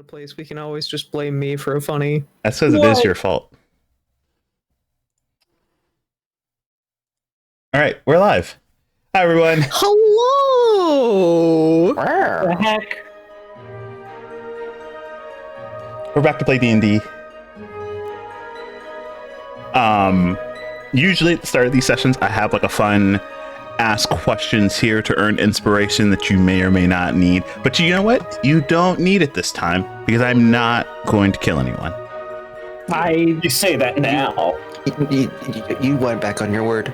place, we can always just blame me for a funny. That's because it is your fault. All right, we're live. Hi, everyone. Hello! What the heck? We're back to play D&D. Usually at the start of these sessions, I have like a fun ask questions here to earn inspiration that you may or may not need. But you know what? You don't need it this time because I'm not going to kill anyone. You say that now. You went back on your word.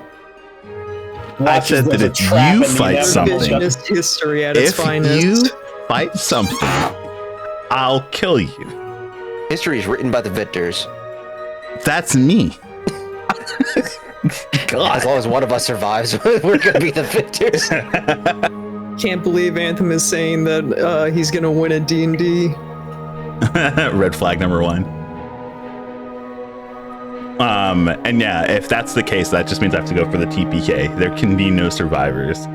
I said that if you fight something, Revisionist history at its if finest. you fight something, I'll kill you. History is written by the victors. That's me. God. As long as one of us survives, we're gonna be the victors. Can't believe Anthem is saying that he's gonna win a D&D. Red flag number 1. And yeah, if that's the case, that just means I have to go for the TPK. There can be no survivors.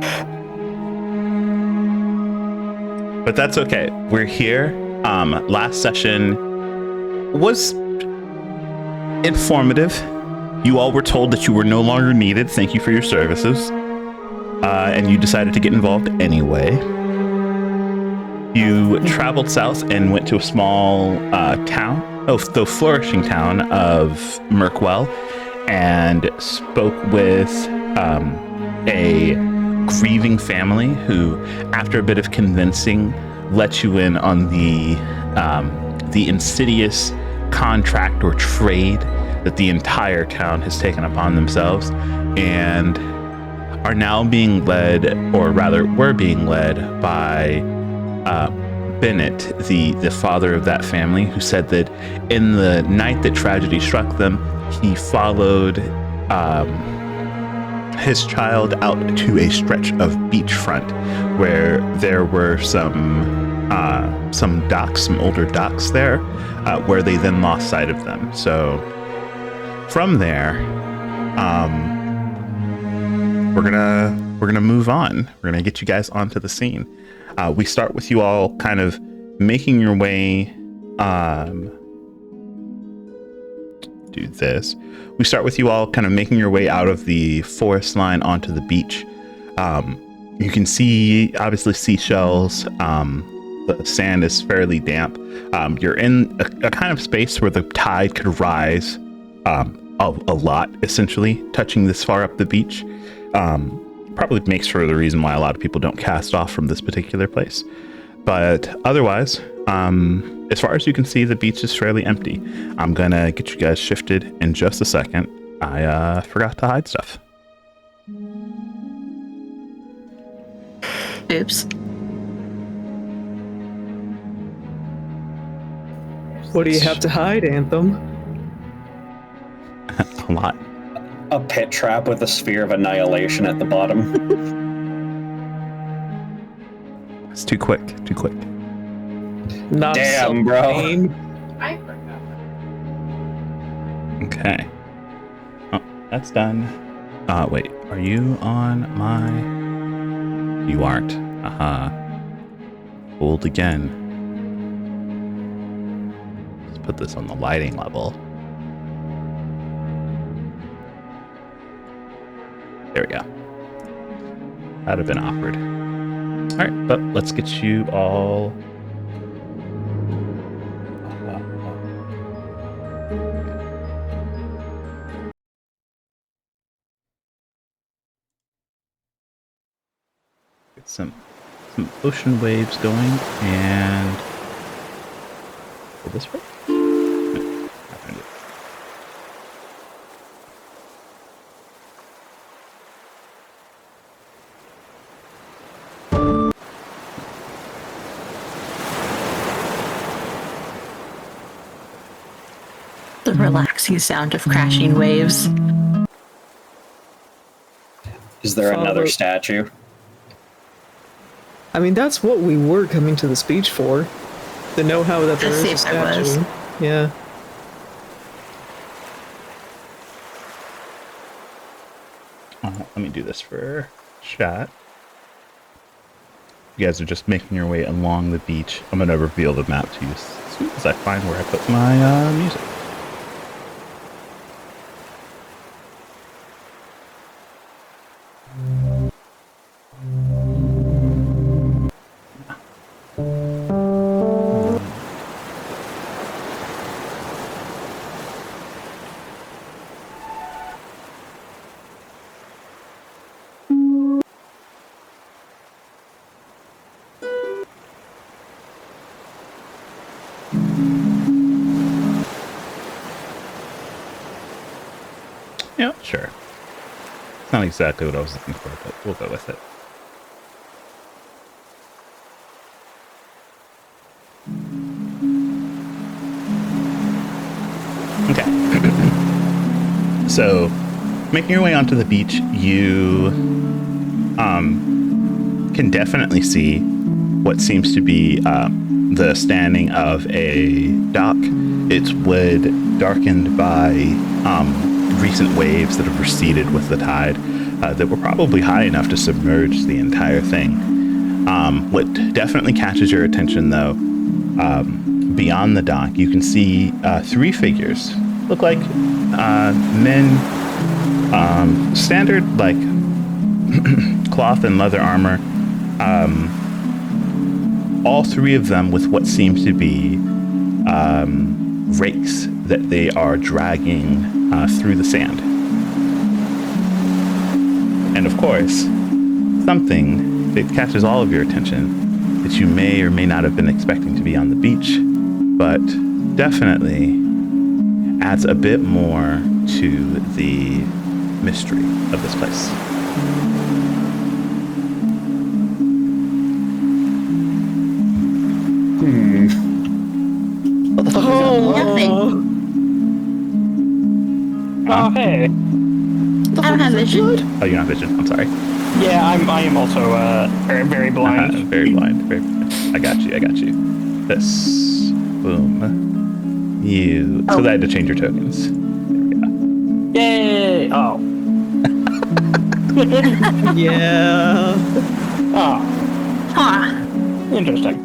But that's okay. We're here. Last session was informative. You all were told that you were no longer needed. Thank you for your services. And you decided to get involved anyway. You traveled south and went to a small town, the flourishing town of Mirkwell, and spoke with a grieving family who, after a bit of convincing, let you in on the insidious contract or trade that the entire town has taken upon themselves, and are now being led, or rather were being led by Bennett, the father of that family, who said that in the night that tragedy struck them, he followed his child out to a stretch of beachfront where there were some docks, some older docks there, where they then lost sight of them. So from there, we're gonna move on. We're gonna get you guys onto the scene. We start with you all kind of making your way. Do this. We start with you all kind of making your way out of the forest line onto the beach. You can see obviously seashells. The sand is fairly damp. You're in a kind of space where the tide could rise a lot, essentially, touching this far up the beach. Probably makes for the reason why a lot of people don't cast off from this particular place. But otherwise, as far as you can see, the beach is fairly empty. I'm gonna get you guys shifted in just a second. I forgot to hide stuff. Oops. What do you have to hide, Anthem? A lot. A pit trap with a sphere of annihilation at the bottom. It's too quick. Too quick. Not Damn, bro. I forgot. Okay. Oh, that's done. Wait. Are you on my... You aren't. Fooled again. Let's put this on the lighting level. There we go. That'd have been awkward. All right, but let's get you all... Get some ocean waves going, and... Go this way? No, not gonna do it. The relaxing sound of crashing waves. Is there Follow- another statue? I mean, that's what we were coming to this beach for. The know-how that there Let's is see a if there was. statue. Yeah. Let me do this for chat. You guys are just making your way along the beach. I'm gonna reveal the map to you as soon as I find where I put my music. Yeah, sure. It's not exactly what I was looking for, but we'll go with it. Okay. So, making your way onto the beach, you can definitely see what seems to be the standing of a dock. It's wood darkened by recent waves that have receded with the tide that were probably high enough to submerge the entire thing. What definitely catches your attention, though, beyond the dock, you can see three figures. Look like men, standard like cloth and leather armor. All three of them with what seems to be rakes that they are dragging through the sand. And of course, something that catches all of your attention that you may or may not have been expecting to be on the beach, but definitely adds a bit more to the mystery of this place. Nothing. Oh, hey. I don't have vision. Oh, you're not vision. I'm sorry. Yeah, I am also very blind. Very blind. Very blind. I got you. This. Boom. You. So I had to change your tokens. There we go. Yay! Oh. Yeah. Oh, Huh. interesting.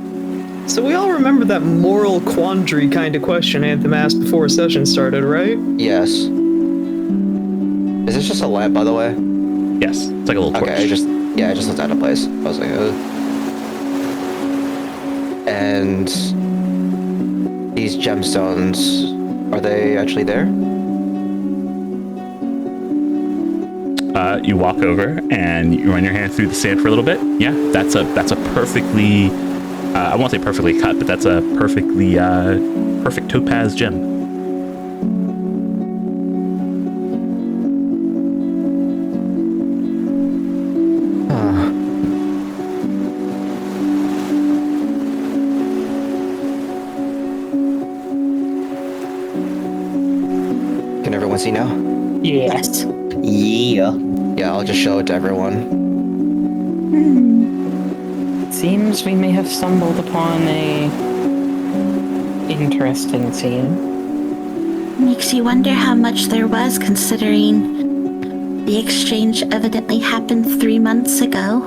So we all remember that moral quandary kind of question Anthem asked before session started, right? Yes. Is this just a lamp, by the way? Yes. It's like a little torch. Okay, I just looked out of place. I was like, And these gemstones, are they actually there? You walk over and you run your hand through the sand for a little bit. Yeah, that's a perfectly, I won't say perfectly cut, but that's a perfectly perfect topaz gem. Can everyone see now? Yes. Yeah. Yeah, I'll just show it to everyone. Seems we may have stumbled upon a interesting scene. Makes you wonder how much there was, considering the exchange evidently happened 3 months ago.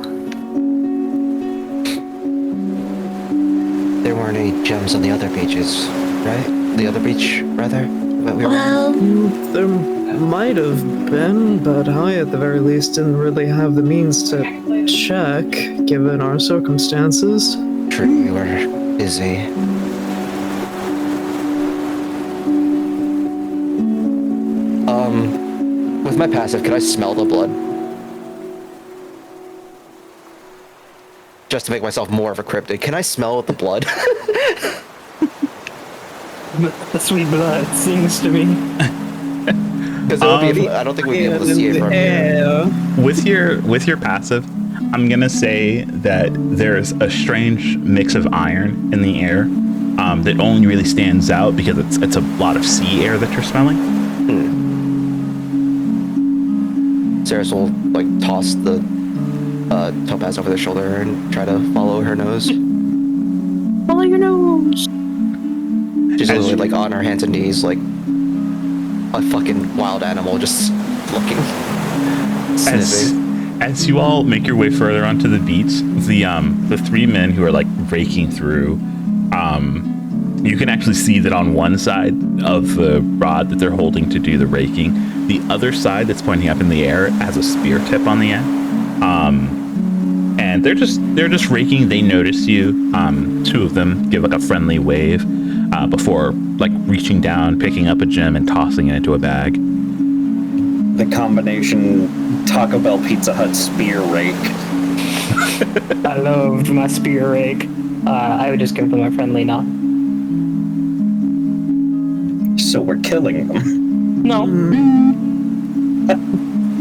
There weren't any gems on the other beaches, right? The other beach, rather? But we were... Well, There might have been, but I at the very least didn't really have the means to check, given our circumstances. True, we were busy. With my passive, can I smell the blood? Just to make myself more of a cryptid, can I smell the blood? The sweet blood sings to me. Because I don't think we'd be able to see it from here. With your passive, I'm gonna say that there's a strange mix of iron in the air that only really stands out because it's a lot of sea air that you're smelling. Saris will like toss the topaz over their shoulder and try to follow her nose. follow your nose. She's As literally you- like on her hands and knees, like a fucking wild animal, just looking, sniffing. As you all make your way further onto the beach, the three men who are like raking through, you can actually see that on one side of the rod that they're holding to do the raking, the other side that's pointing up in the air has a spear tip on the end. And they're just raking. They notice you. Two of them give like a friendly wave before like reaching down, picking up a gem and tossing it into a bag. The combination Taco Bell Pizza Hut spear rake. I loved my spear rake. I would just give them a friendly nod. So we're killing them. No.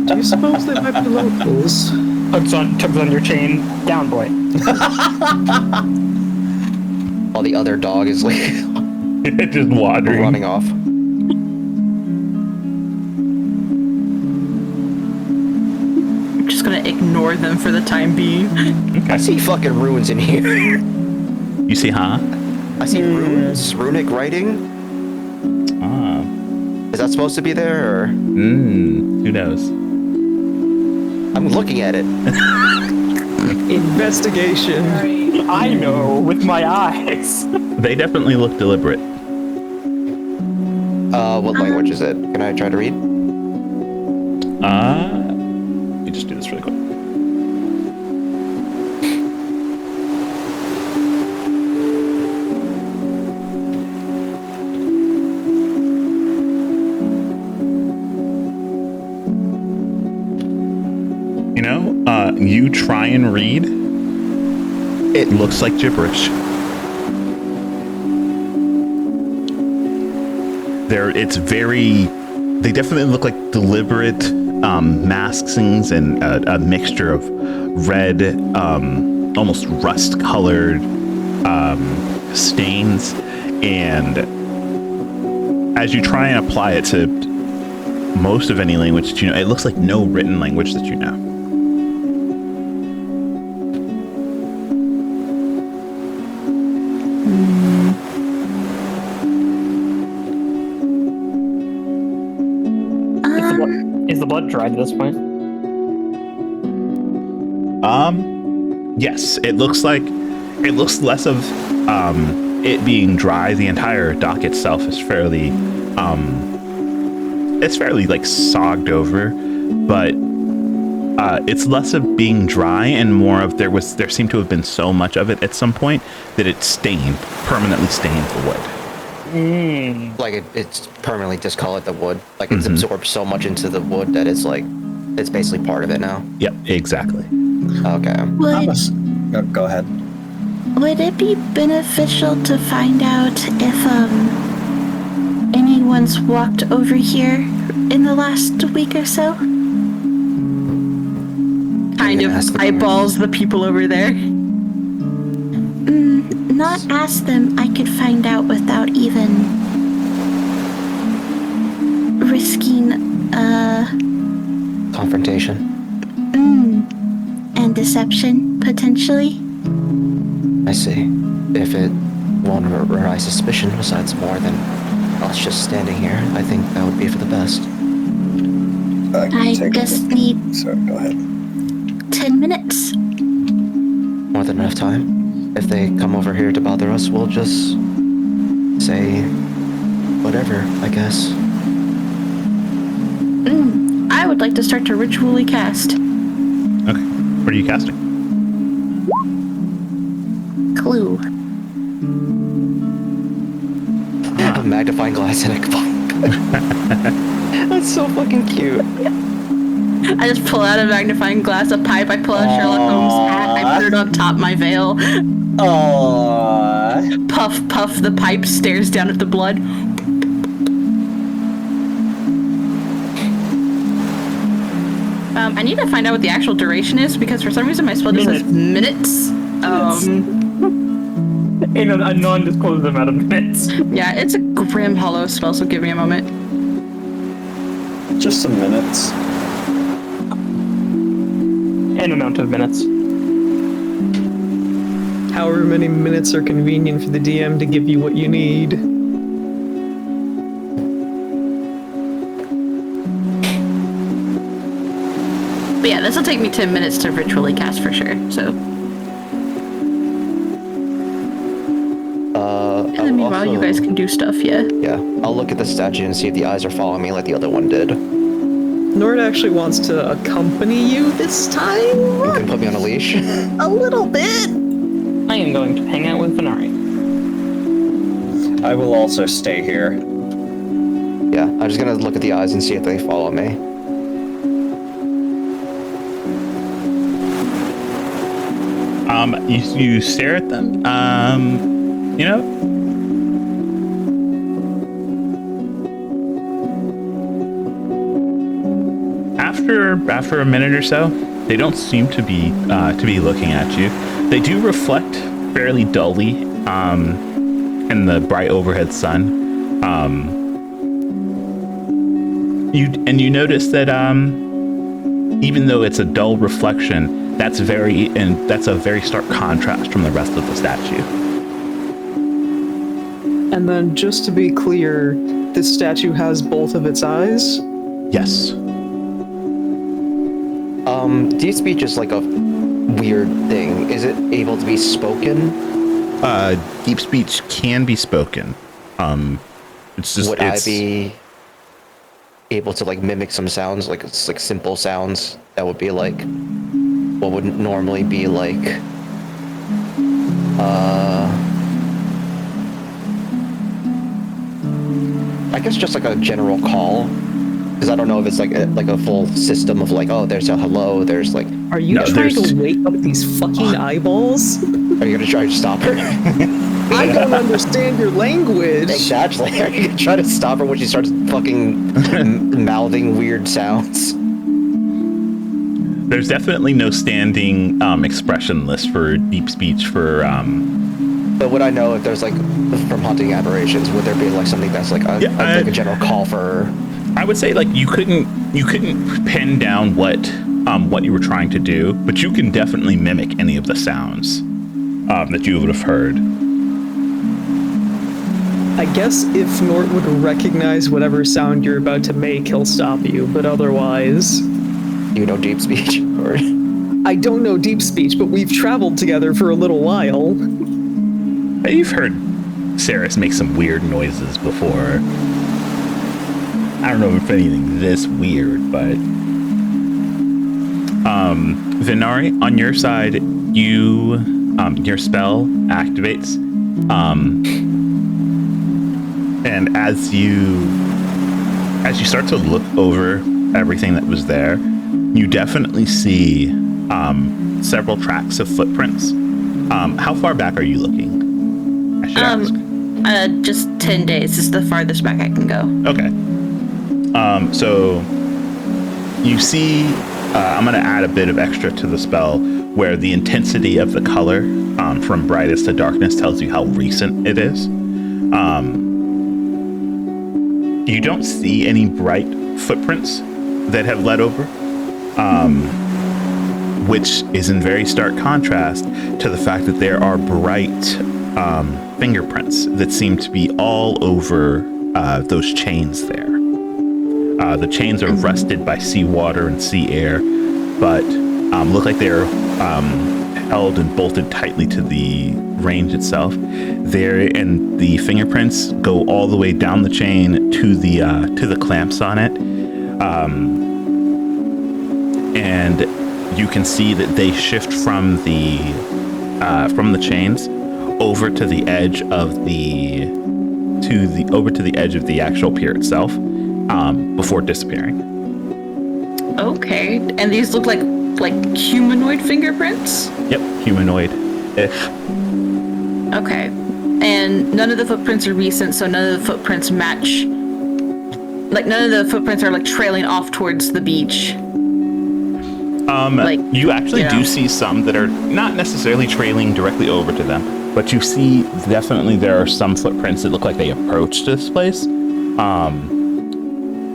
Do you suppose they might be locals? Tugs on your chain. Down, boy. While the other dog is like Just wandering. running off. I'm just gonna ignore them for the time being. I see fucking runes in here. You see, huh? I see runes, runic writing. Ah. Is that supposed to be there, or? Who knows? I'm looking at it. Investigation. I know with my eyes. They definitely look deliberate. What language is it? Can I try to read? Let me just do this really quick. You know, you try and read. It looks like gibberish. They definitely look like deliberate maskings and a mixture of red, almost rust-colored stains. And as you try and apply it to most of any language that you know, it looks like no written language that you know. Is the blood dried at this point? Yes, it looks less of it being dry. The entire dock itself is fairly like sogged over, but it's less of being dry and more of there seemed to have been so much of it at some point that it permanently stained the wood. Like it's permanently discolored the wood. Like it's absorbed so much into the wood that it's like it's basically part of it now. Yep, exactly. Okay. Go ahead. Would it be beneficial to find out if anyone's walked over here in the last week or so? Kind of ask them. eyeballs the people over there. Not ask them. I could find out without even risking Confrontation. and deception potentially. I see. If it won't arise suspicion besides more than us just standing here, I think that would be for the best. I just need Sorry, go ahead. 10 minutes. More than enough time. If they come over here to bother us, we'll just say whatever, I guess. I would like to start to ritually cast. Okay, what are you casting? Clue. A magnifying glass and a pipe. That's so fucking cute. I just pull out a magnifying glass, a pipe, I pull out Sherlock Holmes' hat, I put it on top of my veil. Aww. Puff, puff, the pipe stares down at the blood. I need to find out what the actual duration is because for some reason my spell just says minutes. In a non-disclosed amount of minutes. Yeah, it's a Grim Hollow spell, so give me a moment. Just some minutes. An amount of minutes. However many minutes are convenient for the DM to give you what you need. But Yeah, this will take me 10 minutes to virtually cast for sure. So. And then meanwhile, you guys can do stuff. Yeah. Yeah, I'll look at the statue and see if the eyes are following me like the other one did. Nord actually wants to accompany you this time. You can put me on a leash. A little bit. I am going to hang out with Venari. I will also stay here. Yeah, I'm just gonna look at the eyes and see if they follow me. You stare at them. You know, after a minute or so, they don't seem to be looking at you. They do reflect fairly dully in the bright overhead sun. You notice that even though it's a dull reflection, that's a very stark contrast from the rest of the statue. And then, just to be clear, this statue has both of its eyes? Yes. Deep speech is like a weird thing. Is it able to be spoken? Deep speech can be spoken. It's just Would I be able to like mimic some sounds, like it's like simple sounds that would be like what would normally be like I guess just like a general call, because I don't know if it's like a full system of like, oh, there's a hello, there's like. Are you trying to wake up these fucking eyeballs? Are you gonna try to stop her? I don't understand your language. Exactly. Are you gonna try to stop her when she starts fucking mouthing weird sounds? There's definitely no standing expression list for deep speech for. But would I know if there's like from hunting aberrations? Would there be like something that's like a general call for? I would say like you couldn't pin down what you were trying to do, but you can definitely mimic any of the sounds that you would have heard. I guess if Nort would recognize whatever sound you're about to make, he'll stop you, but otherwise. You know deep speech? Or... I don't know deep speech, but we've traveled together for a little while. You've heard Saris make some weird noises before. I don't know if anything this weird, but Venari, on your side, your spell activates, and as you start to look over everything that was there, you definitely see several tracks of footprints. How far back are you looking? I should ask. Just 10 days. This is the farthest back I can go. Okay. So you see, I'm going to add a bit of extra to the spell where the intensity of the color from brightest to darkness tells you how recent it is. You don't see any bright footprints that have led over, which is in very stark contrast to the fact that there are bright fingerprints that seem to be all over those chains there. The chains are rusted by seawater and sea air, but look like they're held and bolted tightly to the range itself. And the fingerprints go all the way down the chain to the clamps on it, and you can see that they shift from the chains over to the edge of the actual pier itself, before disappearing. Okay, and these look like humanoid fingerprints? Yep, humanoid-ish. Okay, and none of the footprints are recent, so none of the footprints match. Like none of the footprints are like trailing off towards the beach. You actually do see some that are not necessarily trailing directly over to them, but you see definitely there are some footprints that look like they approached this place,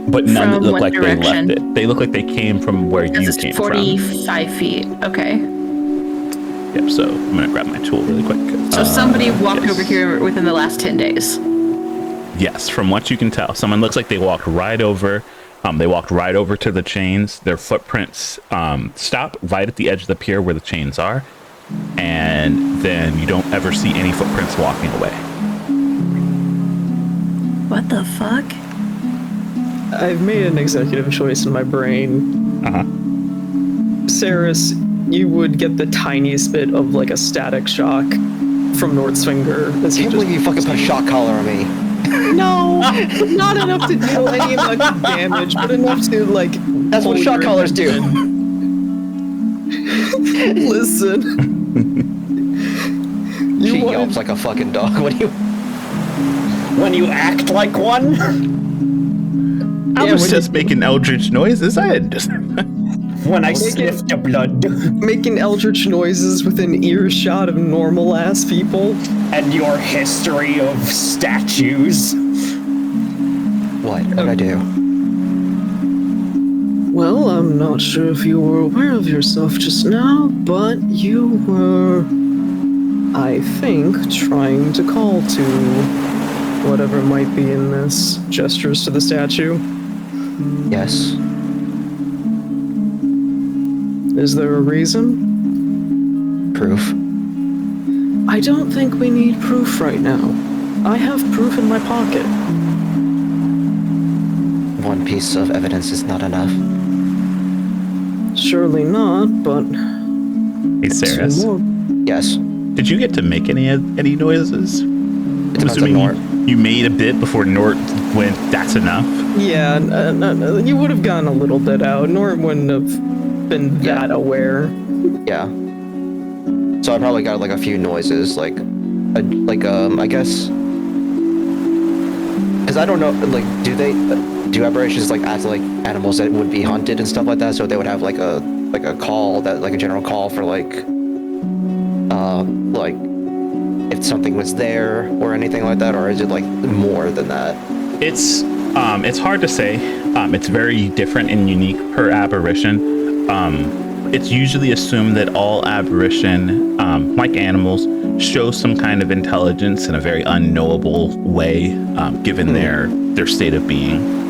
but none that look like they left it. They look like they came from where you came 45 feet. Okay. Yep. So I'm gonna grab my tool really quick. So somebody walked over here within the last 10 days. Yes, from what you can tell, someone looks like they walked right over They walked right over to the chains. Their footprints stop right at the edge of the pier where the chains are, and then you don't ever see any footprints walking away. What the fuck? I've made an executive choice in my brain. Saris, you would get the tiniest bit of like a static shock from Nort's finger as I he can't believe you fucking put a shock collar on me. No, not enough to do any amount of damage, but enough to like. That's what pull shock your collars do. Listen. She You yelps like a fucking dog. What do you? When you act like one? I Yeah, was when just you- making eldritch noises. I had just. When I sniff the blood. making eldritch noises within earshot of normal ass people. And your history of statues. What did I do? Well, I'm not sure if you were aware of yourself just now, but you were, I think, trying to call to whatever might be in this. Gestures to the statue. Yes. Is there a reason? Proof. I don't think we need proof right now. I have proof in my pocket. One piece of evidence is not enough. Surely not, but Hey, Saris, two more. Yes. did you get to make any noises? It I'm depends on assuming Nort. you made a bit before Nort went, that's enough. Yeah, you would have gotten a little bit out. Nor wouldn't have been that aware. Yeah. So I probably got like a few noises, I guess. Because I don't know, like, do aberrations like act like animals that would be hunted and stuff like that? So they would have like a call that like a general call for like if something was there or anything like that, or is it like more than that? It's hard to say. It's very different and unique per aberration. It's usually assumed that all aberration, like animals, show some kind of intelligence in a very unknowable way, given their state of being.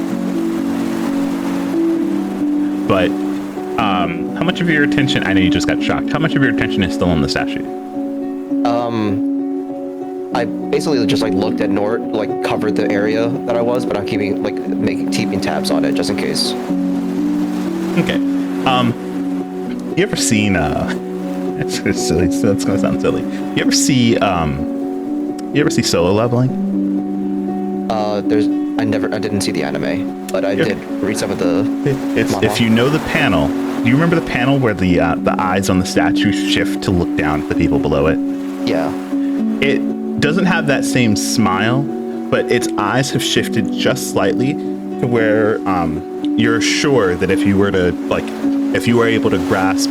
But how much of your attention? I know you just got shocked. How much of your attention is still on the statue? I basically just like looked at Nort, like covered the area that I was, but I'm keeping tabs on it just in case. Okay. You ever seen it's silly, so it's gonna sound silly. You ever see solo leveling? I didn't see the anime, but I did read some of the. If you know the panel, do you remember the panel where the eyes on the statue shift to look down at the people below it? Yeah. It doesn't have that same smile, but its eyes have shifted just slightly to where you're sure that if you were able to grasp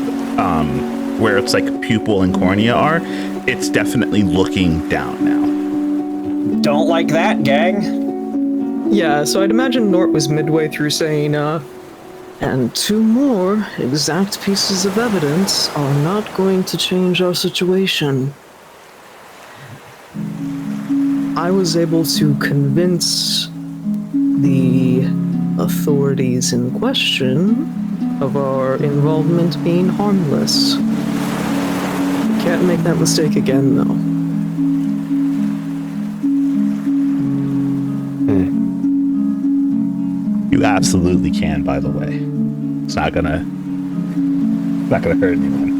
where it's like pupil and cornea are, it's definitely looking down now. Don't like that, gang. Yeah, so I'd imagine Nort was midway through saying, and two more exact pieces of evidence are not going to change our situation. I was able to convince the authorities in question of our involvement being harmless. Can't make that mistake again, though. You absolutely can, by the way. It's not gonna hurt anyone.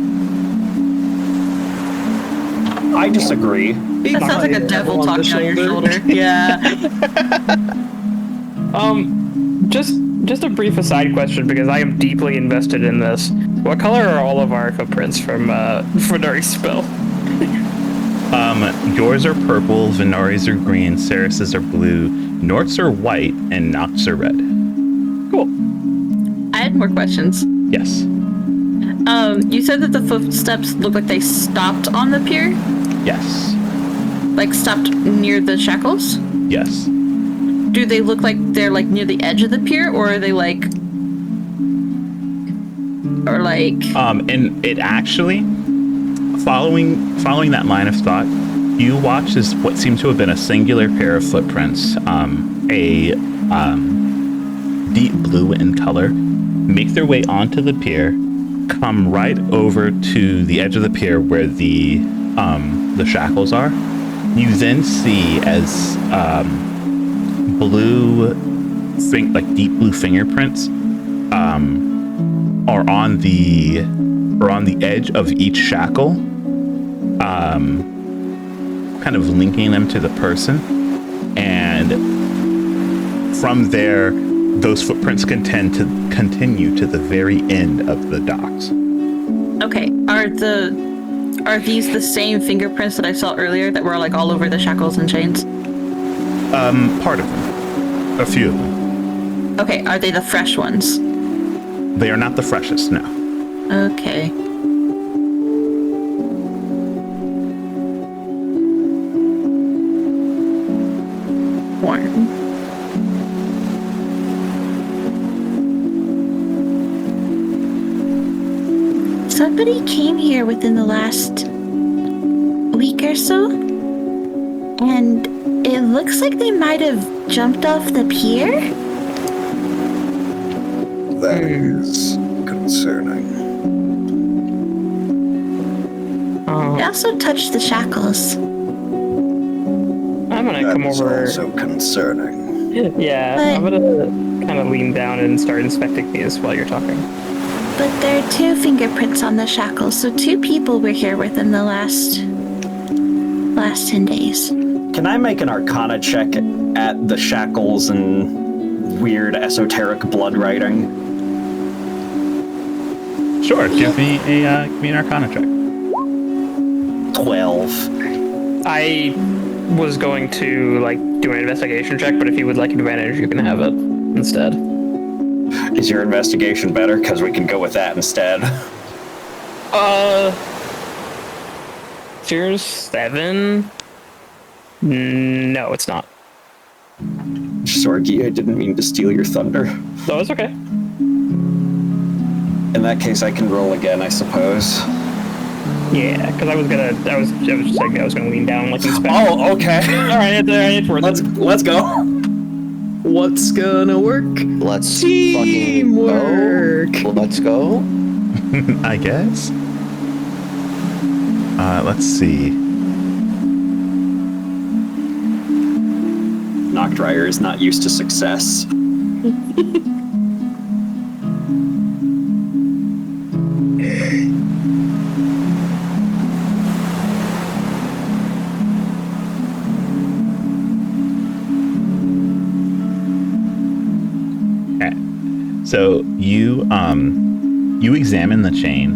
I disagree. That sounds like a devil talking on your shoulder. Yeah. Just a brief aside question, because I am deeply invested in this. What color are all of our footprints from Venari's spell? Yours are purple, Venari's are green, Saris's are blue, Nort's are white, and Noct's are red. Cool. I had more questions. Yes. You said that the footsteps look like they stopped on the pier? Yes. Like stopped near the shackles? Yes. Do they look like they're like near the edge of the pier, or are they like... And it actually, following that line of thought, you watch as what seemed to have been a singular pair of footprints, deep blue in color, make their way onto the pier, come right over to the edge of the pier where the shackles are. You then see as deep blue fingerprints are on the edge of each shackle, kind of linking them to the person, and from there those footprints continue to the very end of the docks. Okay, are these the same fingerprints that I saw earlier that were like all over the shackles and chains? Part of them. A few of them. Okay, are they the fresh ones? They are not the freshest, no. Okay. Warm. Somebody came here within the last week or so, and it looks like they might have jumped off the pier. That is concerning. They also touched the shackles. I'm gonna That come is over. also concerning. Yeah, But- I'm gonna kind of lean down and start inspecting these while you're talking. But there are 2 fingerprints on the shackles, so 2 people were here within the last 10 days. Can I make an Arcana check at the shackles and weird esoteric blood writing? Sure, give me an Arcana check. 12. I was going to do an investigation check, but if you would like advantage, you can have it instead. Is your investigation better? Because we can go with that instead. Here's 7. No, it's not. Sorgi, I didn't mean to steal your thunder. No, it's okay. In that case, I can roll again, I suppose. Yeah, because I was just saying I was gonna lean down and inspect. Oh, okay. All right, it's worth it. Let's go. What's gonna work? Let's Teamwork. fucking go. Let's go. I guess. Let's see. Noctdryer is not used to success. Okay. So you examine the chain,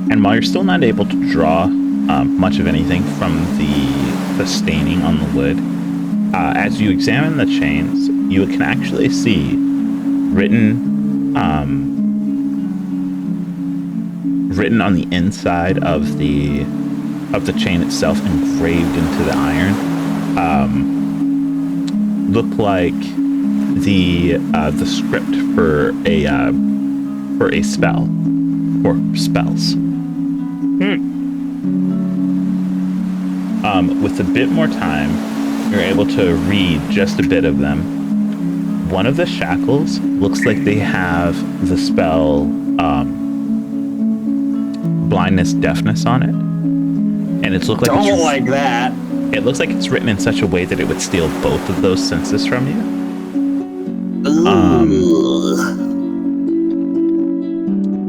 and while you're still not able to draw much of anything from the staining on the wood, as you examine the chains, you can actually see written on the inside of the chain itself, engraved into the iron, look like the script for a spell or spells. With a bit more time, you're able to read just a bit of them. One of the shackles looks like they have the spell blindness, deafness on it, and it looks like Don't like that. it looks like it's written in such a way that it would steal both of those senses from you.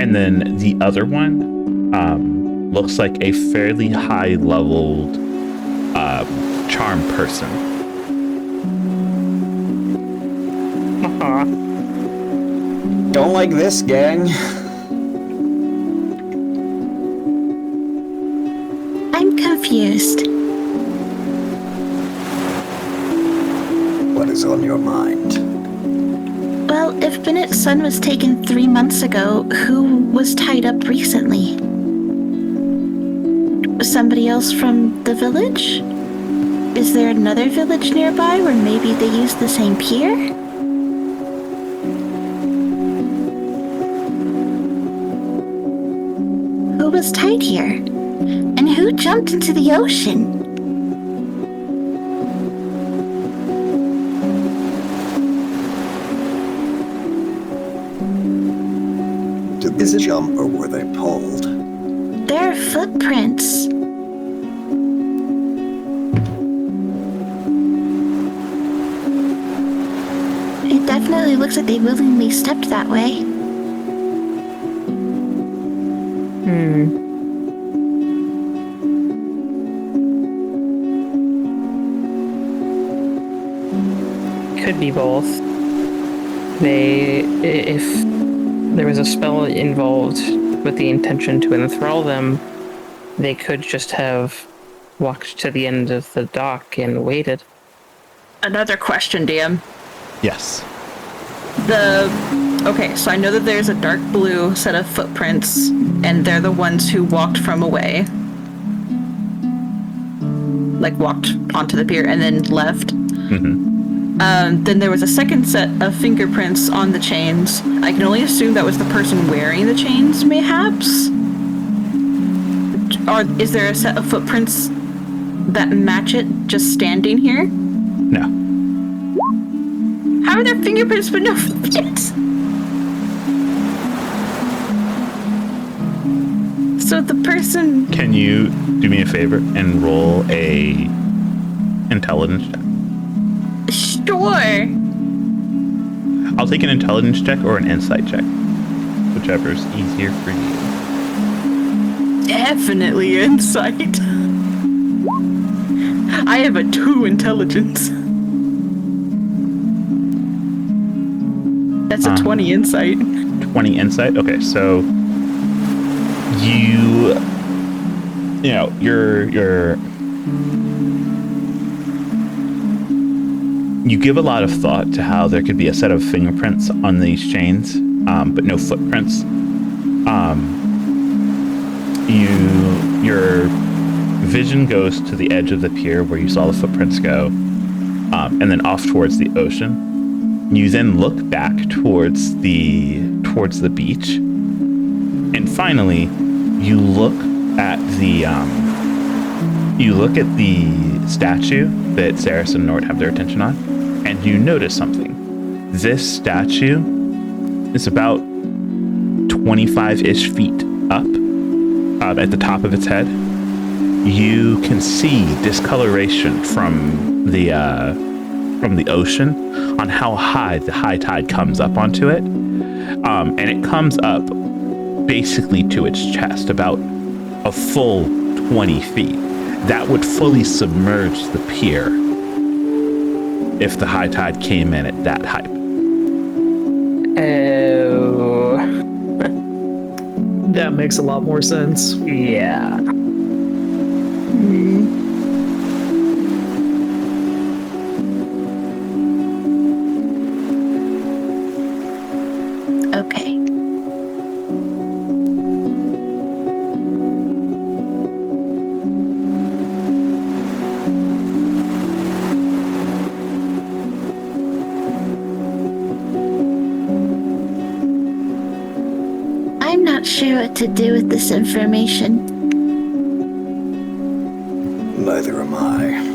And then the other one looks like a fairly high-leveled charm person. Don't like this, gang. I'm confused. What is on your mind? Well, if Bennett's son was taken 3 months ago, who was tied up recently? Somebody else from the village? Is there another village nearby where maybe they use the same pier? Who was tied here? And who jumped into the ocean? Did they jump or were they pulled? There are footprints. It definitely looks like they willingly stepped that way. Could be both. If there was a spell involved with the intention to enthrall them, they could just have walked to the end of the dock and waited. Another question, DM. Yes. Okay, so I know that there's a dark blue set of footprints, and they're the ones who walked from away. Like, walked onto the pier and then left. Then there was a second set of fingerprints on the chains. I can only assume that was the person wearing the chains, mayhaps? Or is there a set of footprints that match it just standing here? No. How are there fingerprints but no footprints? So the person... Can you do me a favor and roll a intelligence check? Sure. I'll take an intelligence check or an insight check, whichever is easier for you. Definitely insight. I have a 2 intelligence. That's a 20 insight. 20 insight? Okay, so you give a lot of thought to how there could be a set of fingerprints on these chains, but no footprints. Your vision goes to the edge of the pier where you saw the footprints go, and then off towards the ocean. You then look back towards the beach, and finally, you look at the statue that Saris and Nort have their attention on, and you notice something. This statue is about 25-ish feet up at the top of its head. You can see discoloration from the ocean on how high the high tide comes up onto it, and it comes up basically to its chest, about a full 20 feet. That would fully submerge the pier if the high tide came in at that height. Oh. That makes a lot more sense. Yeah. Okay. I'm not sure what to do with this information. Neither am I.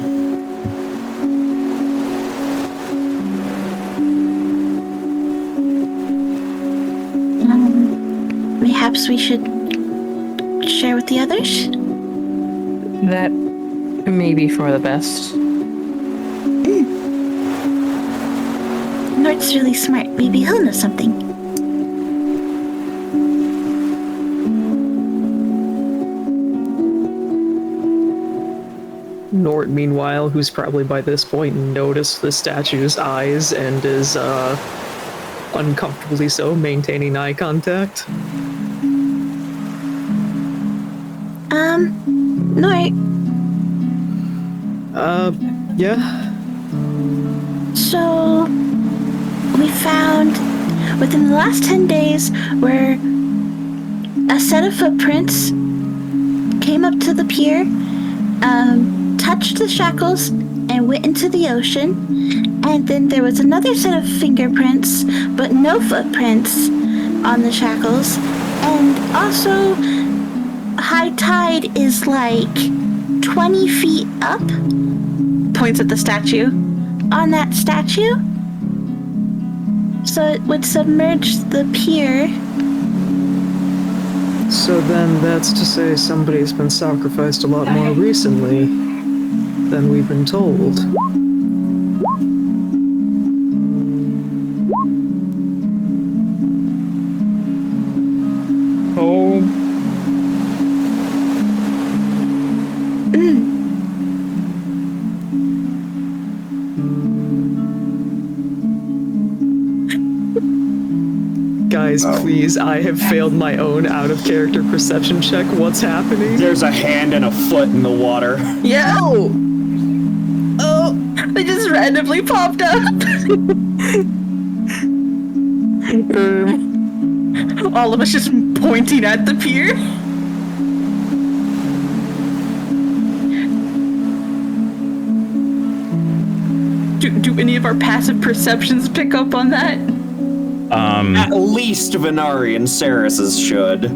Perhaps we should share with the others? That may be for the best. Nort's really smart. Maybe he'll know something. Nort, meanwhile, who's probably by this point noticed the statue's eyes and is uncomfortably so maintaining eye contact. Nort, Yeah? so we found within the last 10 days where a set of footprints came up to the pier, touched the shackles, and went into the ocean. And then there was another set of fingerprints, but no footprints on the shackles. And also, high tide is like 20 feet up. Points at the statue. On that statue. So it would submerge the pier So then that's to say somebody's been sacrificed a lot more recently than we've been told. Oh. Guys, please, I have failed my own out-of-character perception check. What's happening? There's a hand and a foot in the water. Yeah. Oh, they just randomly popped up. All of us just pointing at the pier. Do any of our passive perceptions pick up on that? At least Venari and Saris's should.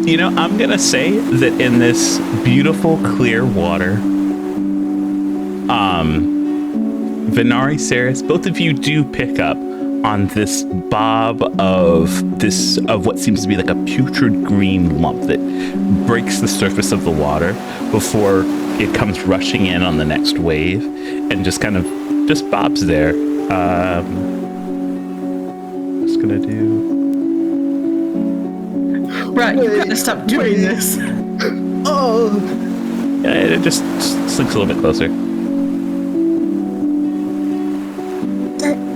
You know, I'm gonna say that in this beautiful clear water, Venari, Saris, both of you do pick up on this bob of what seems to be like a putrid green lump that breaks the surface of the water before it comes rushing in on the next wave and just kind of just bobs there. Just gonna do. Right, you gotta stop doing this. Oh! Yeah, it just slinks a little bit closer.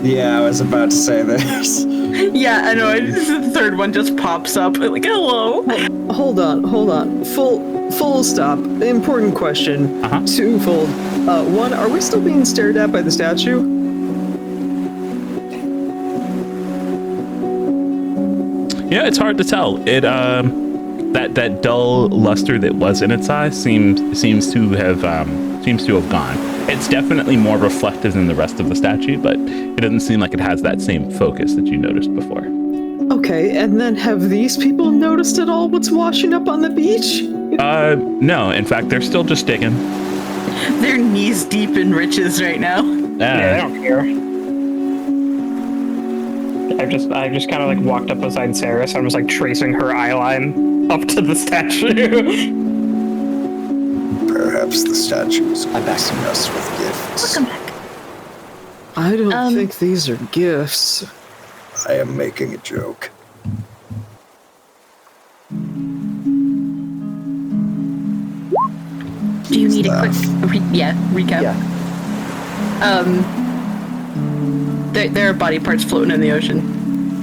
Yeah, I was about to say this. Yeah, I know. The third one just pops up. Like, hello. Hold on. Full stop. Important question. Twofold. One, are we still being stared at by the statue? Yeah, it's hard to tell. It that dull luster that was in its eye seems to have gone. It's definitely more reflective than the rest of the statue, but it doesn't seem like it has that same focus that you noticed before. Okay, and then have these people noticed at all what's washing up on the beach? No. In fact, they're still just digging. They're knees deep in riches right now. Yeah, I don't care. I just kind of like walked up beside Sarah, so I'm just like tracing her eye line up to the statue. Perhaps the statue is blessing us with gifts. Welcome back. I don't think these are gifts. I am making a joke. Do you need a quick recap? Yeah. There are body parts floating in the ocean.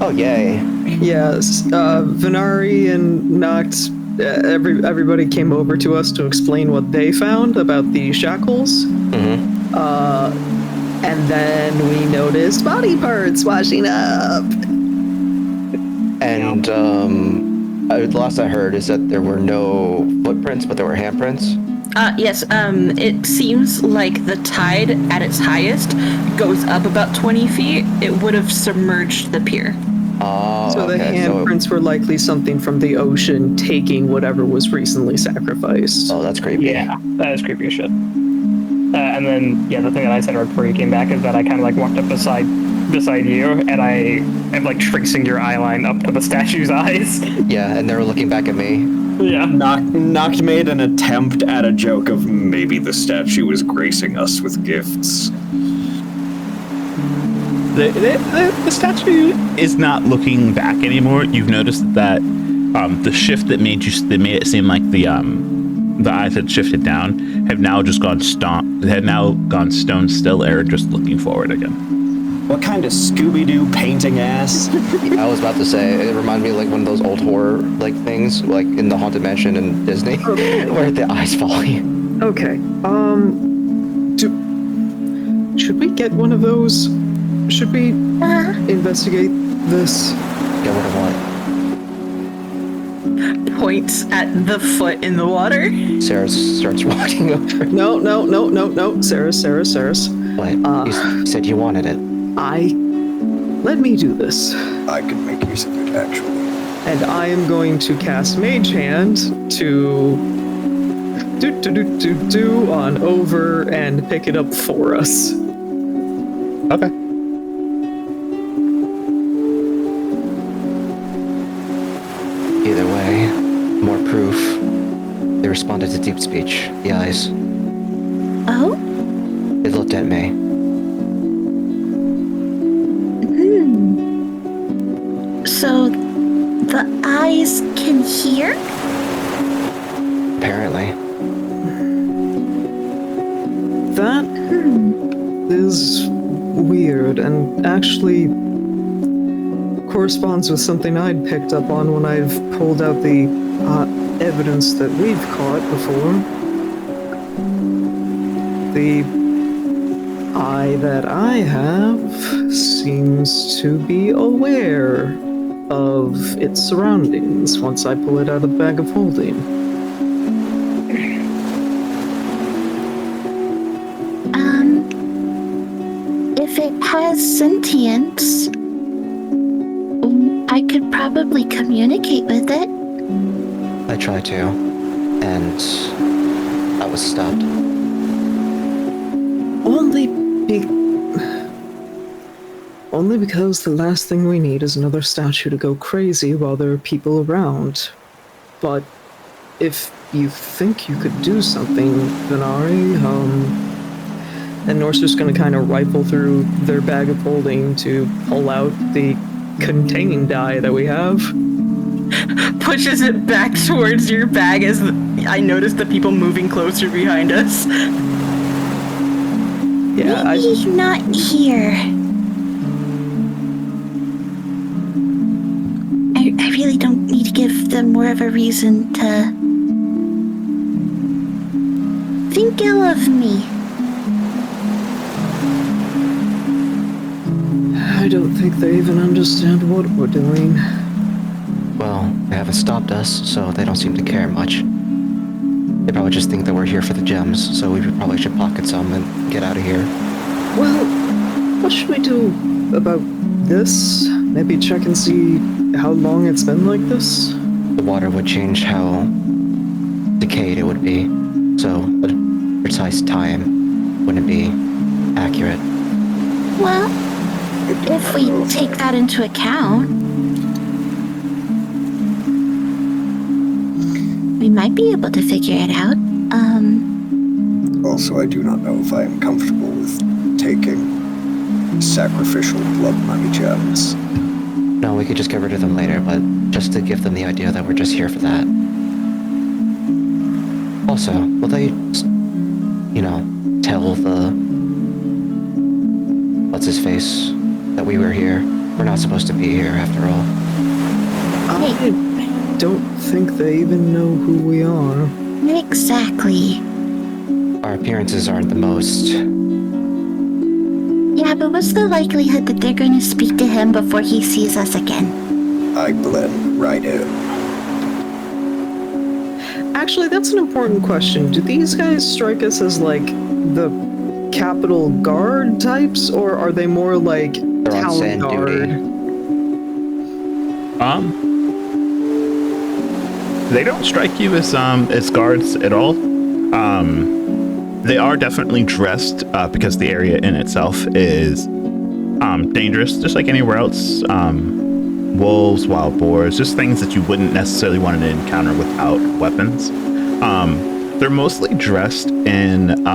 Oh, yay. Yes, Venari and Noct, everybody came over to us to explain what they found about the shackles. Mm-hmm. And then we noticed body parts washing up. And the last I heard is that there were no footprints, but there were handprints. Yes, it seems like the tide at its highest goes up about 20 feet. It would have submerged the pier. Oh, So the okay, handprints were likely something from the ocean taking whatever was recently sacrificed. Oh, that's creepy. Yeah, that is creepy as shit. And then, the thing that I said right before you came back is that I kind of like walked up beside you, and I am like tracing your eye line up to the statue's eyes. Yeah, and they were looking back at me. Yeah. Noct made an attempt at a joke of maybe the statue is gracing us with gifts. The statue is not looking back anymore. You've noticed that the shift that made it seem like the eyes had shifted down have now gone stone still, and are just looking forward again. What kind of Scooby-Doo painting ass? I was about to say, it reminded me of like one of those old horror like things, like in the Haunted Mansion in Disney, where the eyes falling. Okay, should we get one of those? Should we investigate this? Get rid of what? Points at the foot in the water. Sarah starts walking over. No. Saris. What? You said you wanted it. Let me do this. I could make use of it, actually. And I am going to cast Mage Hand to do on over and pick it up for us. Okay. Either way, more proof. They responded to deep speech. The eyes. Oh? They looked at me. So the eyes can hear? Apparently. That is weird and actually corresponds with something I'd picked up on when I've pulled out the evidence that we've caught before. The eye that I have seems to be aware of its surroundings once I pull it out of the bag of holding. If it has sentience, I could probably communicate with it. I tried to, and I was stopped. Only because the last thing we need is another statue to go crazy while there are people around. But if you think you could do something, Venari, and Norse just gonna kind of rifle through their bag of holding to pull out the contained die that we have. Pushes it back towards your bag as I notice the people moving closer behind us. Yeah, Maybe he's not here. I really don't need to give them more of a reason to think ill of me. I don't think they even understand what we're doing. Well, they haven't stopped us, so they don't seem to care much. They probably just think that we're here for the gems, so we probably should pocket some and get out of here. Well, what should we do about this? Maybe check and see how long it's been like this? The water would change how decayed it would be, so a precise time wouldn't be accurate. Well, if we take that into account, we might be able to figure it out. Also, I do not know if I am comfortable with taking sacrificial blood money gems. No, we could just get rid of them later, but just to give them the idea that we're just here for that. Also, will they, tell the... What's-his-face that we were here? We're not supposed to be here, after all. I don't think they even know who we are. Exactly. Our appearances aren't the most... Yeah, but what's the likelihood that they're going to speak to him before he sees us again? I blend right in. Actually, that's an important question. Do these guys strike us as, like, the Capitol Guard types, or are they more like They're on Town sand Guard? duty. They don't strike you as guards at all. They are definitely dressed because the area in itself is dangerous, just like anywhere else. Wolves, wild boars, just things that you wouldn't necessarily want to encounter without weapons. They're mostly dressed in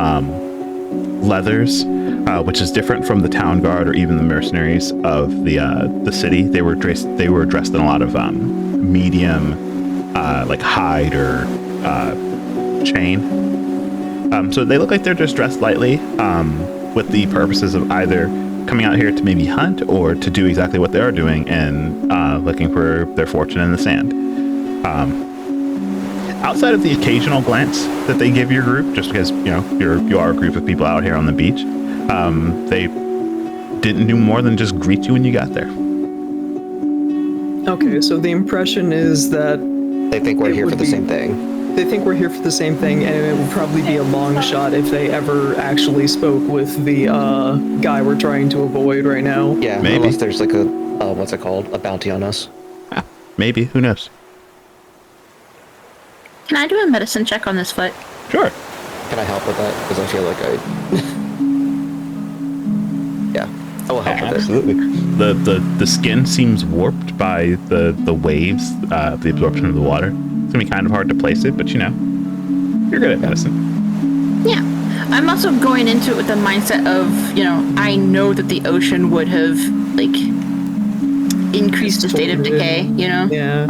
leathers, which is different from the town guard or even the mercenaries of the city. They were dressed in a lot of medium, like hide or chain. So they look like they're just dressed lightly, with the purposes of either coming out here to maybe hunt or to do exactly what they are doing and looking for their fortune in the sand. Outside of the occasional glance that they give your group, just because you are a group of people out here on the beach, they didn't do more than just greet you when you got there. Okay, so the impression is that They think we're here for the same thing. they think we're here for the same thing, and it would probably be a long shot if they ever actually spoke with the guy we're trying to avoid right now. Yeah, Maybe. unless there's like a, what's it called? A bounty on us. Maybe, who knows? Can I do a medicine check on this foot? Sure. Can I help with that? Because I feel like I... yeah. I will help with it. Absolutely. The skin seems warped by the waves, the absorption of the water. It's gonna be kind of hard to place it, but you're good at medicine. Yeah. I'm also going into it with the mindset of, I know that the ocean would have, like, increased the state of decay, Yeah. Yeah.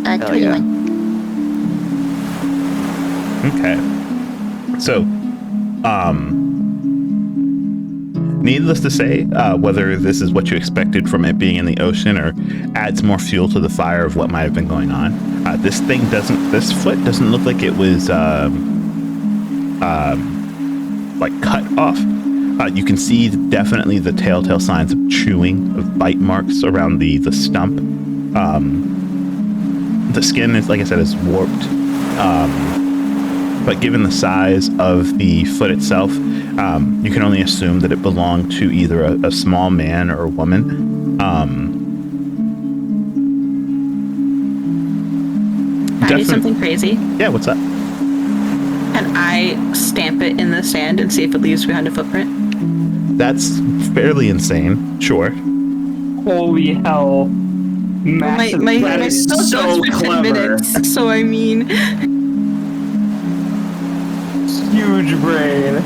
Hell 21. yeah. Okay. So, needless to say, whether this is what you expected from it being in the ocean or adds more fuel to the fire of what might have been going on, this foot doesn't look like it was like cut off. You can see definitely the telltale signs of chewing, of bite marks around the stump. The skin is, like I said, is warped. But given the size of the foot itself, you can only assume that it belonged to either a small man or a woman. I do something crazy. Yeah, what's up? And I stamp it in the sand and see if it leaves behind a footprint. That's fairly insane. Sure. Holy hell. Massive My That is spell so goes for 10 clever. minutes, so I mean... huge brain.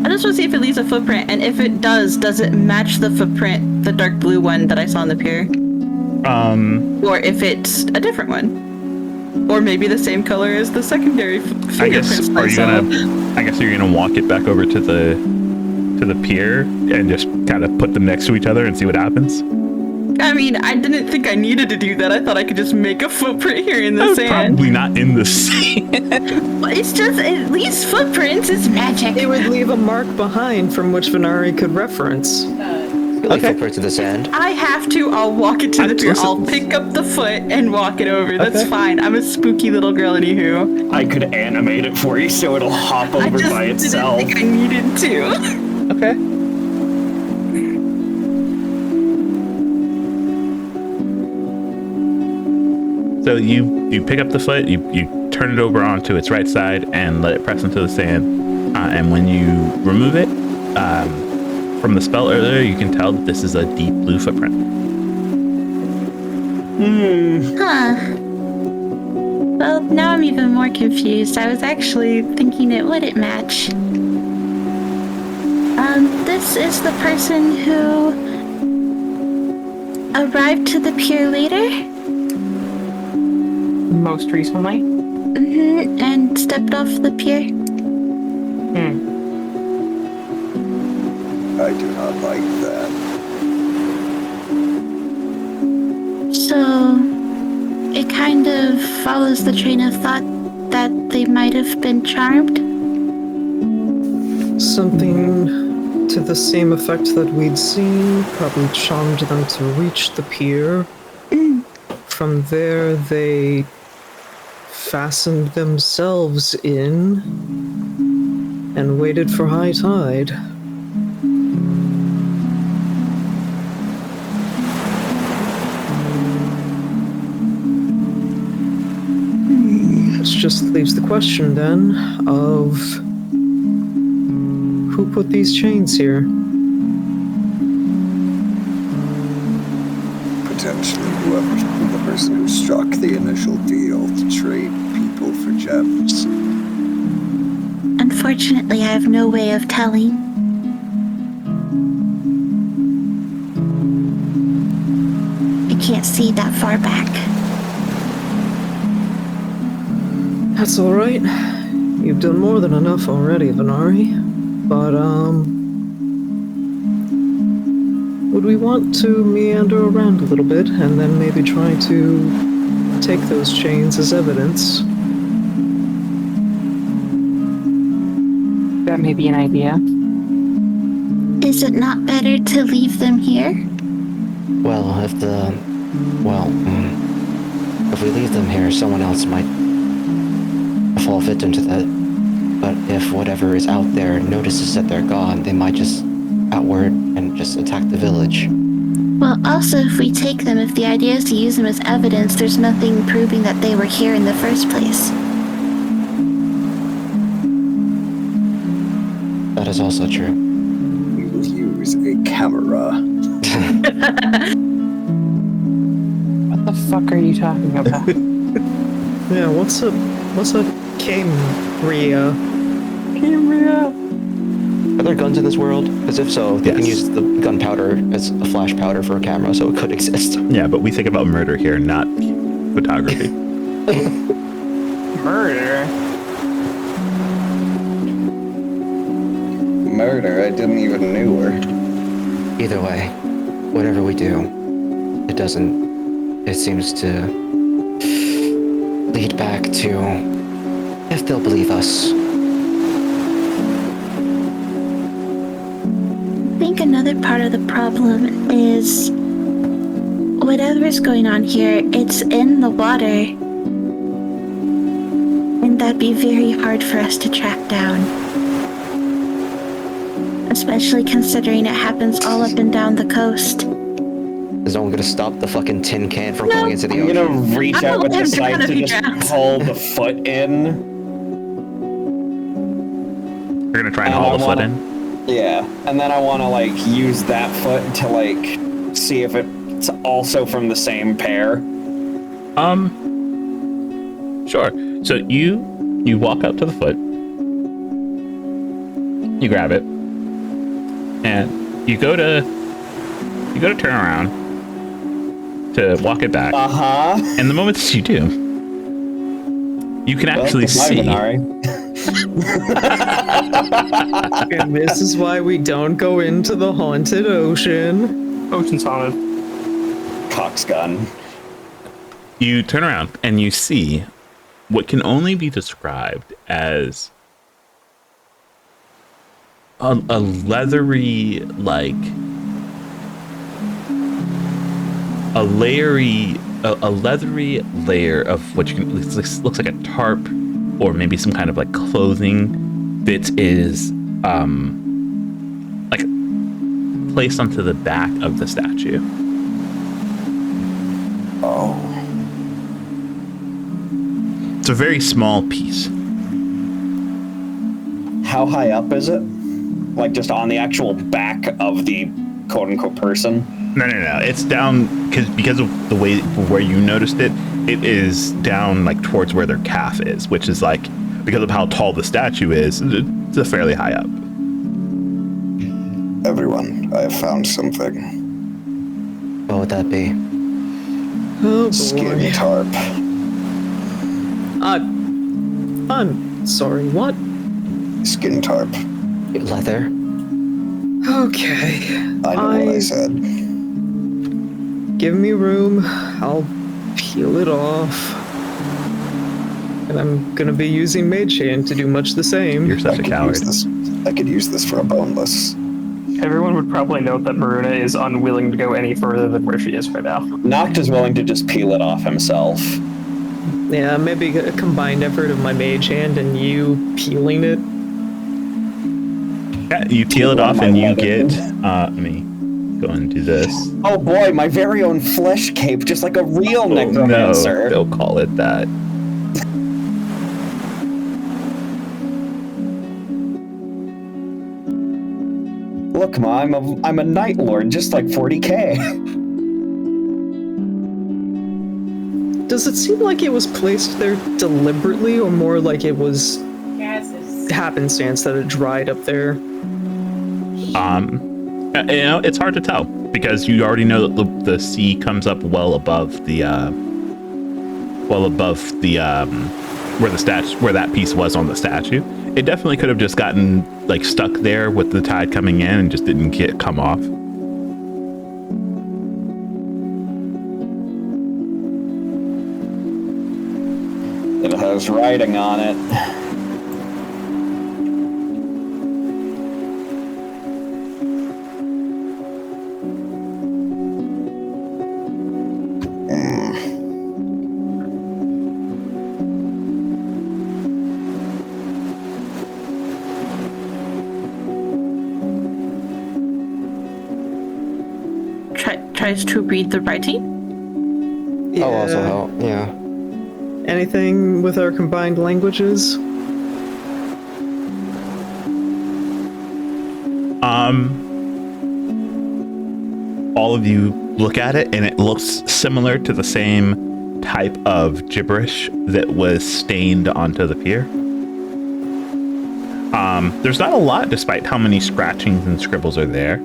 I just want to see if it leaves a footprint, and if it does it match the footprint, the dark blue one that I saw on the pier? Or if it's a different one. Or maybe the same color as the secondary fingerprints I saw. I guess you're gonna walk it back over to the pier and just kind of put them next to each other and see what happens? I mean, I didn't think I needed to do that. I thought I could just make a footprint here in the sand. Probably not in the sand. Well, it's just, at least footprints is magic. It would leave a mark behind from which Venari could reference. Like footprints in the sand. I have to, I'll walk it to the pier. I'll pick up the foot and walk it over. That's fine. I'm a spooky little girl, anywho. I could animate it for you so it'll hop over by itself. I just didn't think I needed to. Okay. So you pick up the foot, you turn it over onto its right side and let it press into the sand. And when you remove it from the spell earlier, you can tell that this is a deep blue footprint. Huh. Well, now I'm even more confused. I was actually thinking it wouldn't match. This is the person who arrived to the pier later? Most recently? Mm-hmm, and stepped off the pier? I do not like that. So, it kind of follows the train of thought that they might have been charmed? Something to the same effect that we'd seen probably charmed them to reach the pier. From there, they fastened themselves in and waited for high tide. This just leaves the question then of who put these chains here? Potentially whoever, the person who struck the initial deal to trade people for gems. Unfortunately, I have no way of telling. I can't see that far back. That's alright. You've done more than enough already, Venari. But, would we want to meander around a little bit and then maybe try to take those chains as evidence? That may be an idea. Is it not better to leave them here? Well, if we leave them here, someone else might fall victim to that. But if whatever is out there notices that they're gone, they might just outward and just attack the village. Well, also, if we take them, if the idea is to use them as evidence, there's nothing proving that they were here in the first place. is also true. We will use a camera. What the fuck are you talking about? Yeah, what's a Camria? Are there guns in this world? Because if so, they can Yes. use the gunpowder as a flash powder for a camera, so it could exist. Yeah, but we think about murder here, not photography. Murder? Murder, I didn't even know her. Either way, whatever we do, it seems to lead back to if they'll believe us. I think another part of the problem is whatever's going on here, it's in the water. And that'd be very hard for us to track down. Especially considering it happens all up and down the coast. Is no one gonna stop the fucking tin can from going into the I'm ocean? gonna reach out with the I'm scythe gonna to be just drowned. pull the foot in. We're gonna try and And haul I the foot wanna- in. Yeah, and then I want to like use that foot to like see if it's also from the same pair. Sure. So you walk up to the foot, you grab it, and you go to turn around to walk it back. And the moment that you do, you can actually see. And this is why we don't go into the haunted ocean. Ocean's haunted. Cox gun. You turn around and you see what can only be described as a leathery, like a leathery layer of what you can looks like a tarp or maybe some kind of like clothing that is like placed onto the back of the statue. Oh. It's a very small piece. How high up is it? Like just on the actual back of the quote-unquote person? No. It's down because of the way where you noticed it. It is down like towards where their calf is, which is like because of how tall the statue is. It's a fairly high up. Everyone, I have found something. What would that be? Oh Skin boy. tarp. I'm sorry, what? Skin tarp. Leather? Okay. I know what I said. Give me room. I'll peel it off. And I'm gonna be using Mage Hand to do much the same. You're such a coward. I could use this for a boneless. Everyone would probably note that Maruna is unwilling to go any further than where she is right now. Noct is willing to just peel it off himself. Yeah, maybe a combined effort of my Mage Hand and you peeling it. Yeah, you peel it off and you get. Let me go and do this. Oh boy, my very own flesh cape, just like a real No, necromancer. they'll call it that. Look, Ma, I'm a Night Lord, just like 40k. Does it seem like it was placed there deliberately or more like it was happenstance that it dried up there? It's hard to tell because you already know that the sea comes up well above the where that piece was on the statue. It definitely could have just gotten like stuck there with the tide coming in and just didn't come off. It has writing on it. Tries to read the writing. Yeah. Oh, also help. Yeah. Anything with our combined languages? All of you look at it, and it looks similar to the same type of gibberish that was stained onto the pier. There's not a lot, despite how many scratchings and scribbles are there.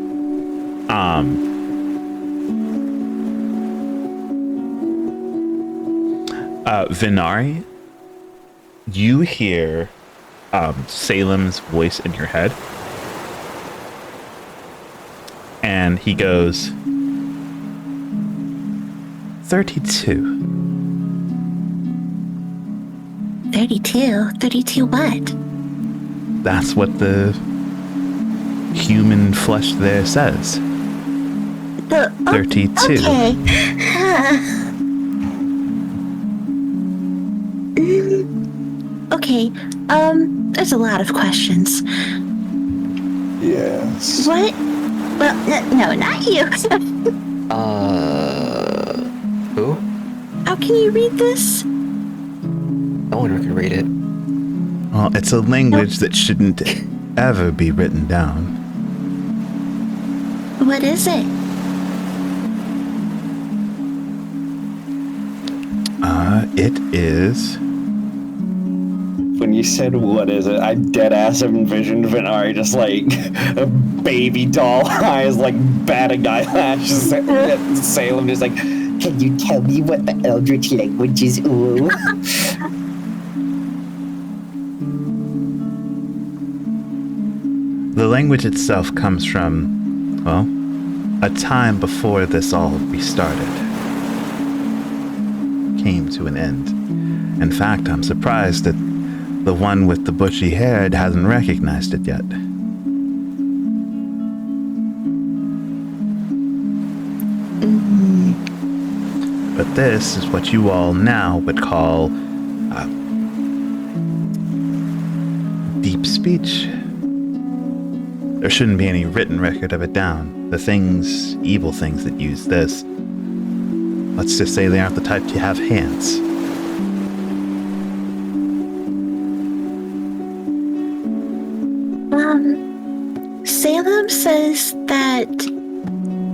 Vinari, you hear Salem's voice in your head. And he goes, 32. 32? 32 what? That's what the human flesh there says. 32. Okay. Okay, there's a lot of questions. Yes. What? Well, no, not you. Who? How can you read this? No one can read it. Well, it's a language that shouldn't ever be written down. What is it? It is... When you said what is it, I dead ass envisioned Vinari just like a baby doll eyes, like batting eyelashes at Salem, just like, can you tell me what the Eldritch language is? Ooh. The language itself comes from, well, a time before this all restarted. Came to an end. In fact, I'm surprised that the one with the bushy hair hasn't recognized it yet. But this is what you all now would call deep speech. There shouldn't be any written record of it down. The things, evil things that use this, let's just say they aren't the type to have hands. Salem says that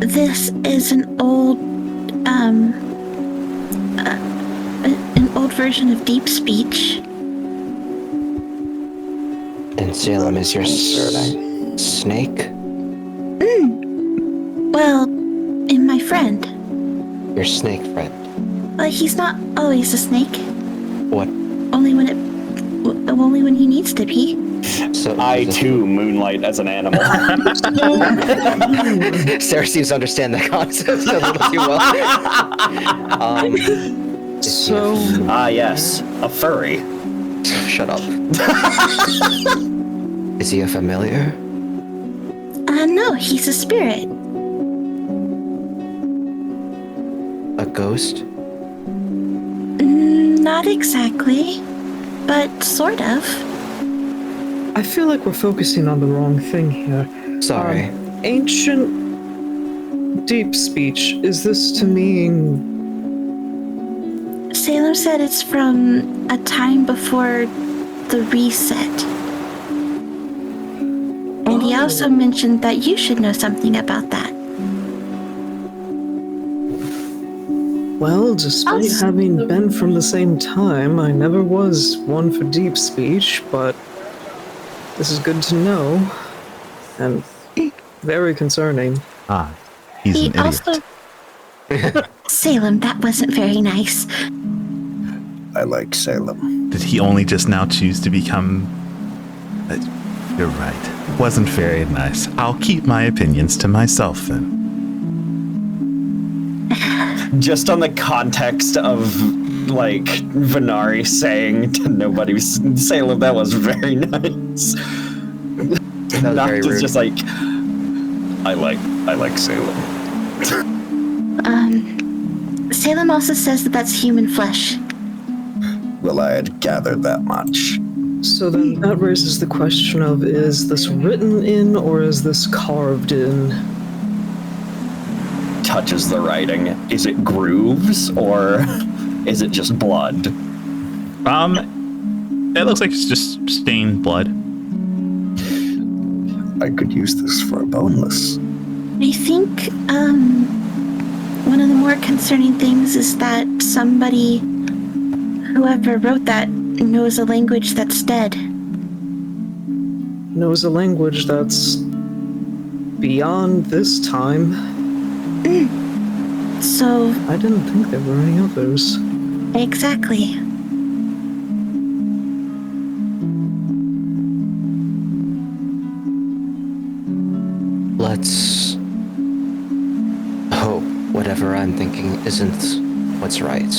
this is an old version of deep speech. And Salem is your snake? Well, and my friend. Your snake friend? He's not always a snake. What? Only when he needs to be. So I too moonlight as an animal. Sarah seems to understand that concept a little too well. Yes, a furry. Shut up. Is he a familiar? No, he's a spirit. A ghost? Not exactly, but sort of. I feel like we're focusing on the wrong thing here. Sorry. Ancient deep speech, is this to mean... Salem said it's from a time before the reset. And he also mentioned that you should know something about that. Well, despite having been from the same time, I never was one for deep speech, but this is good to know, and very concerning. He's He an idiot. also... Salem, that wasn't very nice. I like Salem. Did he only just now choose to become... You're right. Wasn't very nice. I'll keep my opinions to myself then. Just on the context of, like, Vinari saying to nobody, Salem, that was very nice. That was Not very rude. just like, I like Salem. Salem also says that that's human flesh. Well, I had gathered that much. So then that raises the question of, is this written in or is this carved in? Touches the writing. Is it grooves or is it just blood? It looks like it's just stained blood. I could use this for a boneless. I think one of the more concerning things is that somebody, whoever wrote that, knows a language that's dead. Knows a language that's beyond this time. So, I didn't think there were any others. exactly. Let's hope whatever I'm thinking isn't what's right.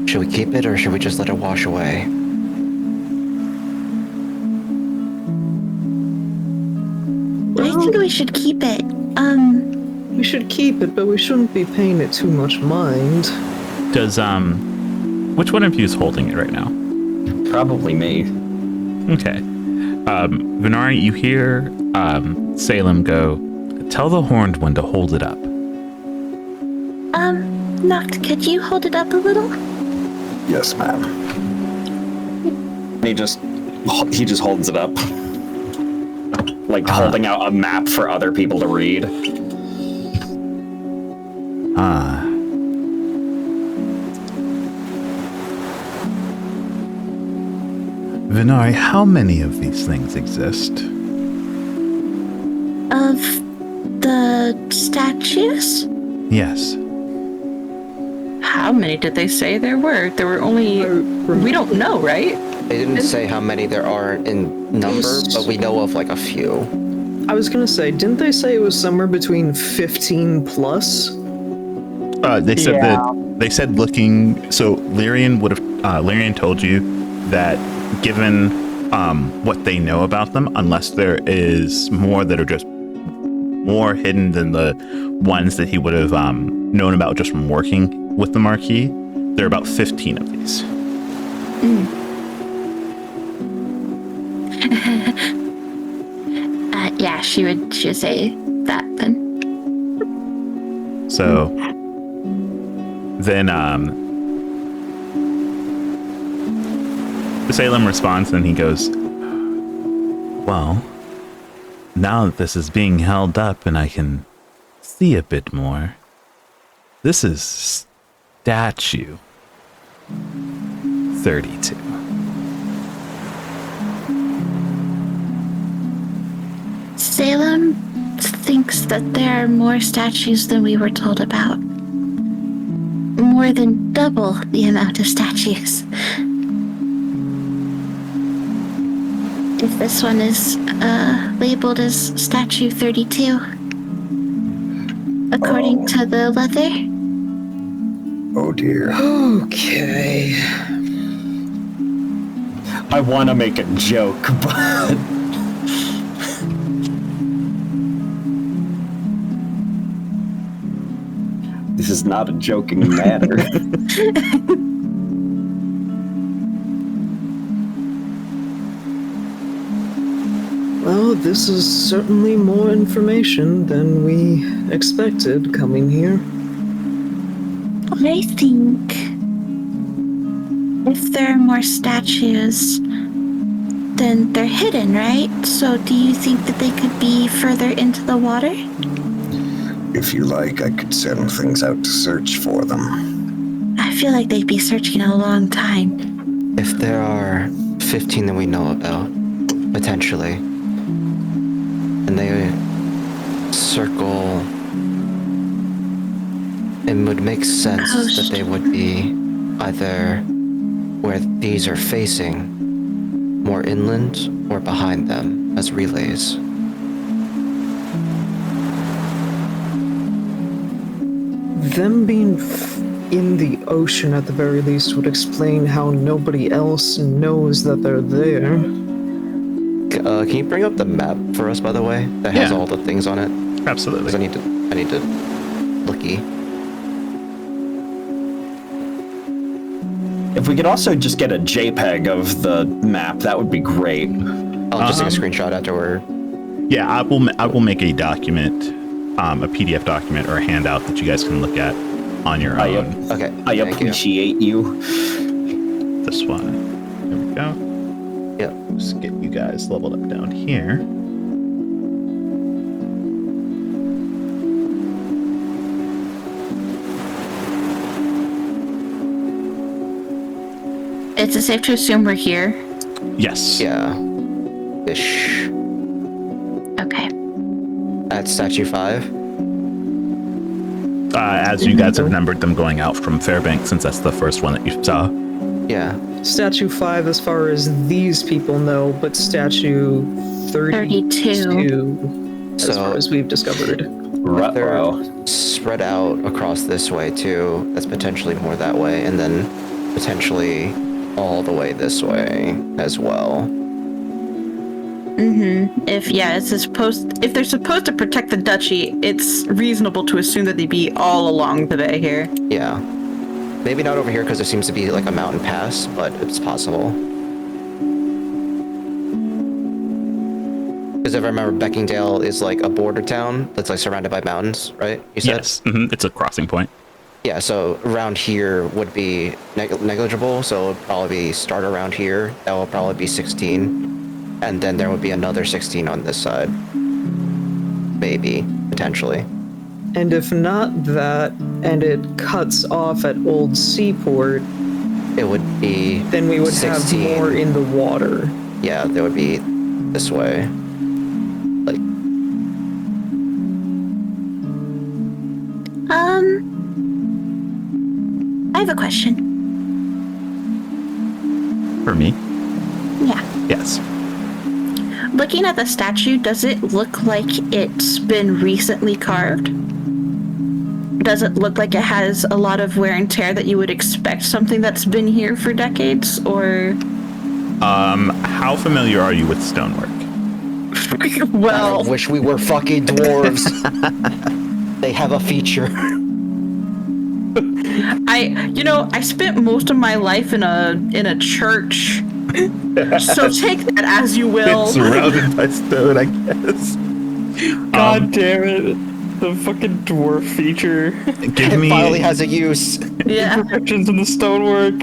Should we keep it or should we just let it wash away? I think we should keep it. We should keep it, but we shouldn't be paying it too much mind. Does, which one of you is holding it right now? Probably me. Okay. Venari, you hear Salem go, tell the horned one to hold it up. Noct, could you hold it up a little? Yes, ma'am. He just holds it up. Like holding out a map for other people to read. Venari, how many of these things exist? Of the statues? Yes. How many did they say there were? There were only... We don't know, right? They didn't say how many there are in number, but we know of like a few. I was gonna say, didn't they say it was somewhere between 15 plus? They said that they said looking. So Lyrian would have. Lyrian told you that given what they know about them, unless there is more that are just more hidden than the ones that he would have known about just from working with the Marquis, there are about 15 of these. Yeah, she would say that then. So then Salem responds and he goes, well, now that this is being held up and I can see a bit more, this is statue 32. Salem thinks that there are more statues than we were told about. More than double the amount of statues. If this one is labeled as statue 32, according to the leather. Oh dear. Okay. I want to make a joke, but... This is not a joking matter. Well, this is certainly more information than we expected coming here. I think if there are more statues, then they're hidden, right? So do you think that they could be further into the water? If you like, I could send things out to search for them. I feel like they'd be searching a long time. If there are 15 that we know about, potentially, and they circle, it would make sense that they would be either where these are facing, more inland, or behind them as relays. Them being in the ocean at the very least would explain how nobody else knows that they're there. Can you bring up the map for us, by the way, that has all the things on it? Absolutely. 'Cause I need to looky. If we could also just get a JPEG of the map, that would be great. I'll just take a screenshot afterward. Yeah, I will make a document, a PDF document or a handout that you guys can look at on your own. Okay. I appreciate you. This one. There we go. Yep. Just get you guys leveled up down here. Is it safe to assume we're here? Yes. Yeah. Ish. Okay. At statue 5. As you guys have numbered them going out from Fairbanks, since that's the first one that you saw. Yeah. Statue 5 as far as these people know, but statue 32 as far as we've discovered. Ruh-roh. Spread out across this way too. That's potentially more that way, and then potentially all the way this way as well. If they're supposed to protect the duchy, it's reasonable to assume that they'd be all along the bay here. Yeah. Maybe not over here because there seems to be like a mountain pass, but it's possible. Because if I remember, Beckingdale is like a border town that's like surrounded by mountains, right? You said? Yes. It's a crossing point. Yeah, so around here would be negligible, so it would probably start around here. That will probably be 16. And then there would be another 16 on this side. Maybe, potentially. And if not that, and it cuts off at Old Seaport, it would be then we would 16. Have more in the water. Yeah, there would be this way. Like. I have a question. For me? Yeah. Yes. Looking at the statue, does it look like it's been recently carved? Does it look like it has a lot of wear and tear that you would expect something that's been here for decades, or? How familiar are you with stonework? Well, I wish we were fucking dwarves. They have a feature. I spent most of my life in a church. So take that as you will. It's surrounded by stone, I guess. God damn it. The fucking dwarf feature. Give me. It finally has a use. Yeah. Imperfections in the stonework.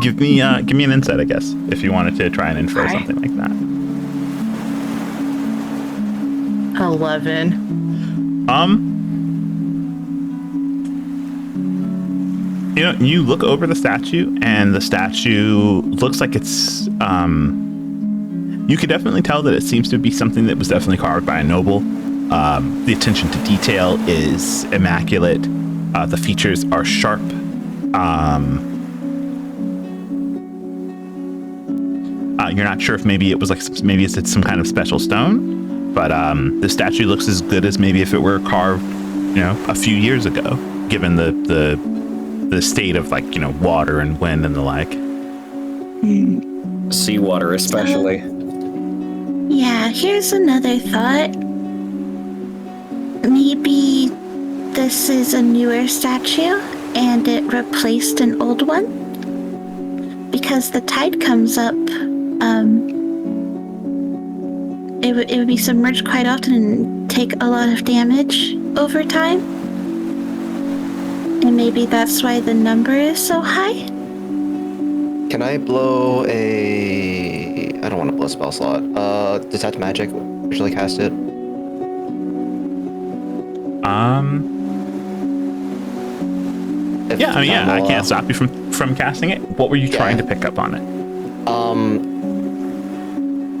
Give me an insight, I guess, if you wanted to try and infer something like that. 11. You look over the statue, and the statue looks like it's, you could definitely tell that it seems to be something that was definitely carved by a noble. The attention to detail is immaculate. The features are sharp. You're not sure if maybe it was maybe it's some kind of special stone, but the statue looks as good as maybe if it were carved, a few years ago, given the state of water and wind and the like. Seawater especially. Yeah, here's another thought. Maybe this is a newer statue and it replaced an old one? Because the tide comes up, it would be submerged quite often and take a lot of damage over time. And maybe that's why the number is so high? Can I blow a... I don't want to blow a spell slot. Detect Magic, usually cast it. I can't stop you from casting it. What were you trying to pick up on it?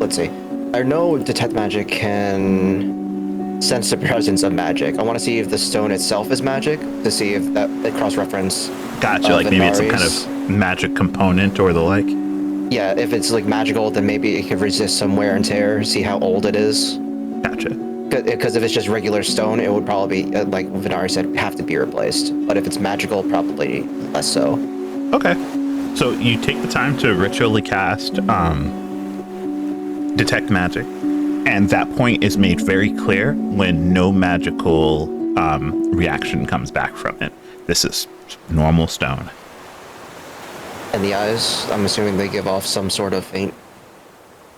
Let's see. I know Detect Magic can sense the presence of magic. I want to see if the stone itself is magic, to see if that cross-reference. Gotcha, maybe it's some kind of magic component or the like. Yeah, if it's magical, then maybe it could resist some wear and tear, see how old it is. Gotcha. Because if it's just regular stone, it would probably be, like Venari said, have to be replaced. But if it's magical, probably less so. Okay. So you take the time to ritually cast Detect Magic, and that point is made very clear when no magical reaction comes back from it. This is normal stone. And the eyes, I'm assuming they give off some sort of faint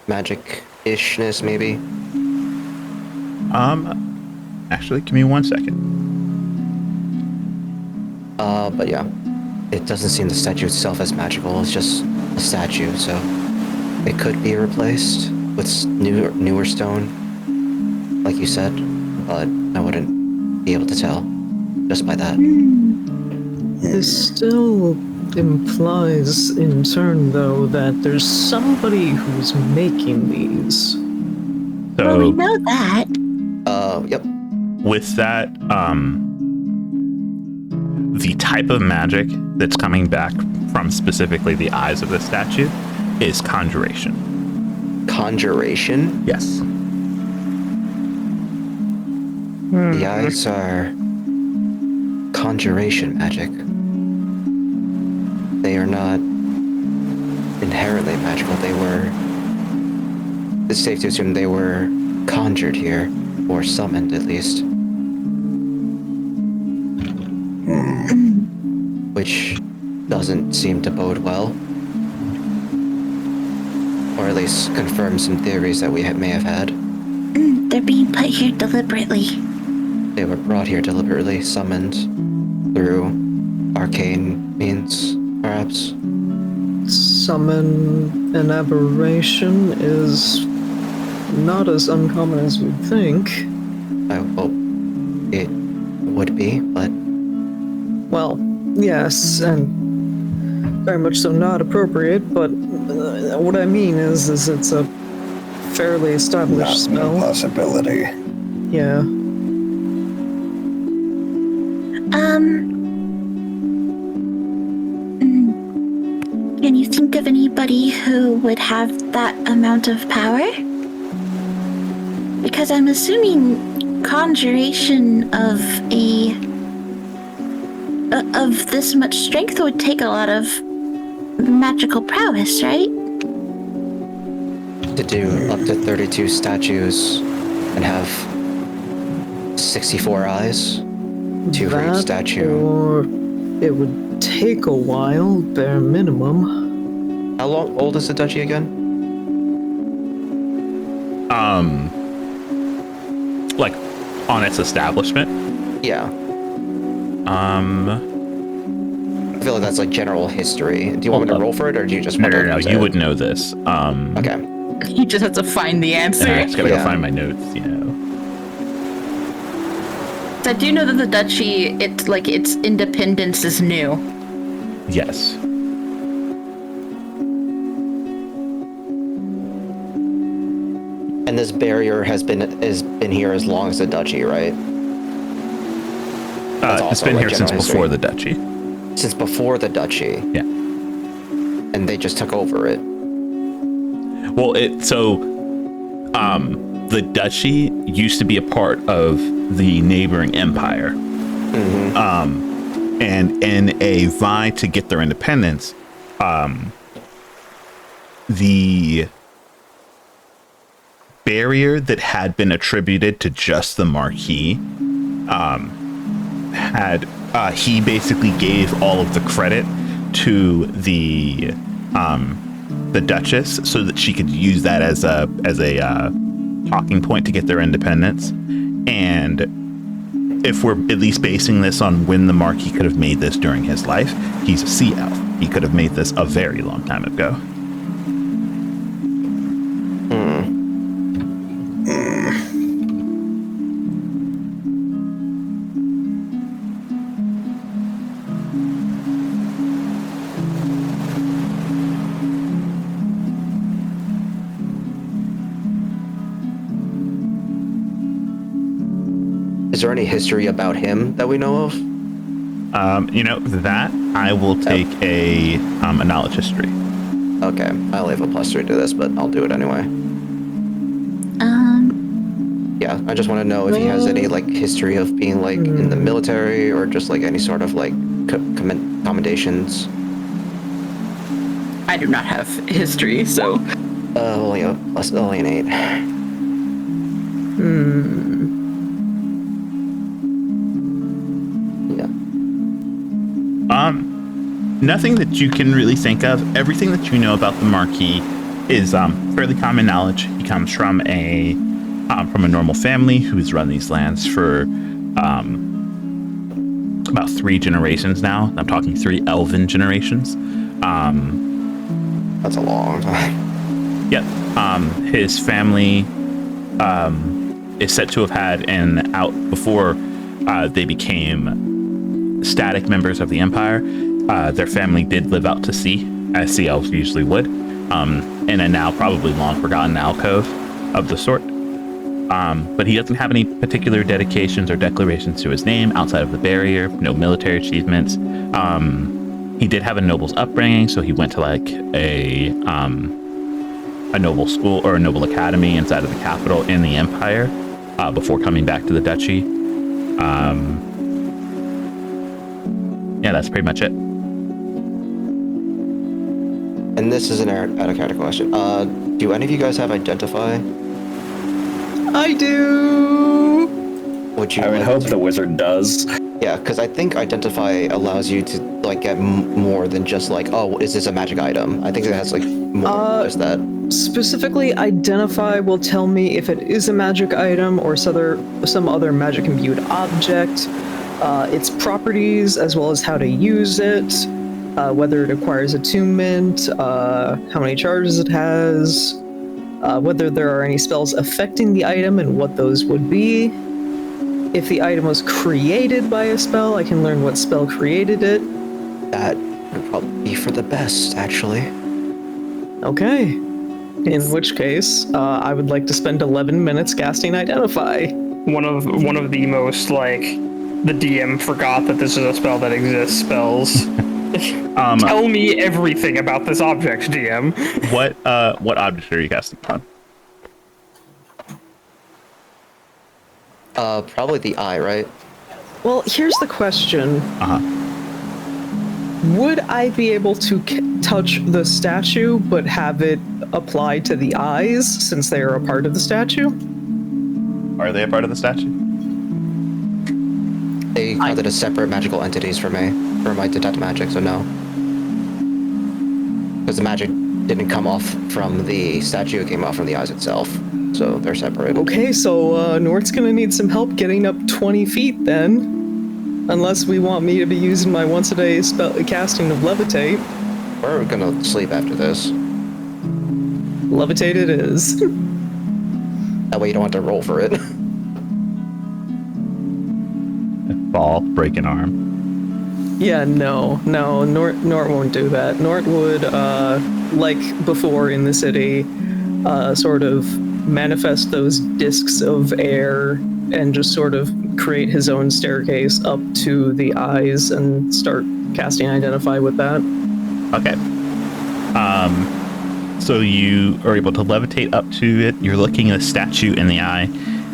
magic-ishness, maybe? Actually, give me 1 second. But yeah. It doesn't seem the statue itself as magical, it's just a statue, so it could be replaced with newer stone, like you said, but I wouldn't be able to tell just by that. This still implies, in turn, though, that there's somebody who's making these. Well, we So know that. Yep. with that, the type of magic that's coming back from specifically the eyes of the statue is conjuration. Conjuration? Yes. The eyes are conjuration magic. They are not inherently magical. It's safe to assume they were conjured here, or summoned at least. Which doesn't seem to bode well. Or at least confirm some theories that we may have had. They're being put here deliberately. They were brought here deliberately, summoned through arcane means, perhaps. Summon an aberration is not as uncommon as we'd think. I hope it would be, but Well, yes, and very much so not appropriate, but what I mean is it's a fairly established Not spell. a possibility. Yeah. Can you think of anybody who would have that amount of power? Because I'm assuming conjuration of this much strength would take a lot of magical prowess, right? to do up to 32 statues and have 64 eyes, 2 for each That, statue. or it would take a while, bare minimum. How long old is the duchy again? Like on its establishment. Yeah. I feel like that's like general history. Do you want me to roll for it, or do you just want No, to say you it? would know this. Okay. He just has to find the answer. I just gotta Yeah. go find my notes, you know. So I do know that the duchy, its independence is new. Yes. And this barrier has been here as long as the duchy, right? That's It's also, been like, here since general before history. the duchy. Since before the duchy. Yeah. And they just took over it. Well, the duchy used to be a part of the neighboring empire. And in a vie to get their independence, the barrier that had been attributed to just the Marquis he basically gave all of the credit to the Duchess so that she could use that as a talking point to get their independence. And if we're at least basing this on when the Marquis could have made this during his life, he's a sea elf. He could have made this a very long time ago. Is there any history about him that we know of? That I will take a knowledge history. Okay, I only have a +3 to this, but I'll do it anyway. Yeah, I just want to know if he has any history of being in the military or just any sort of commendations. I do not have history, so Only an 8. Yeah. Nothing that you can really think of. Everything that you know about the Marquis is fairly common knowledge. He comes from a normal family who's run these lands for about 3 generations now. I'm talking 3 elven generations. That's a long time. Yep. His family is said to have had before they became static members of the Empire. Their family did live out to sea, as sea elves usually would, in a now probably long forgotten alcove of the sort. But he doesn't have any particular dedications or declarations to his name outside of the barrier, no military achievements. He did have a noble's upbringing, so he went to like a noble school or a noble academy inside of the capital in the empire before coming back to the duchy. Yeah, that's pretty much it. And this is an out of character question. Do any of you guys have identify? I do. Would you? I would like hope to- the wizard does. Yeah, because I think identify allows you to like get more than just like, oh, is this a magic item? I think it has like more than just that. Specifically, identify will tell me if it is a magic item or some other magic imbued object, its properties, as well as how to use it, whether it acquires attunement, how many charges it has, whether there are any spells affecting the item and what those would be. If the item was created by a spell, I can learn what spell created it. That would probably be for the best, actually. Okay. In which case, I would like to spend 11 minutes casting Identify. One of the most like the DM forgot that this is a spell that exists spells. Tell me everything about this object, DM. What object are you casting on? Probably the eye, right? Well, here's the question. Uh-huh. Would I be able to touch the statue, but have it apply to the eyes, since they are a part of the statue? Are they a part of the statue? They counted as separate magical entities for me, for my detect magic, so no. Because the magic didn't come off from the statue, it came off from the eyes itself. So they're separated. Okay, so Nort's gonna need some help getting up 20 feet then. Unless we want me to be using my once-a-day casting of Levitate. We're gonna sleep after this. Levitate it is. That way you don't have to roll for it. Fall, break an arm. Yeah, no, Nort won't do that. Nort would, like before in the city, sort of manifest those discs of air and just sort of create his own staircase up to the eyes and start casting Identify with that. Okay. So you are able to levitate up to it. You're looking at a statue in the eye,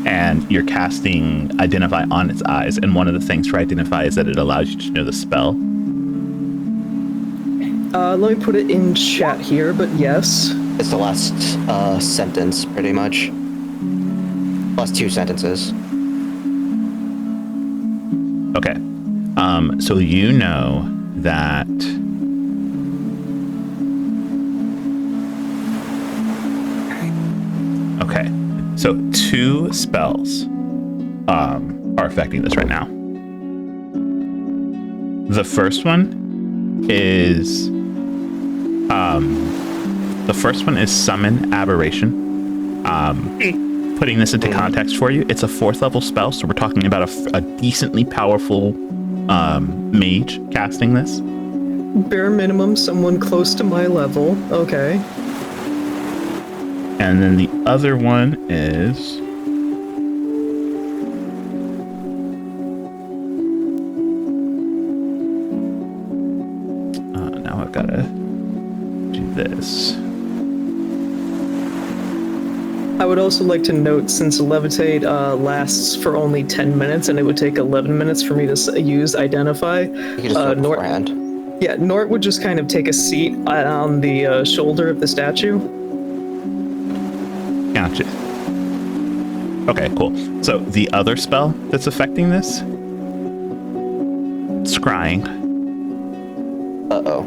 and you're casting Identify on its eyes. And one of the things for Identify is that it allows you to know the spell. Let me put it in chat here, but yes. It's the last sentence, pretty much. Last two sentences. Okay. So you know that okay. So 2 spells are affecting this right now. The first one is Summon Aberration. Putting this into context for you, it's a 4th level spell, so we're talking about a decently powerful mage casting this. Bare minimum, someone close to my level. Okay. And then the other one is now I've got to do this. I would also like to note, since Levitate lasts for only 10 minutes and it would take 11 minutes for me to use Identify, You can just do it beforehand. Yeah, Nort would just kind of take a seat on the shoulder of the statue. Gotcha. Okay, cool. So the other spell that's affecting this, Scrying. Uh-oh.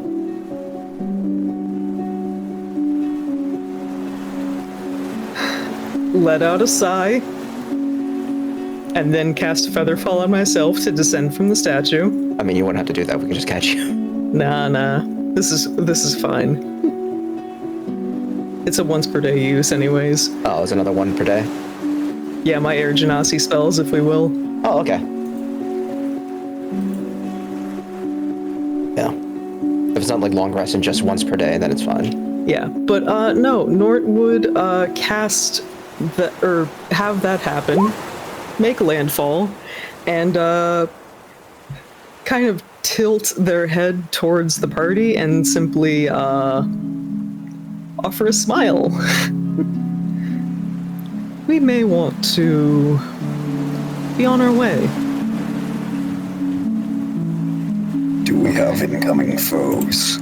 Let out a sigh, and then cast Featherfall on myself to descend from the statue. I mean, you wouldn't have to do that. We can just catch you. Nah. This is fine. It's a once per day use, anyways. Oh, it's another 1 per day? Yeah, my Air Genasi spells, if we will. Oh, okay. Yeah. If it's not like long rest and just once per day, then it's fine. Yeah, but no, Nort would cast have that happen, make landfall, and kind of tilt their head towards the party and simply offer a smile. We may want to be on our way. Do we have incoming foes?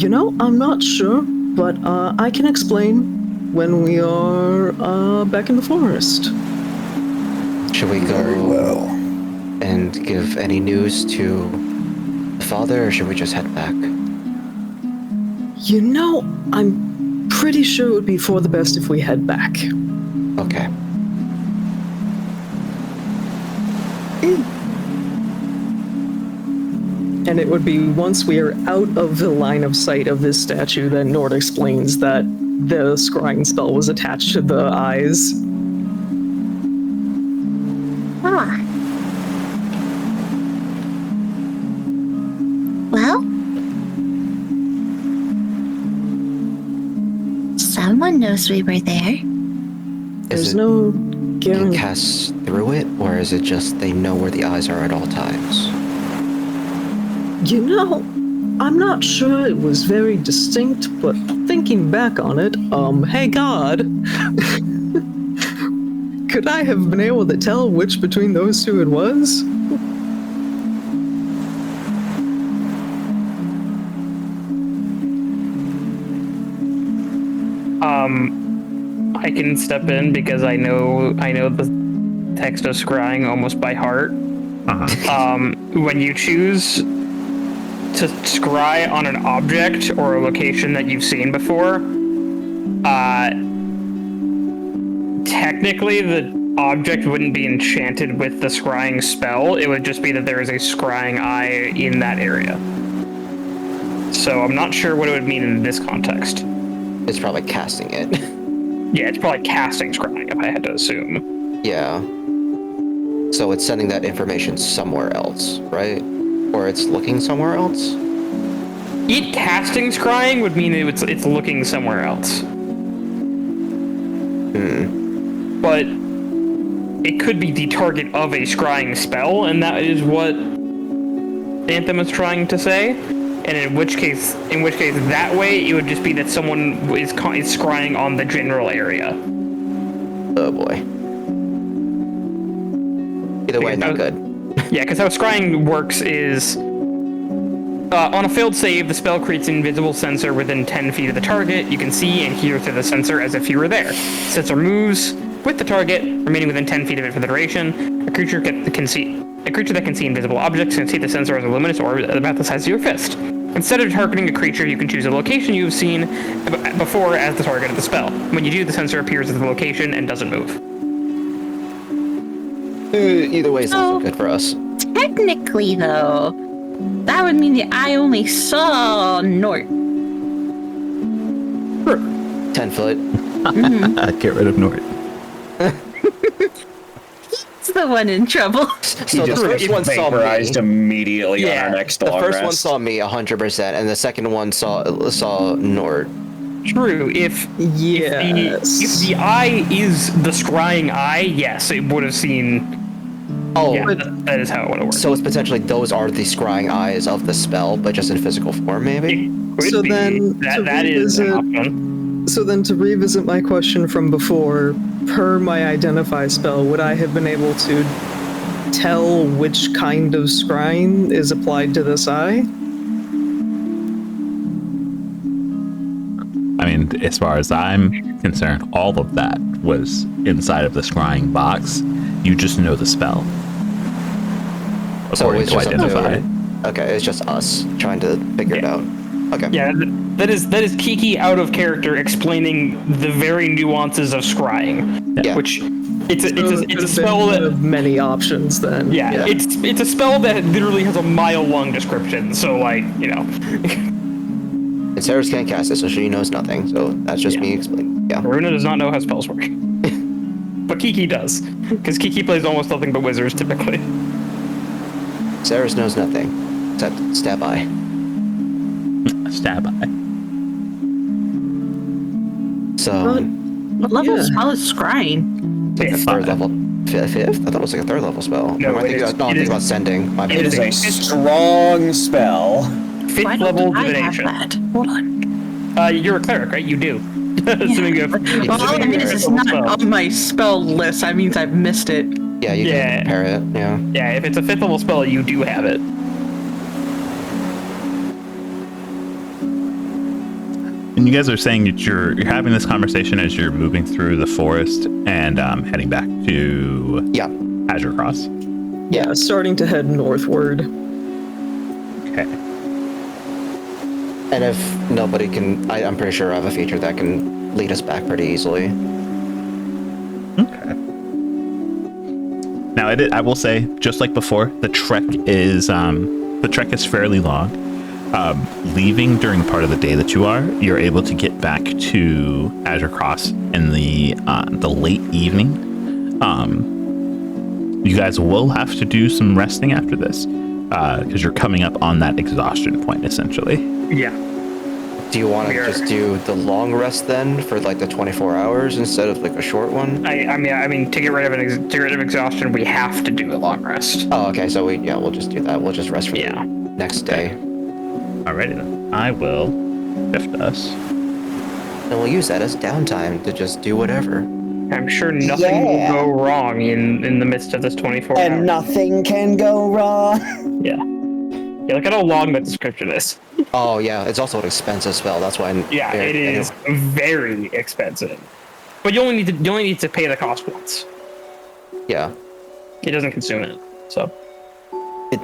You know, I'm not sure, but I can explain when we are back in the forest. Should we Very go well. and give any news to the father, or should we just head back? You know, I'm pretty sure it would be for the best if we head back. Okay. And it would be once we are out of the line of sight of this statue that Nord explains that the scrying spell was attached to the eyes. Ah. Well, someone knows we were there. There's Is it no being guarantee. cast through it, or is it just they know where the eyes are at all times? You know, I'm not sure it was very distinct, but thinking back on it, hey God, could I have been able to tell which between those two it was? I can step in because I know the text of scrying almost by heart. When you choose to scry on an object or a location that you've seen before, technically the object wouldn't be enchanted with the scrying spell. It would just be that there is a scrying eye in that area. So I'm not sure what it would mean in this context. It's probably casting it. Yeah, it's probably casting scrying, if I had to assume. Yeah. So it's sending that information somewhere else, right? Or it's looking somewhere else? It casting scrying would mean it's looking somewhere else. But it could be the target of a scrying spell, and that is what Anthem is trying to say. And in which case that way it would just be that someone is scrying on the general area. Oh boy. Either way, not good. Yeah, because how scrying works is on a failed save, the spell creates an invisible sensor within 10 feet of the target. You can see and hear through the sensor as if you were there. Sensor moves with the target, remaining within 10 feet of it for the duration. A creature that can see invisible objects can see the sensor as a luminous orb about the size of your fist. Instead of targeting a creature, you can choose a location you've seen before as the target of the spell. When you do, the sensor appears at the location and doesn't move. Either way, it's not so good for us. Technically, though, that would mean that I only saw Nort. 10 foot. Get rid of Nort. He's the one in trouble. So He the just first one saw vaporized me. immediately on our next The long first one rest. saw me 100%, and the second one saw Nord. True, if the eye is the scrying eye, yes, it would have seen. Oh, Yeah, that is how it would have worked. so it's potentially those are the scrying eyes of the spell, but just in physical form, maybe? It could So be. then, to that is an revisit- option. So then to revisit my question from before, per my identify spell, would I have been able to tell which kind of scrying is applied to this eye? I mean, as far as I'm concerned, all of that was inside of the scrying box. You just know the spell. So According it's to just up to- identify. Okay, it's just us trying to figure it out. Okay. Yeah, that is Kiki out of character explaining the very nuances of scrying. Yeah. Which it's a Could've spell been one that of many options then. yeah, it's a spell that literally has a mile-long description. So like, And Sarah's can't cast it, so she knows nothing. So that's just me explaining. Yeah. Runa does not know how spells work. But Kiki does. Because Kiki plays almost nothing but wizards typically. Sarah's knows nothing. Except stab eye. Stab eye. So, What level Yeah. spell is scrying? like a third level. Fifth? I thought that was like a third level spell. No, I think I'm thinking about sending. My It is bad. a strong spell. Fifth Why level don't I have divination. that? Hold on. You're a cleric, right? You do. Assuming you have. Well, assuming I you mean, have this is fifth level not spell. on my spell list. That means I've missed it. Yeah, you Yeah. can compare it. Yeah. Yeah, if it's a fifth level spell, you do have it. And you guys are saying that you're having this conversation as you're moving through the forest and heading back to Yeah. Azure Cross. Yeah, starting to head northward. Okay. And if nobody can, I'm pretty sure I have a feature that can lead us back pretty easily. Okay. Now, I will say, just like before, the trek is fairly long. Leaving during the part of the day that you're able to get back to Azure Cross in the late evening. You guys will have to do some resting after this because you're coming up on that exhaustion point, essentially. Yeah. Do you want to We are- just do the long rest then for like the 24 hours instead of like a short one? I mean, to get rid of exhaustion, we have to do a long rest. Oh, okay. So we'll just do that. We'll just rest for Yeah. the next day, Alrighty then. I will shift us. and we'll use that as downtime to just do whatever. I'm sure nothing Yeah. will go wrong in the midst of this 24 And hours. nothing can go wrong. Yeah. Yeah, look at how long that description is. Oh yeah, it's also an expensive spell. That's why. Yeah, it is very expensive. But you only need to pay the cost once. Yeah. It doesn't consume it. So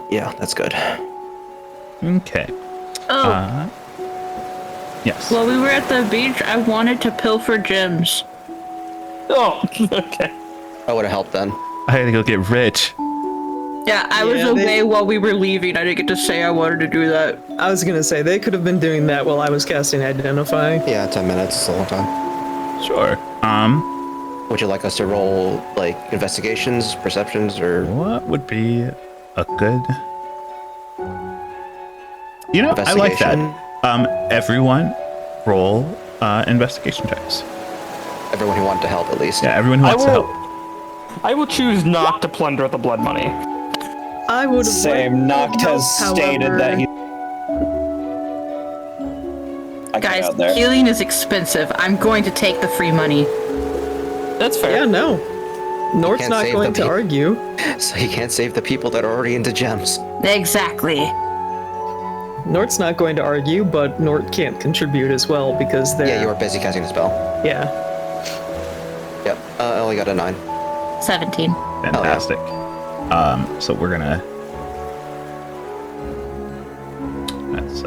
Yeah, that's good. Okay. Oh, Yes. while we were at the beach, I wanted to pilfer gems. oh, okay. I would have helped then. I had to go get rich. Yeah, I was Yeah, away while we were leaving. I didn't get to say I wanted to do that. I was gonna say, they could have been doing that while I was casting Identify. Yeah, 10 minutes is a long time. Sure. Would you like us to roll like investigations, perceptions, or What would be a good? You know, I like that. Investigation? Everyone, roll investigation checks. everyone who wanted to help at least? Yeah, everyone who wants to help. I will choose not to plunder the blood money. I would have Same. Noct has stated that he. I got Guys, out there. healing is expensive. I'm going to take the free money. That's fair. Yeah, no. Nort's can't not save going the to peop- argue. So you can't save the people that are already into gems. Exactly. Nort's not going to argue, but Nort can't contribute as well because they're. Yeah, you were busy casting the spell. Yeah. Yep. I only got a 9. 17. Fantastic. So we're gonna. That's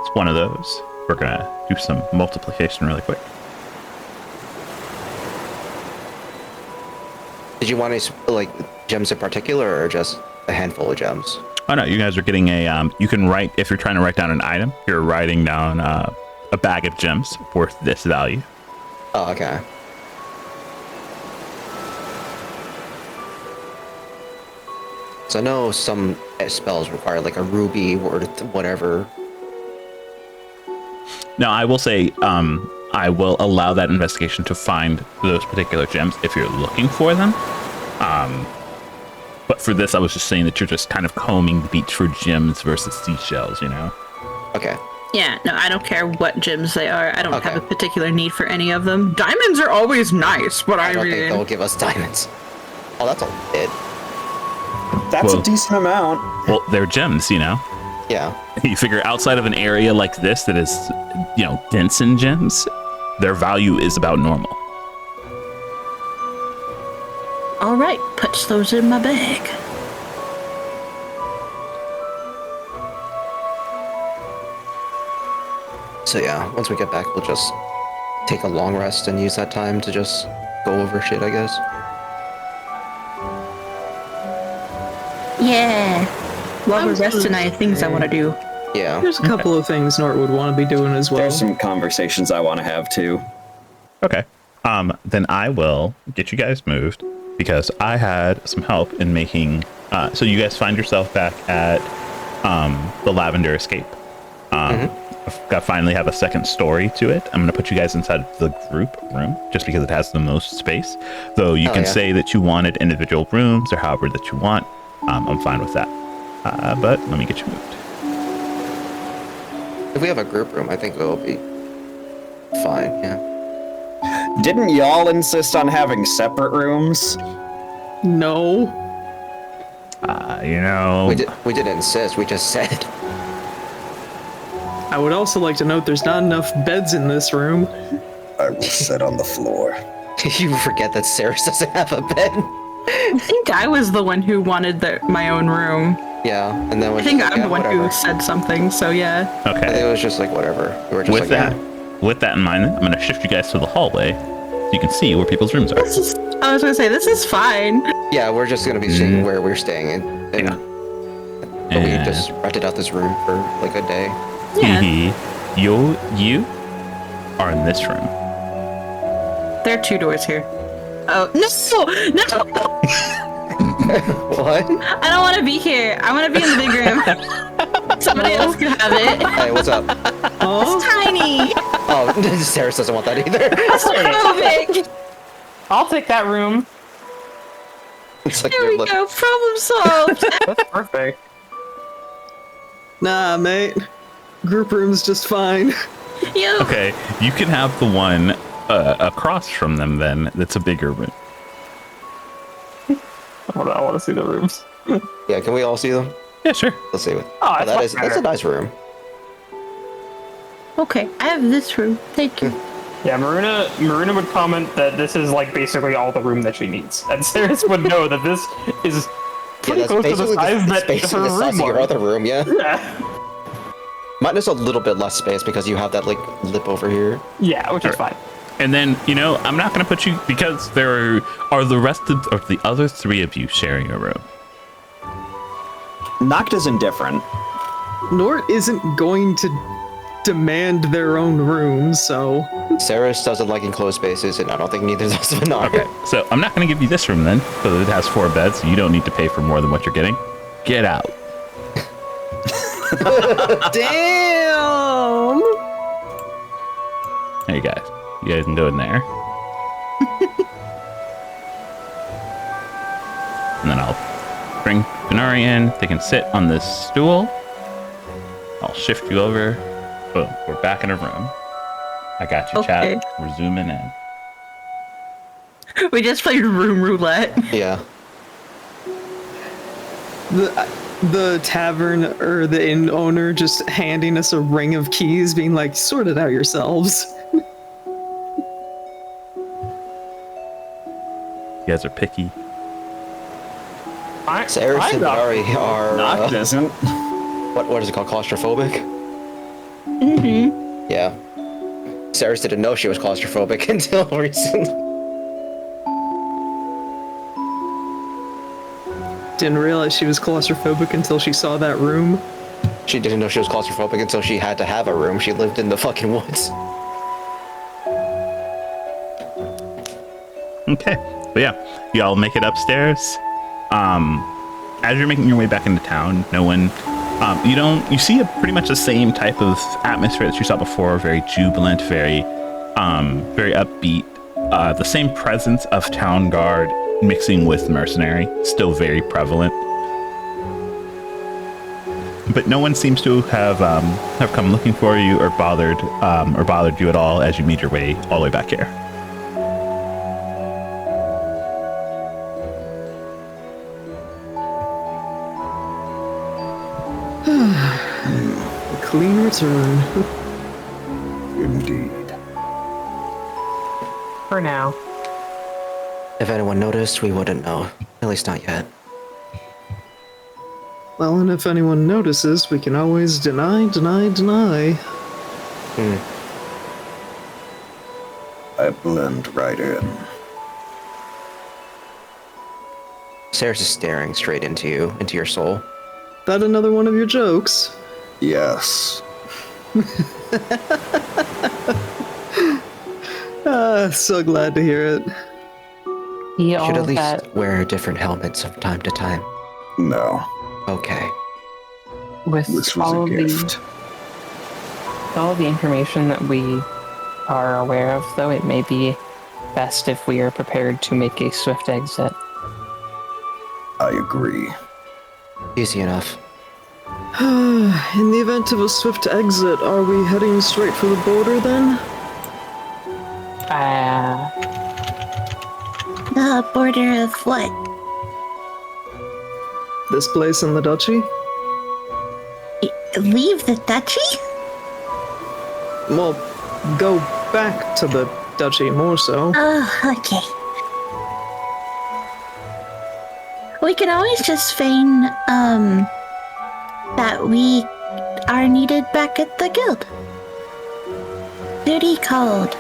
it's one of those. We're gonna do some multiplication really quick. Did you want any like gems in particular, or just a handful of gems? Oh no, you guys are getting a. You can write if you're trying to write down an item. You're writing down a bag of gems worth this value. Oh, okay. So I know some spells require like a ruby or whatever. Now, I will say, I will allow that investigation to find those particular gems if you're looking for them. But for this, I was just saying that you're just kind of combing the beach for gems versus seashells, you know? Okay. Yeah, no, I don't care what gems they are. I don't Okay. have a particular need for any of them. Diamonds are always nice, but I I don't think mean, they'll give us diamonds. Oh, that's a bit. That's Whoa. a decent amount. Well, they're gems, you know? Yeah. You figure outside of an area like this that is, you know, dense in gems, their value is about normal. all right, puts those in my bag. So yeah, once we get back, we'll just take a long rest and use that time to just go over shit, I guess. Yeah. While we're was gonna resting, I have things I say- want to do. Yeah. There's a couple of things Nort would want to be doing as well. There's some conversations I want to have too. Okay. Then I will get you guys moved because I had some help in making So you guys find yourself back at the Lavender Escape. Finally have a second story to it. I'm going to put you guys inside the group room just because it has the most space. Though you can say that you wanted individual rooms or however that you want. I'm fine with that. But let me get you moved. If we have a group room, I think it'll be fine, yeah. Didn't y'all insist on having separate rooms? No. You know... We didn't insist, we just said. I would also like to note there's not enough beds in this room. I will sit on the floor. You forget that Sarah doesn't have a bed. I think I was the one who wanted my own room. Yeah, and then I think I'm the one who said something, so yeah. Okay. It was just like, whatever. We were just with that in mind, I'm going to shift you guys to the hallway so you can see where people's rooms are. I was gonna say, this is fine. Yeah, we're just gonna be seeing where we're staying in. But we just rented out this room for like a day. Yeah. You are in this room. There are 2 doors here. Oh, no! What? I don't want to be here. I want to be in the big room. Somebody else can have it. Hey, what's up? Oh. It's tiny. Oh, Sarah doesn't want that either. It's so big. I'll take that room. It's like There we go. Problem solved. That's perfect. Nah, mate. Group room's just fine. Yo. Okay, you can have the one across from them then. That's a bigger room. I want to see the rooms. Yeah, can we all see them? Yeah, sure. Let's see it. Oh, that's a nice room. Okay, I have this room. Thank you. Yeah, Marina would comment that this is like basically all the room that she needs, and Sarah would know that this is pretty close to the size that her room of your was. other room, yeah. Yeah. Mine is a little bit less space because you have that like lip over here. Yeah, which is fine. And then, I'm not going to put you, because there are the rest of the other 3 of you sharing a room. Nocta's indifferent. Nort isn't going to demand their own room, so... Saris doesn't like enclosed spaces, and I don't think neither does Vinara. Okay, so I'm not going to give you this room then, because it has 4 beds, so you don't need to pay for more than what you're getting. Get out. Damn! There you guys. You guys can go in there. And then I'll bring Benari in. They can sit on this stool. I'll shift you over. Boom. We're back in a room. I got you, Okay. chat. We're zooming in. We just played room roulette. Yeah. The tavern or the inn owner just handing us a ring of keys, being like, sort it out yourselves. You guys are picky. Saris and Vinari are... Nocta isn't. What is it called? Claustrophobic? Mm-hmm. Yeah. Saris didn't know she was claustrophobic until recently. Didn't realize she was claustrophobic until she saw that room. She didn't know she was claustrophobic until she had to have a room. She lived in the fucking woods. Okay. But yeah, y'all make it upstairs. As you're making your way back into town, no one... you see pretty much the same type of atmosphere that you saw before. Very jubilant, very upbeat. The same presence of town guard mixing with mercenary, still very prevalent. But no one seems to have come looking for you or bothered you at all as you made your way all the way back here. A clean return. Indeed. For now. If anyone noticed, we wouldn't know. At least not yet. Well, and if anyone notices, we can always deny. I blend right in. Saris is staring straight into you, into your soul. That another one of your jokes? Yes. So glad to hear it. You should at least wear different helmets from time to time. No, Okay. this was a gift. With all the information that we are aware of, though, it may be best if we are prepared to make a swift exit. I agree. Easy enough. In the event of a swift exit, are we heading straight for the border then? The border of what? This place in the duchy? Leave the duchy? Well, go back to the duchy more so. Oh, okay. We can always just feign, that we are needed back at the guild. Duty called.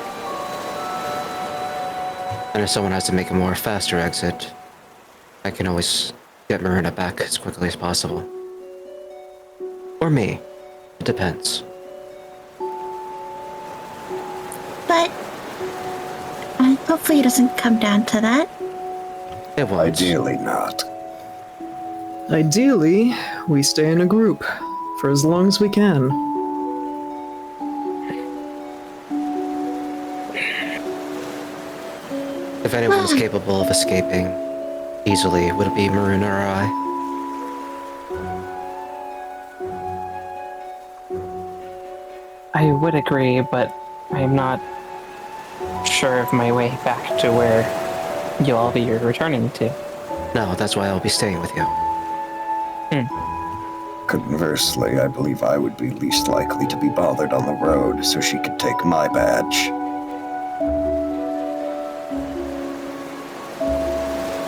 And if someone has to make a more faster exit, I can always get Marina back as quickly as possible. Or me. It depends. But hopefully it doesn't come down to that. It won't. Ideally not. Ideally, we stay in a group for as long as we can. If anyone is capable of escaping easily, would it be Marina or I? I would agree, but I'm not sure of my way back to where you'll all be returning to. No, that's why I'll be staying with you. Conversely, I believe I would be least likely to be bothered on the road, so she could take my badge.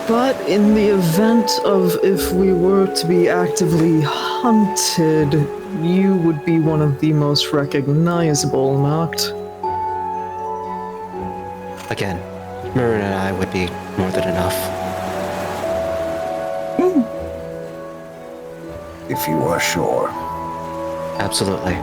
But in the event of if we were to be actively hunted, you would be one of the most recognizable, not? Again, Marina and I would be more than enough. If you are sure. Absolutely.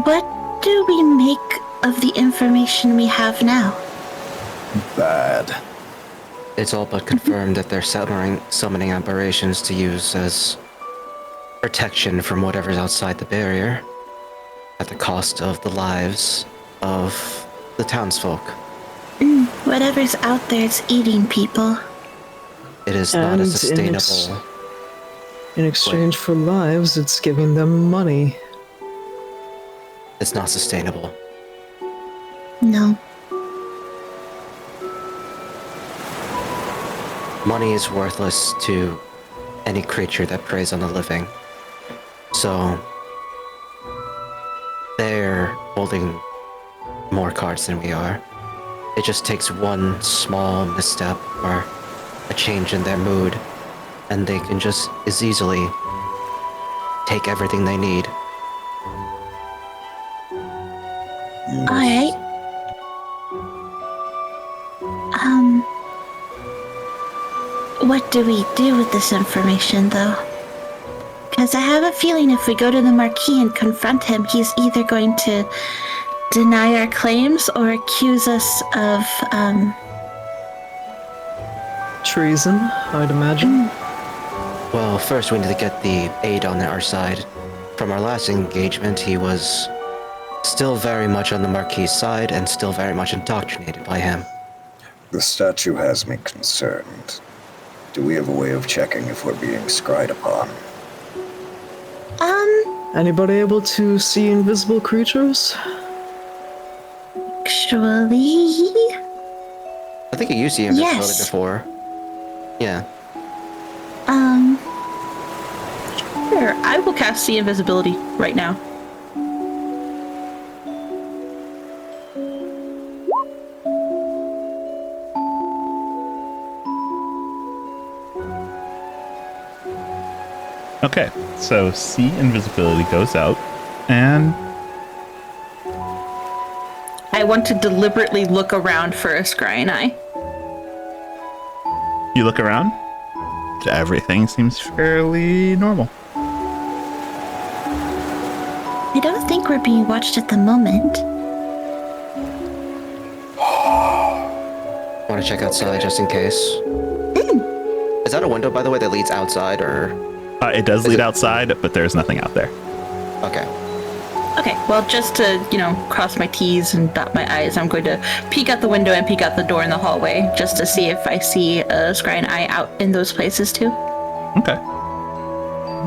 What do we make of the information we have now? Bad. It's all but confirmed that they're summoning aberrations to use as protection from whatever's outside the barrier, at the cost of the lives of the townsfolk. Whatever's out there is eating people. It is not a sustainable... In exchange for lives, it's giving them money. It's not sustainable. No. Money is worthless to any creature that preys on the living. So, they're holding more cards than we are. It just takes one small misstep or a change in their mood, and they can just as easily take everything they need. Alright. What do we do with this information, though? Because I have a feeling if we go to the Marquis and confront him, he's either going to deny our claims or accuse us of, Treason, I'd imagine. Well, first we need to get the aid on our side. From our last engagement, he was still very much on the Marquis' side and still very much indoctrinated by him. The statue has me concerned. Do we have a way of checking if we're being scryed upon? Anybody able to see invisible creatures? Actually... I think you used the invisibility Yes. before. Yeah. Sure, I will cast the invisibility right now. Okay, so see invisibility goes out, and I want to deliberately look around for a scrying eye. you look around. Everything seems fairly normal. I don't think we're being watched at the moment. Want to check outside just in case? Is that a window, by the way, that leads outside, or? It does lead outside, but there's nothing out there. Okay. Okay, well, just to, cross my T's and dot my I's, I'm going to peek out the window and peek out the door in the hallway, just to see if I see a scrying eye out in those places, too. Okay.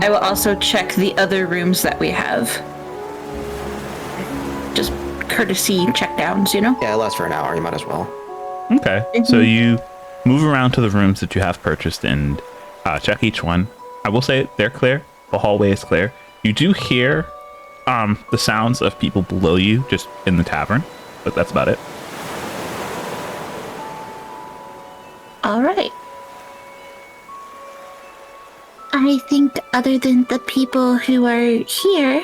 I will also check the other rooms that we have. Just courtesy checkdowns, Yeah, it lasts for an hour, you might as well. Okay. So you move around to the rooms that you have purchased and check each one. I will say they're clear. The hallway is clear. You do hear the sounds of people below you just in the tavern, but that's about it. All right. I think other than the people who are here,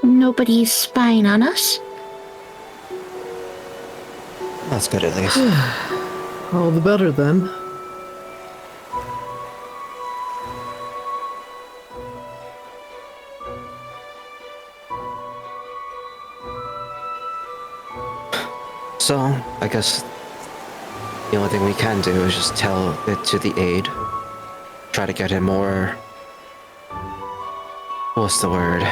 nobody's spying on us. That's good, at least. All the better then. So, I guess the only thing we can do is just tell it to the aide. Try to get him more... What's the word?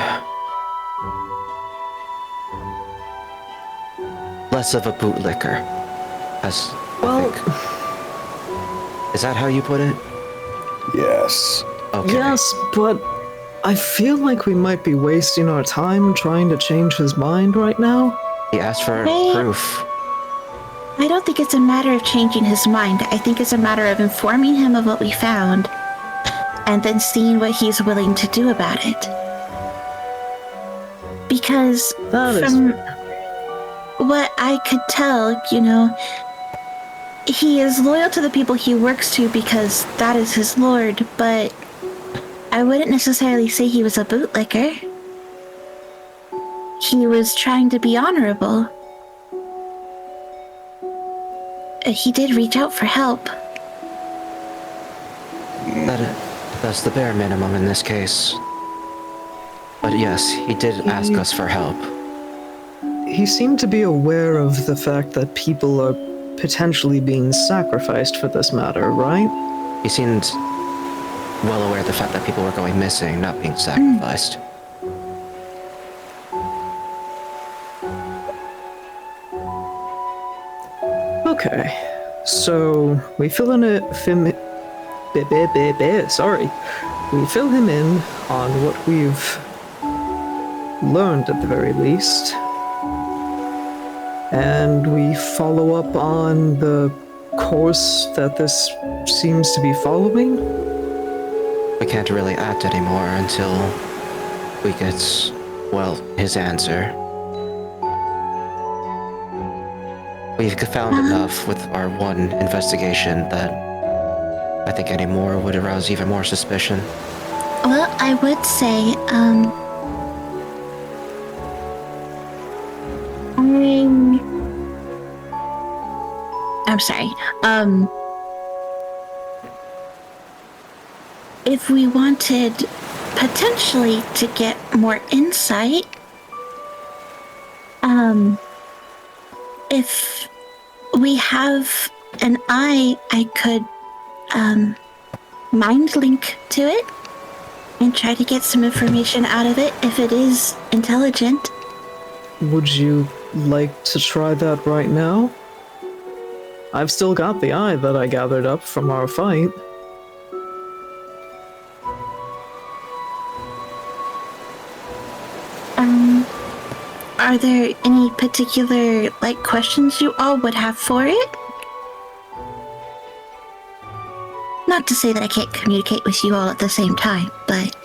Less of a bootlicker. As I think. Is that how you put it? Yes. Okay. Yes, but I feel like we might be wasting our time trying to change his mind right now. He asked for Hey. proof. I don't think it's a matter of changing his mind. I think it's a matter of informing him of what we found, and then seeing what he's willing to do about it. Because from what I could tell, he is loyal to the people he works to because that is his lord, but I wouldn't necessarily say he was a bootlicker. He was trying to be honorable. He did reach out for help. That's the bare minimum in this case. But yes, he did ask us for help. He seemed to be aware of the fact that people are potentially being sacrificed for this matter, right? He seemed well aware of the fact that people were going missing, not being sacrificed. Okay, so we fill in We fill him in on what we've learned at the very least. And we follow up on the course that this seems to be following. We can't really act anymore until we get, his answer. We've found enough with our one investigation that I think any more would arouse even more suspicion. Well, I would say, I'm sorry. If we wanted potentially to get more insight, if we have an eye, I could, mind link to it and try to get some information out of it if it is intelligent. Would you like to try that right now? I've still got the eye that I gathered up from our fight. Are there any particular, questions you all would have for it? Not to say that I can't communicate with you all at the same time, but...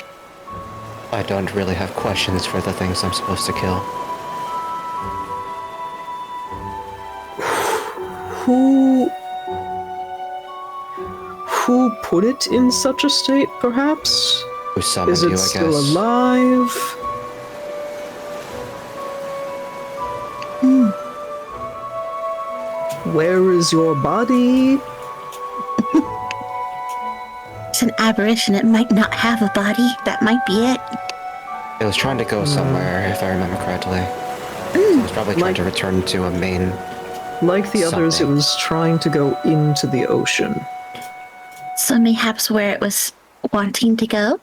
I don't really have questions for the things I'm supposed to kill. Who put it in such a state, perhaps? Who summoned Is it you, I still guess? alive? Where is your body? It's an aberration. It might not have a body. That might be it. It was trying to go somewhere, if I remember correctly. So it was probably trying to return to a main Like the others, it something. was trying to go into the ocean. So mayhaps where it was wanting to go?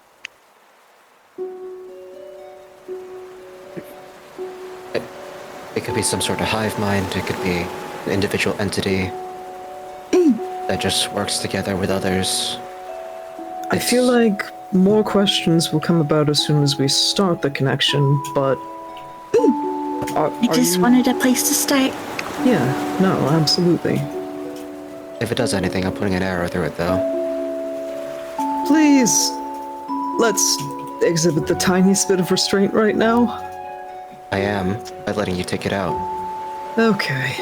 It could be some sort of hive mind. It could be an individual entity that just works together with others. I feel like more questions will come about as soon as we start the connection, but... I just wanted a place to start. Yeah, no, absolutely. If it does anything, I'm putting an arrow through it, though. Please, let's exhibit the tiniest bit of restraint right now. I am, by letting you take it out. Okay.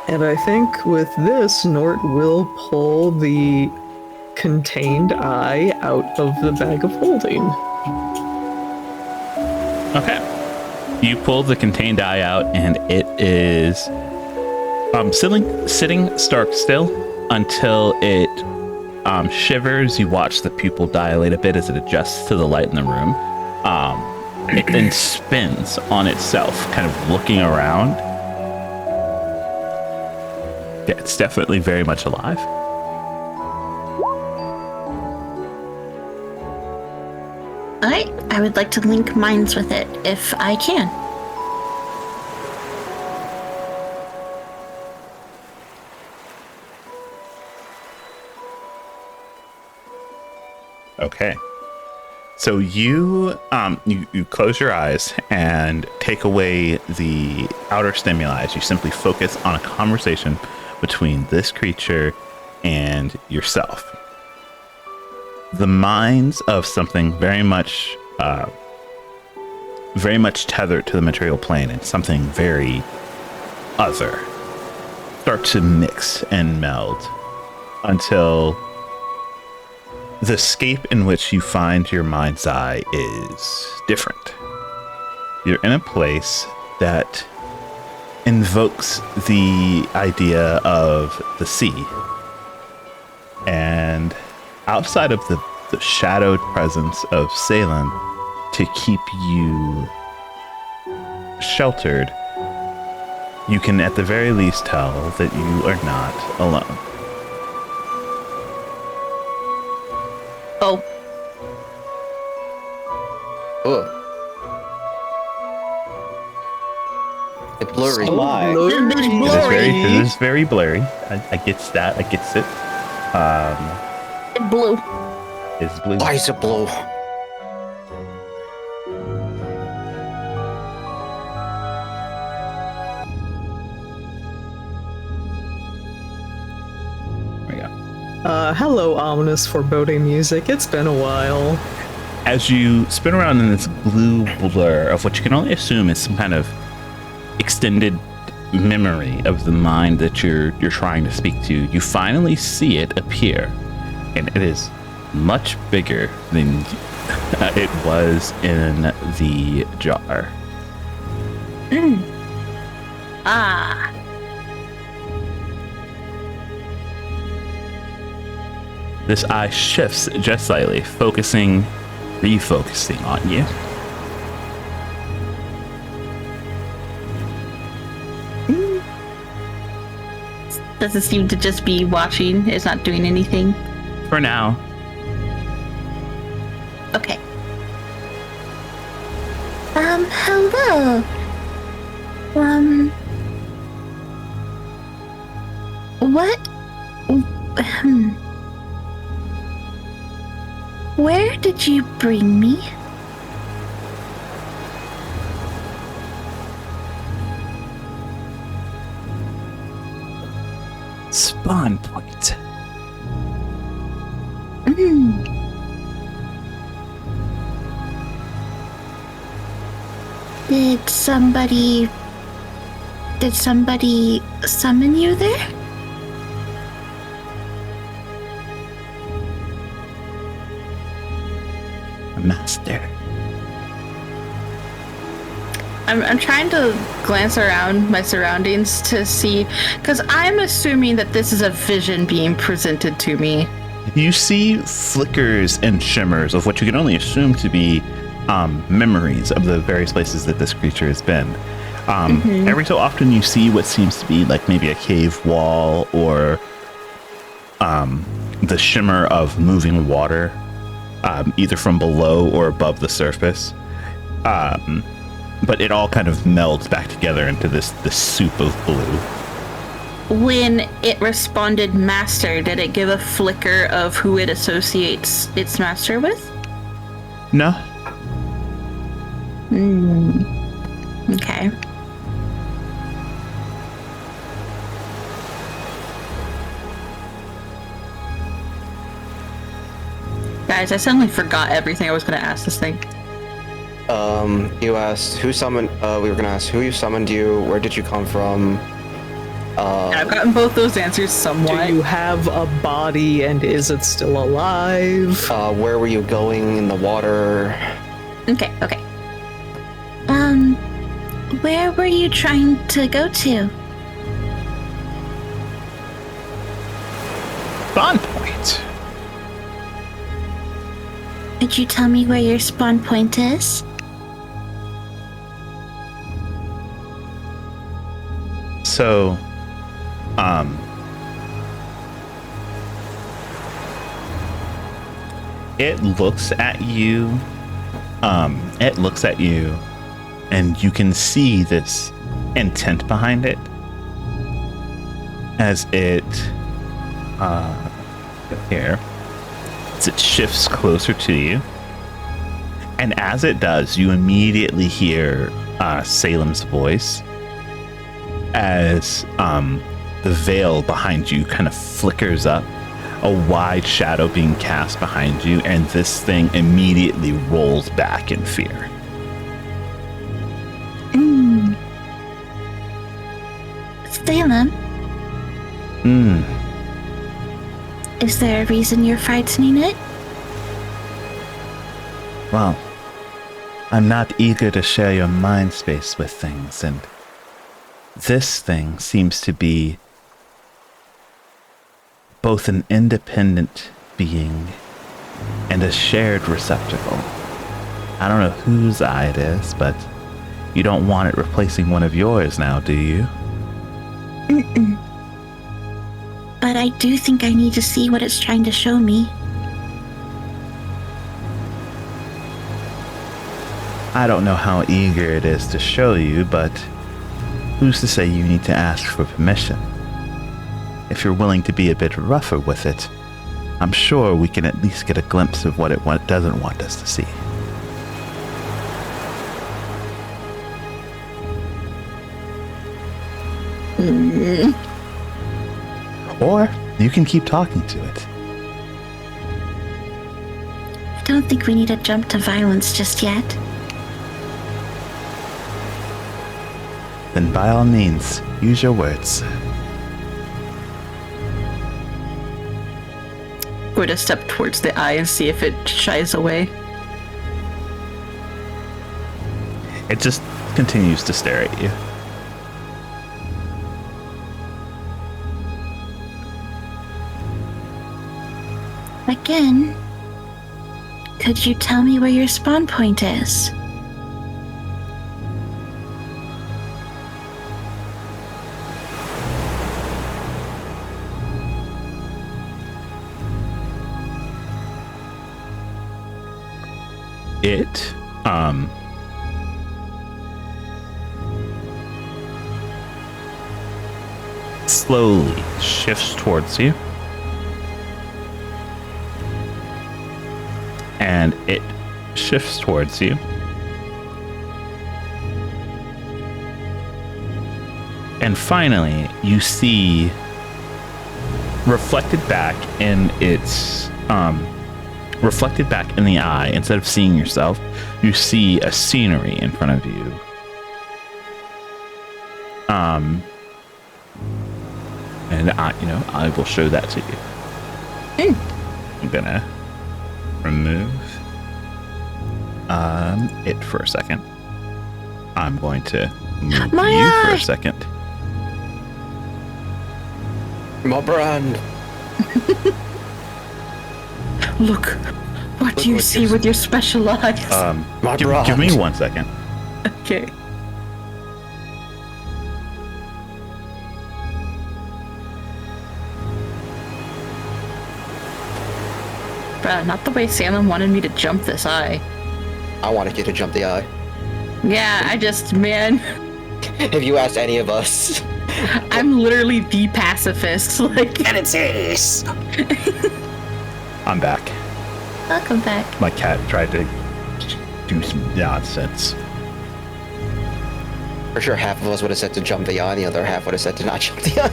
And I think with this, Nort will pull the contained eye out of the bag of holding. Okay. You pull the contained eye out, and it is sitting stark still until it shivers. You watch the pupil dilate a bit as it adjusts to the light in the room. It then spins on itself, kind of looking around. Yeah, it's definitely very much alive. Alright, I would like to link minds with it, if I can. Okay. So you close your eyes and take away the outer stimuli as you simply focus on a conversation between this creature and yourself. The minds of something very much tethered to the material plane and something very other start to mix and meld until the scape in which you find your mind's eye is different. You're in a place that invokes the idea of the sea. And outside of the shadowed presence of Salem to keep you sheltered, you can at the very least tell that you are not alone. Oh, Oh. It's blurry. Oh my. It is very blurry. I get that. I get it. blue. It's blue. Why is it blue? There we go. Hello, ominous foreboding music. It's been a while. As you spin around in this blue blur of what you can only assume is some kind of extended memory of the mind that you're trying to speak to, you finally see it appear, and it is much bigger than it was in the jar. Ah. This eye shifts just slightly, refocusing on you. Does it seem to just be watching? It's not doing anything. For now. Okay. Hello. What? Where did you bring me? Spawn point. Did somebody summon you there? Master. I'm trying to glance around my surroundings to see, because I'm assuming that this is a vision being presented to me. You see flickers and shimmers of what you can only assume to be memories of the various places that this creature has been. Every so often you see what seems to be like maybe a cave wall or the shimmer of moving water, either from below or above the surface. But it all kind of melds back together into this soup of blue. When it responded master, did it give a flicker of who it associates its master with? No. Okay. Guys, I suddenly forgot everything I was going to ask this thing. You asked who summoned, we were gonna ask who summoned you, where did you come from? I've gotten both those answers somewhat. Do you have a body and is it still alive? Where were you going in the water? Okay. Where were you trying to go to? Spawn point. Could you tell me where your spawn point is? So, it looks at you. It looks at you, and you can see this intent behind it as it shifts closer to you, and as it does, you immediately hear Salem's voice as the veil behind you kind of flickers up, a wide shadow being cast behind you, and this thing immediately rolls back in fear. Salem? Is there a reason you're frightening it? Well, I'm not eager to share your mind space with things, and this thing seems to be both an independent being and a shared receptacle. I don't know whose eye it is, but you don't want it replacing one of yours now, do you? But I do think I need to see what it's trying to show me. I don't know how eager it is to show you, but who's to say you need to ask for permission? If you're willing to be a bit rougher with it, I'm sure we can at least get a glimpse of what it doesn't want us to see. Or you can keep talking to it. I don't think we need to jump to violence just yet. Then by all means, use your words. Going to step towards the eye and see if it shies away. It just continues to stare at you. Again, could you tell me where your spawn point is? It, slowly shifts towards you. And it shifts towards you. And finally, you see reflected back in its reflected back in the eye, instead of seeing yourself, you see a scenery in front of you. And I will show that to you. I'm gonna remove it for a second. I'm going to move My you for eye! a second. My brand. Look, What do you see with your special eyes? Give me 1 second. Okay. Bruh, not the way Salem wanted me to jump this eye. I wanted you to jump the eye. Yeah, man, If you asked any of us. I'm literally the pacifist. Like, And it's ace. I'm back. Welcome back. My cat tried to do some nonsense. For sure, half of us would have said to jump the eye, and the other half would have said to not jump the eye.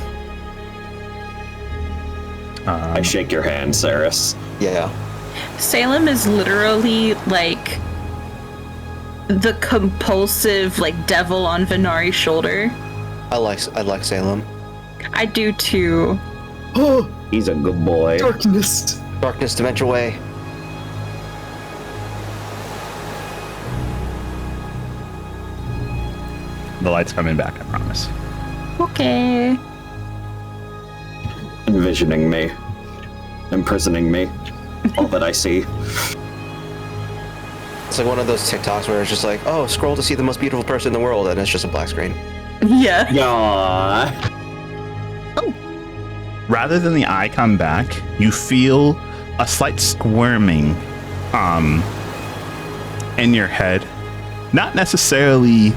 I shake your hand, Saris. Yeah. Salem is literally like the compulsive like devil on Venari's shoulder. I like Salem. I do too. Oh, He's a good boy. darkness. Darkness, dimension way. The light's coming back, I promise. Okay. Envisioning me. Imprisoning me. All that I see. It's like one of those TikToks where it's just like, oh, scroll to see the most beautiful person in the world, and it's just a black screen. Yeah. Yaw. Rather than the eye come back, you feel a slight squirming in your head. Not necessarily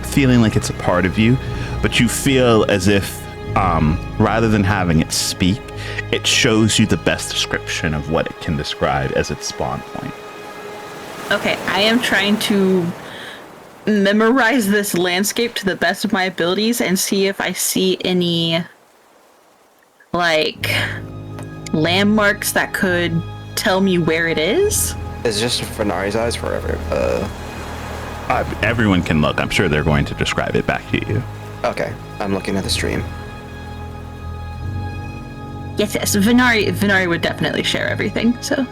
feeling like it's a part of you, but you feel as if rather than having it speak, it shows you the best description of what it can describe as its spawn point. Okay, I am trying to memorize this landscape to the best of my abilities and see if I see any like landmarks that could tell me where it is. It's just Venari's eyes forever. Everyone can look. I'm sure they're going to describe it back to you. Okay, I'm looking at the stream. Yes, Venari would definitely share everything, so.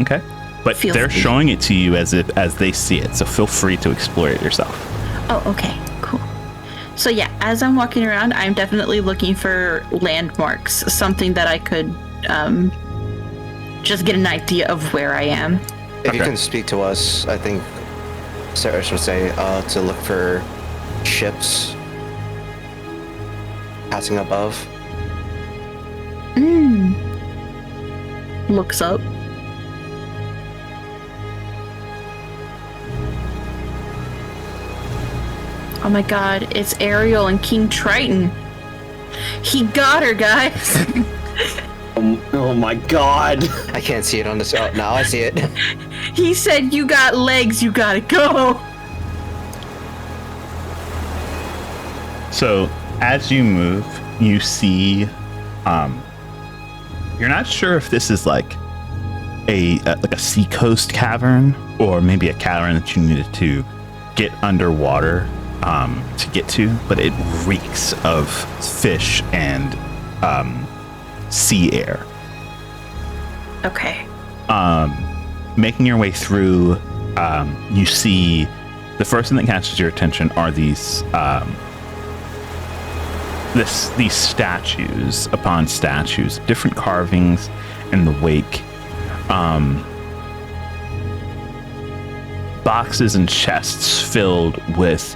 Okay. But Feel they're free. showing it to you as they see it, so feel free to explore it yourself. Oh, okay, cool. So yeah, as I'm walking around, I'm definitely looking for landmarks, something that I could just get an idea of where I am. If you Okay. can speak to us, I think Sarah would say to look for ships passing above. Looks up. Oh my god, it's Ariel and King Triton. He got her, guys. Oh my god. I can't see it on this. Oh, now I see it. He said, you got legs, you gotta go. So as you move, you see, you're not sure if this is like a seacoast cavern or maybe a cavern that you needed to get underwater to get to, but it reeks of fish and sea air. Okay. Making your way through, you see the first thing that catches your attention are these statues upon statues, different carvings in the wake, boxes and chests filled with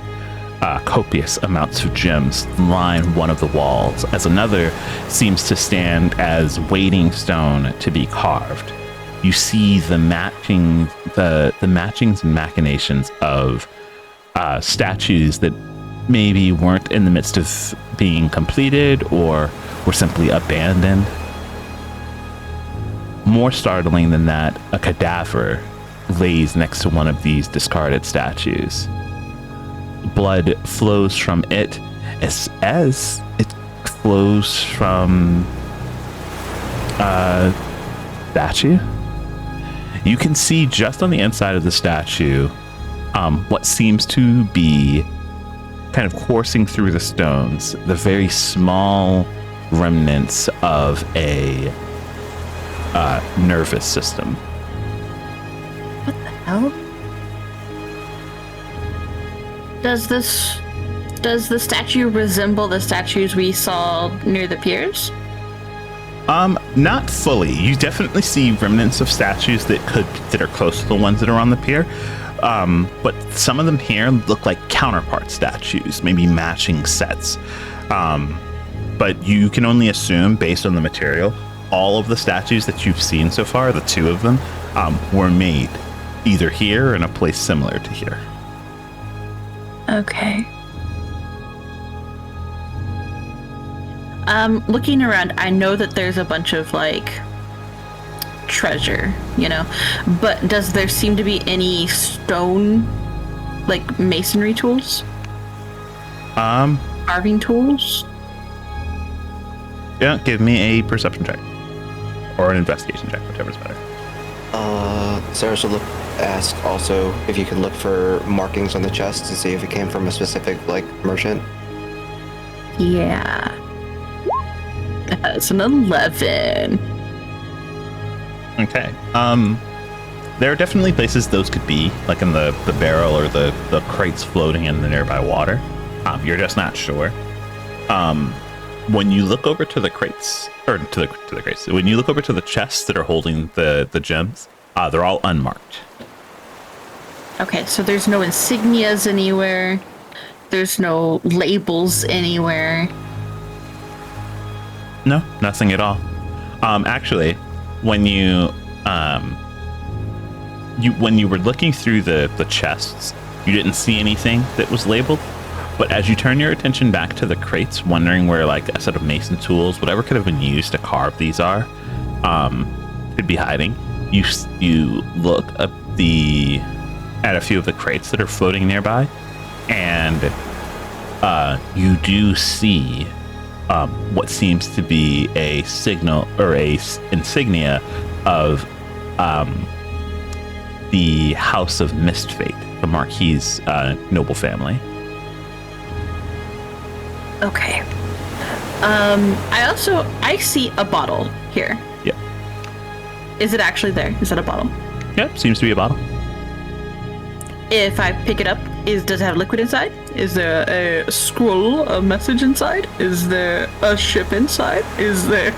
copious amounts of gems line one of the walls, as another seems to stand as waiting stone to be carved. You see the matchings and machinations of statues that maybe weren't in the midst of being completed or were simply abandoned. More startling than that, a cadaver lays next to one of these discarded statues. Blood flows from it as it flows from statue. You can see just on the inside of the statue what seems to be kind of coursing through the stones, the very small remnants of a nervous system. Hell? Does the statue resemble the statues we saw near the piers? Not fully. You definitely see remnants of statues that are close to the ones that are on the pier. But some of them here look like counterpart statues, maybe matching sets. But you can only assume, based on the material, all of the statues that you've seen so far, the 2 of them, were made either here or in a place similar to here. Okay. Looking around, I know that there's a bunch of, like, treasure, you know? But does there seem to be any stone, like, masonry tools? Carving tools? Yeah, give me a perception check. Or an investigation check, whichever's better. Sarah should ask also if you can look for markings on the chest to see if it came from a specific, like, merchant. Yeah. That's an 11. Okay. There are definitely places those could be, like in the barrel or the crates floating in the nearby water. You're just not sure. When you look over to the crates, or to the crates, when you look over to the chests that are holding the gems, they're all unmarked. Okay, so there's no insignias anywhere. There's no labels anywhere. No, nothing at all. Actually, when you were looking through the chests, you didn't see anything that was labeled. But as you turn your attention back to the crates, wondering where like a set of mason tools, whatever could have been used to carve these are, could be hiding, you look at a few of the crates that are floating nearby, and you do see what seems to be a signal or a insignia of the House of Mistfate, the Marquis noble family. Okay. I see a bottle here. Yeah. Is it actually there? Is that a bottle? Yep, seems to be a bottle. If I pick it up, does it have liquid inside? Is there a scroll, a message inside? Is there a ship inside? Is there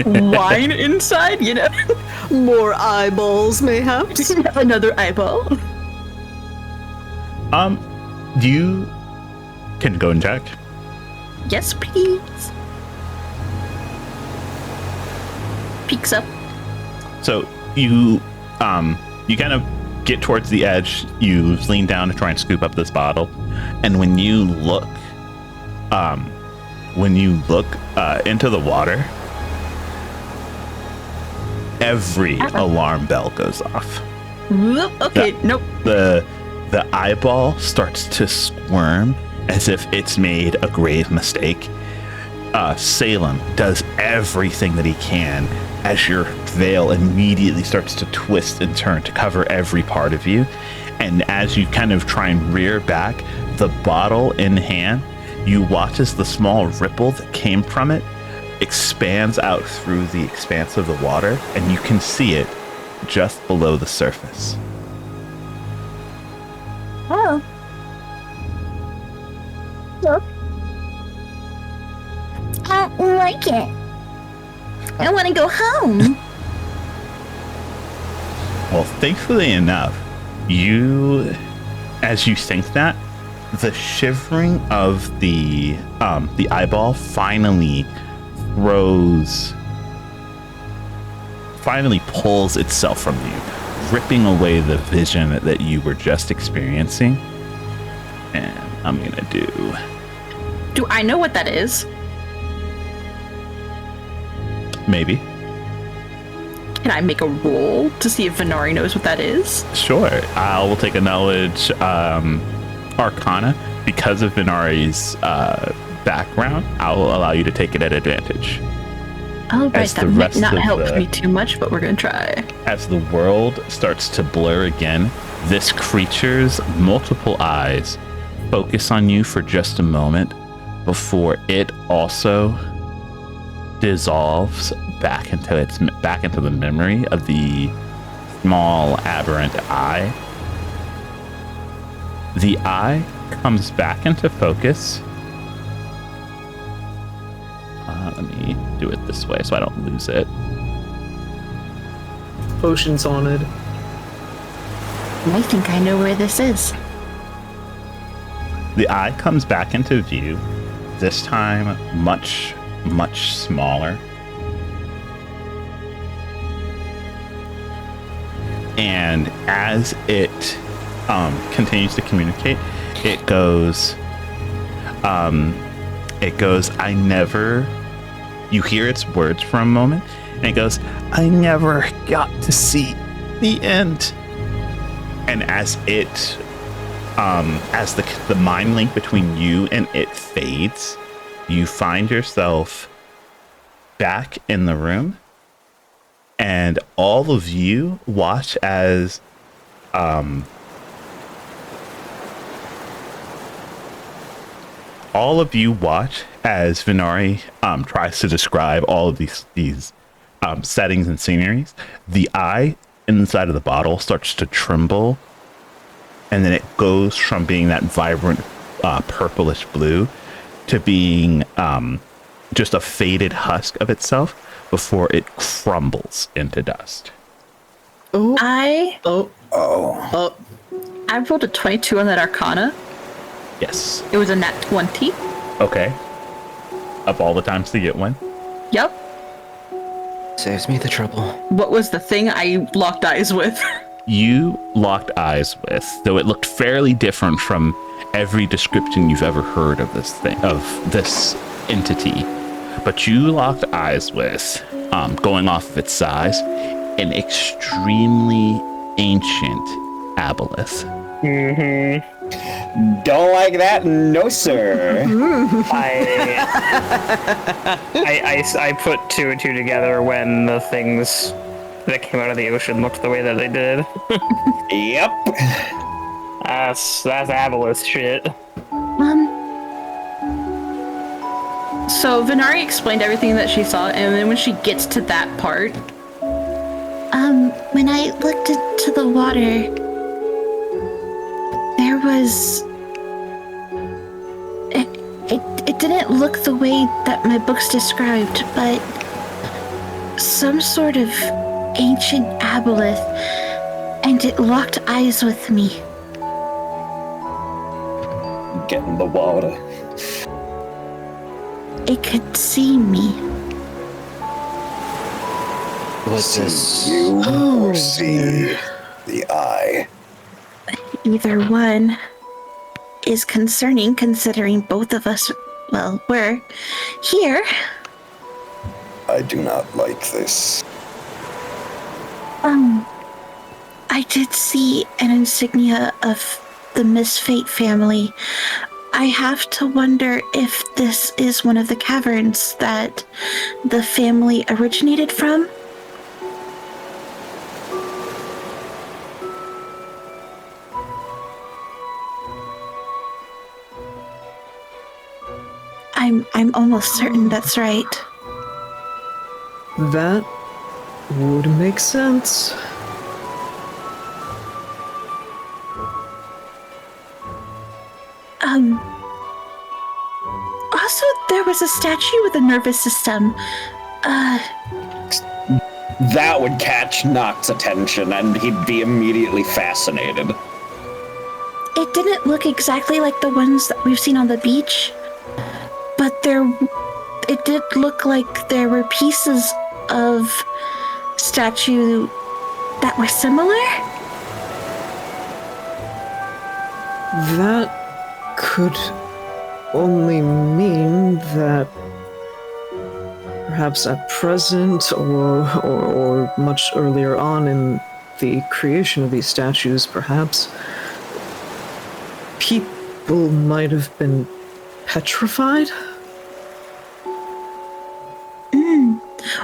wine inside? You know? More eyeballs, mayhaps? Another eyeball? You can go and check. Yes, please. Peeks up. So you kind of get towards the edge. You lean down to try and scoop up this bottle, and when you look into the water, every alarm bell goes off. Okay, nope. The eyeball starts to squirm as if it's made a grave mistake. Salem does everything that he can as your veil immediately starts to twist and turn to cover every part of you. And as you kind of try and rear back, the bottle in hand, you watch as the small ripple that came from it expands out through the expanse of the water, and you can see it just below the surface. Oh. Look. I don't like it. I want to go home. Well, thankfully enough, as you think that, the shivering of the eyeball finally pulls itself from you, ripping away the vision that you were just experiencing. And I'm gonna do I know what that is? maybe. Can I make a roll to see if Venari knows what that is? Sure. I will take a knowledge arcana. Because of Venari's background, I'll allow you to take it at advantage. Oh, right. That might not help me too much, but we're going to try. As the world starts to blur again, this creature's multiple eyes focus on you for just a moment before it also dissolves back into the memory of the small aberrant eye. The eye comes back into focus, Let me do it this way so I don't lose it. Potions on it. I think I know where this is. The eye comes back into view, this time much, much smaller. And as it continues to communicate, it goes, I never, you hear its words for a moment, and it goes, I never got to see the end. And as it, as the mind link between you and it fades, you find yourself back in the room, and all of you watch as, Venari tries to describe all of these settings and sceneries. The eye inside of the bottle starts to tremble, and then it goes from being that vibrant purplish blue to being just a faded husk of itself before it crumbles into dust. I rolled a 22 on that Arcana. Yes. It was a nat 20. Okay. Of all the times to get one. Yep. Saves me the trouble. What was the thing I locked eyes with? You locked eyes with, though it looked fairly different from every description you've ever heard of this thing, of this entity. But you locked eyes with, going off of its size, an extremely ancient aboleth. Mm-hmm. Don't like that? No, sir. I put two and two together when the things that came out of the ocean looked the way that they did. Yep. That's aboleth shit. So Venari explained everything that she saw, and then when she gets to that part, When I looked into the water, there was... It didn't look the way that my books described, but some sort of ancient aboleth, and it locked eyes with me. Get in the water. It could see me. Was this... You or see the eye? Either one is concerning, considering both of us, well, were here. I do not like this. I did see an insignia of the Miss Fate family. I have to wonder if this is one of the caverns that the family originated from. I'm almost certain that's right. That would make sense. Also, there was a statue with a nervous system. That would catch Nock's attention, and he'd be immediately fascinated. It didn't look exactly like the ones that we've seen on the beach, but it did look like there were pieces of statue that were similar. That could only mean that perhaps at present or much earlier on in the creation of these statues, perhaps people might have been petrified?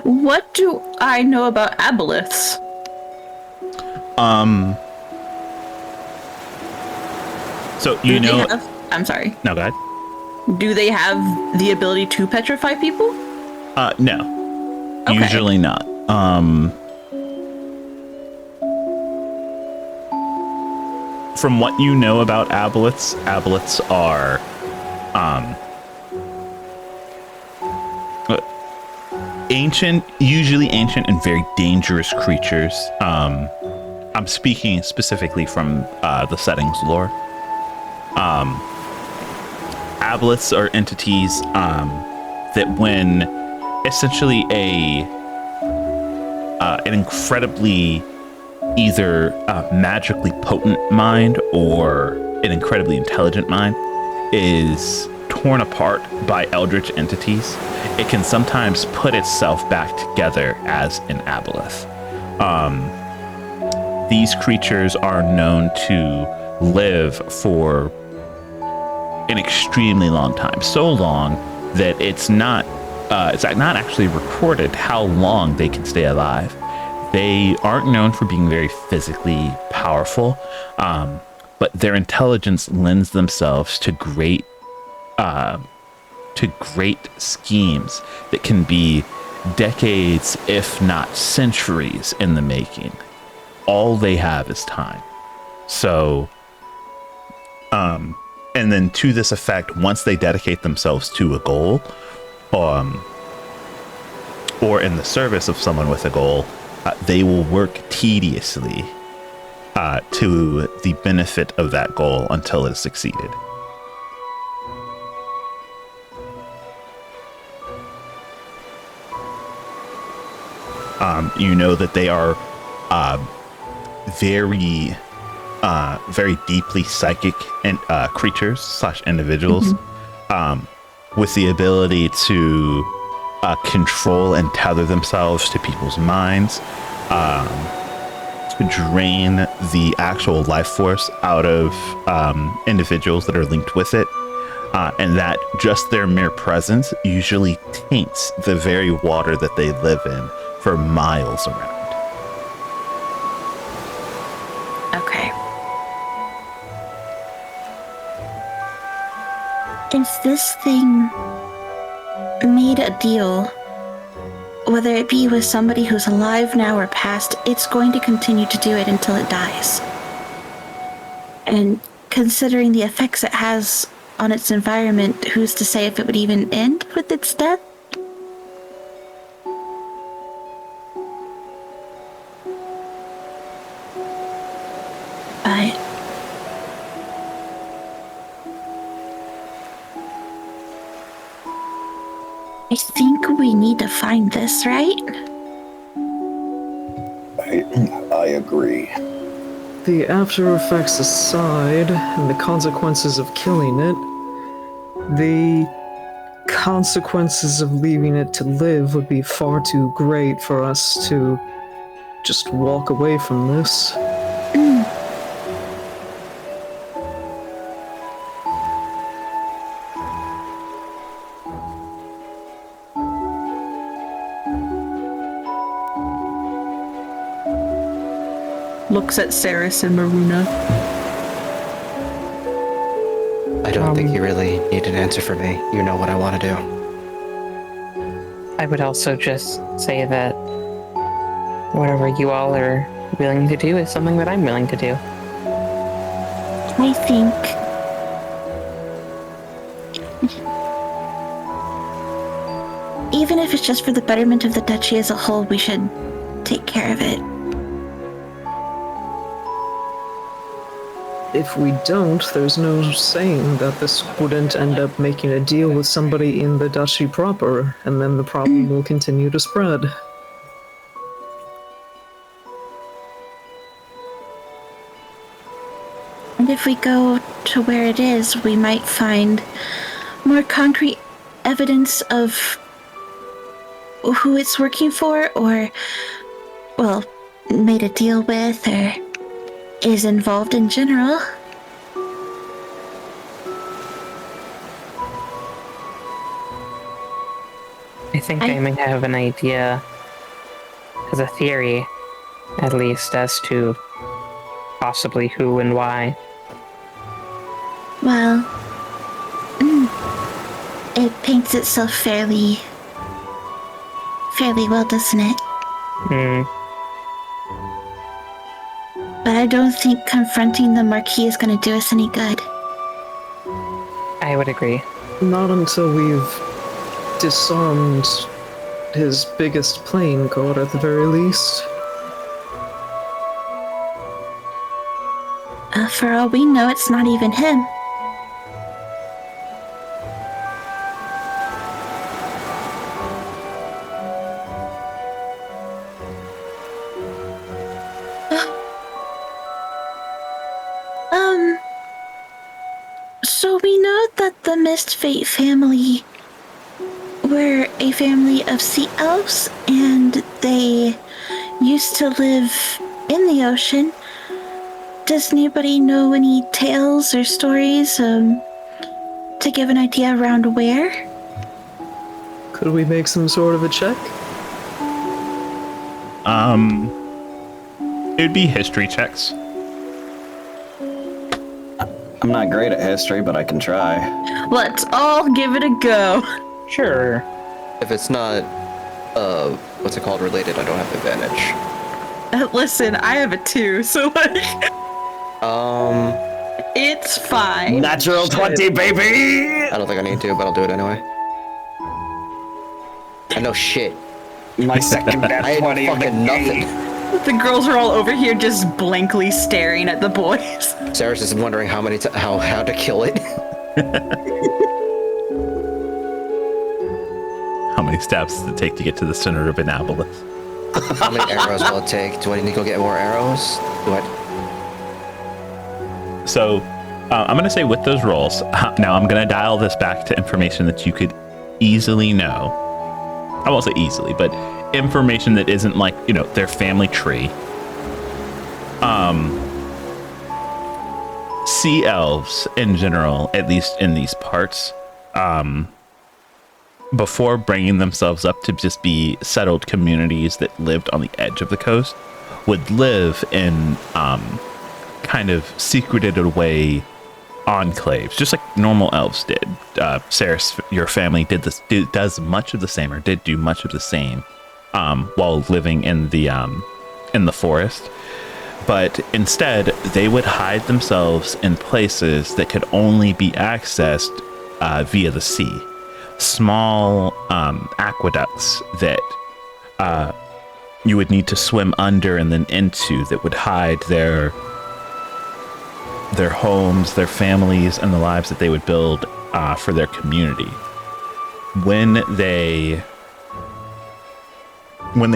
what do I know about aboleths? So you know... I'm sorry. No, go ahead. Do they have the ability to petrify people? No. Okay. Usually not. From what you know about aboleths are, usually ancient and very dangerous creatures. I'm speaking specifically from the settings lore. Aboleths are entities that when essentially an incredibly either magically potent mind or an incredibly intelligent mind is torn apart by eldritch entities, it can sometimes put itself back together as an aboleth. These creatures are known to live for an extremely long time, so long that it's not actually recorded how long they can stay alive. They aren't known for being very physically powerful, but their intelligence lends themselves to great schemes that can be decades, if not centuries, in the making. All they have is time. So, and then to this effect, once they dedicate themselves to a goal, or in the service of someone with a goal, they will work tediously to the benefit of that goal until it is succeeded. You know that they are very deeply psychic and creatures / individuals, with the ability to control and tether themselves to people's minds, to drain the actual life force out of individuals that are linked with it, and that just their mere presence usually taints the very water that they live in for miles around. Okay. If this thing made a deal, whether it be with somebody who's alive now or past, it's going to continue to do it until it dies. And considering the effects it has on its environment, who's to say if it would even end with its death? But I think we need to find this, right? I agree. The after effects aside, and the consequences of killing it, the consequences of leaving it to live would be far too great for us to just walk away from this. Looks at Saris and Maruna. I don't think you really need an answer from me. You know what I want to do. I would also just say that whatever you all are willing to do is something that I'm willing to do. I think even if it's just for the betterment of the duchy as a whole, we should take care of it. If we don't, there's no saying that this wouldn't end up making a deal with somebody in the duchy proper, and then the problem will continue to spread. And if we go to where it is, we might find more concrete evidence of who it's working for, or, well, made a deal with, or is involved in general. I think I may have an idea, as a theory, at least, as to possibly who and why. Well, it paints itself fairly well, doesn't it? But I don't think confronting the Marquis is going to do us any good. I would agree. Not until we've disarmed his biggest playing card at the very least. For all we know, it's not even him. So we know that the Mist Fate family were a family of sea elves, and they used to live in the ocean. Does anybody know any tales or stories to give an idea around where? Could we make some sort of a check? It'd be history checks. I'm not great at history, but I can try. Let's all give it a go. Sure. If it's not, what's it called, related, I don't have advantage. Listen, I have a 2, so like, it's fine. Natural 20, baby! I don't think I need to, but I'll do it anyway. I know shit. My second I nat had 20 of the fucking nothing. game. The girls are all over here just blankly staring at the boys. Sarah's just wondering how to kill it. How many steps does it take to get to the center of Annapolis? How many arrows will it take? Do I need to go get more arrows? So, I'm going to say with those rolls, now I'm going to dial this back to information that you could easily know. I won't say easily, but information that isn't like, their family tree. Sea elves in general, at least in these parts, before bringing themselves up to just be settled communities that lived on the edge of the coast, would live in kind of secreted away enclaves, just like normal elves did. Sarah, your family does much of the same, or did do much of the same, while living in the forest. But instead, they would hide themselves in places that could only be accessed via the sea. Small aqueducts that you would need to swim under and then into, that would hide their homes, their families, and the lives that they would build for their community. When they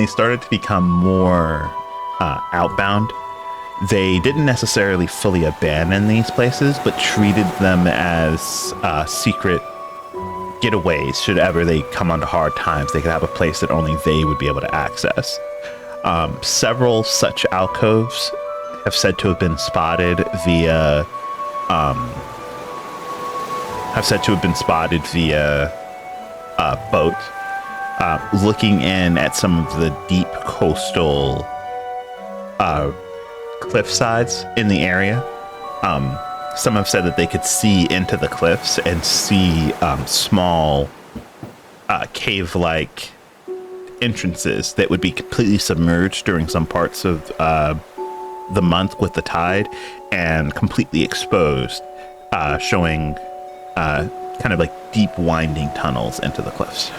started to become more outbound, they didn't necessarily fully abandon these places, but treated them as secret getaways. Should ever they come onto hard times, they could have a place that only they would be able to access. Several such alcoves have said to have been spotted via boat, looking in at some of the deep coastal cliff sides in the area. Some have said that they could see into the cliffs and see small cave-like entrances that would be completely submerged during some parts of the month with the tide, and completely exposed, showing kind of like deep winding tunnels into the cliffs.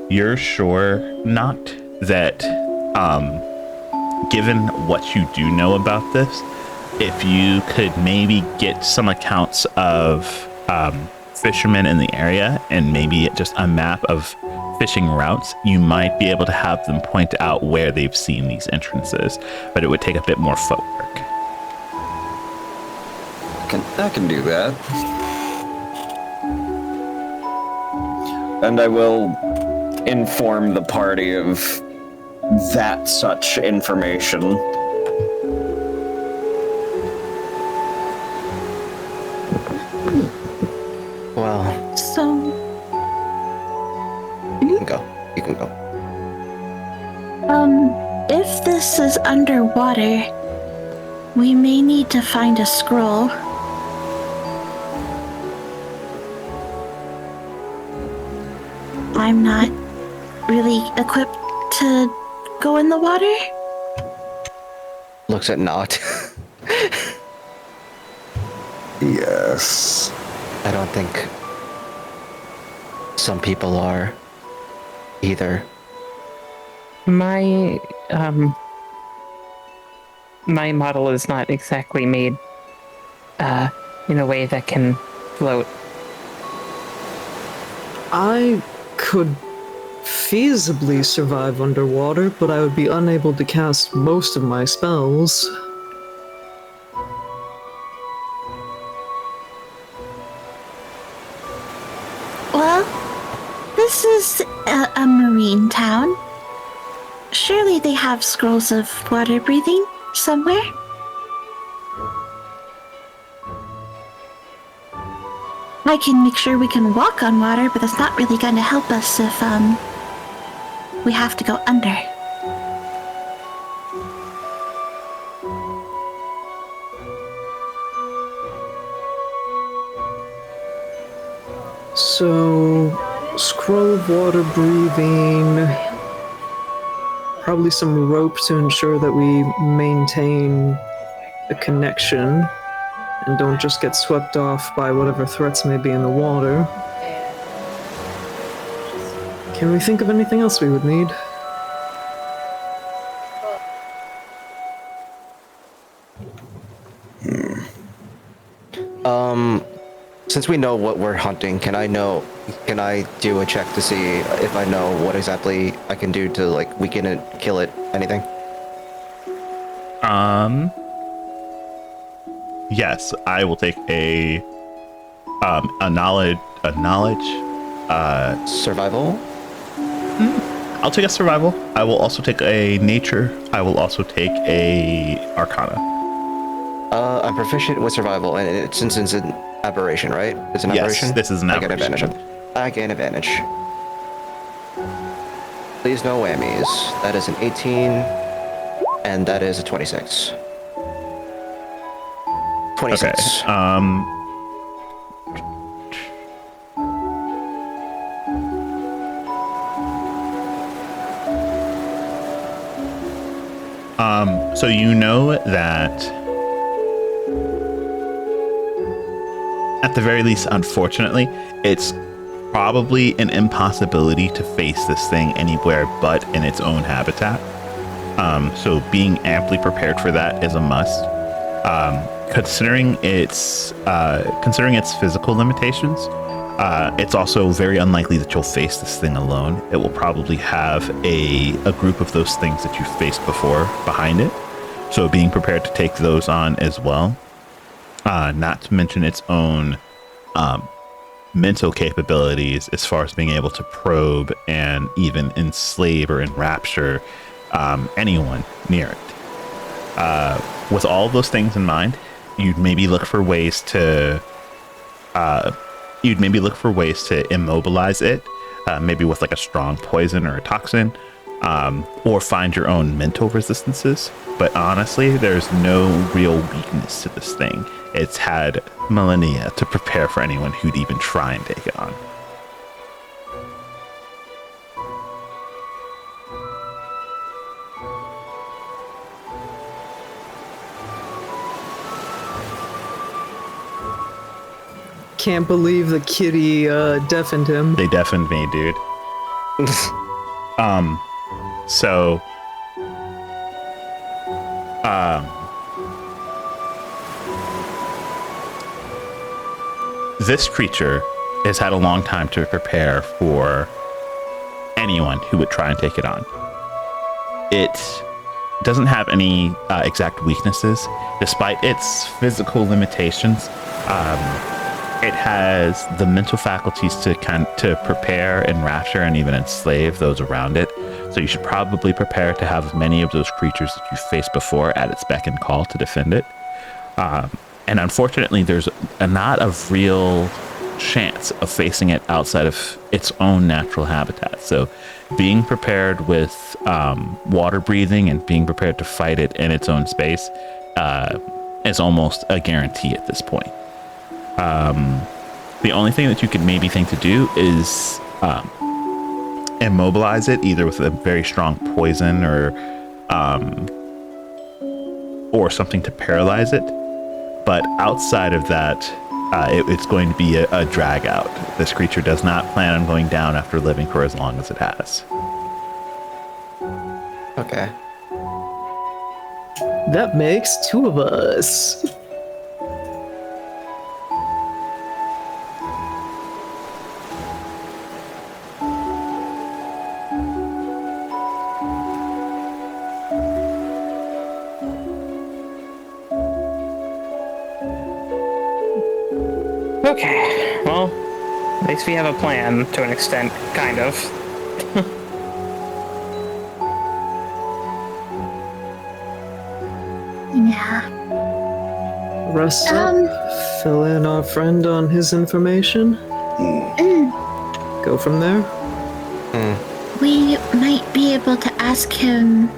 You're sure not that, given what you do know about this, if you could maybe get some accounts of fishermen in the area and maybe just a map of fishing routes, you might be able to have them point out where they've seen these entrances, but it would take a bit more footwork. I can do that. And I will inform the party of that such information. Well, So, you can go. You can go. if this is underwater, we may need to find a scroll. I'm not really equipped to go in the water. Looks at Not. Yes. I don't think some people are either. My my model is not exactly made in a way that can float. I could feasibly survive underwater, but I would be unable to cast most of my spells. Well, this is a marine town. Surely they have scrolls of water breathing somewhere. I can make sure we can walk on water, but that's not really going to help us if we have to go under. So, scroll of water breathing, probably some rope to ensure that we maintain a connection and don't just get swept off by whatever threats may be in the water. Can we think of anything else we would need? Since we know what we're hunting, can I do a check to see if I know what exactly I can do to, like, weaken it, kill it, anything? Yes, I will take a knowledge, Survival? I'll take a survival. I will also take a nature. I will also take a arcana. I'm proficient with survival, and since it's an aberration, right? It's an aberration? Yes, this is an I get aberration. advantage. I gain advantage. Please no whammies. That is an 18, and that is a 26. 26. Okay. So you know that at the very least, unfortunately, it's probably an impossibility to face this thing anywhere but in its own habitat. So being amply prepared for that is a must. Considering its physical limitations, it's also very unlikely that you'll face this thing alone. It will probably have a group of those things that you've faced before behind it. So being prepared to take those on as well. Not to mention its own mental capabilities as far as being able to probe and even enslave or enrapture anyone near it. With all of those things in mind, you'd maybe look for ways to immobilize it, maybe with like a strong poison or a toxin, or find your own mental resistances. But honestly, there's no real weakness to this thing. It's had millennia to prepare for anyone who'd even try and take it on. Can't believe the kitty deafened him. They deafened me, dude. So this creature has had a long time to prepare for anyone who would try and take it on. It doesn't have any exact weaknesses, despite its physical limitations. It has the mental faculties to prepare, enrapture, and even enslave those around it. So you should probably prepare to have many of those creatures that you've faced before at its beck and call to defend it. And unfortunately, there's not a real chance of facing it outside of its own natural habitat. So being prepared with water breathing and being prepared to fight it in its own space is almost a guarantee at this point. The only thing that you could maybe think to do is immobilize it, either with a very strong poison or or something to paralyze it. But outside of that, it's going to be a drag out. This creature does not plan on going down after living for as long as it has. Okay. That makes 2 of us. Okay, well, at least we have a plan to an extent, kind of. Yeah. Rest up, fill in our friend on his information. Go from there. We might be able to ask him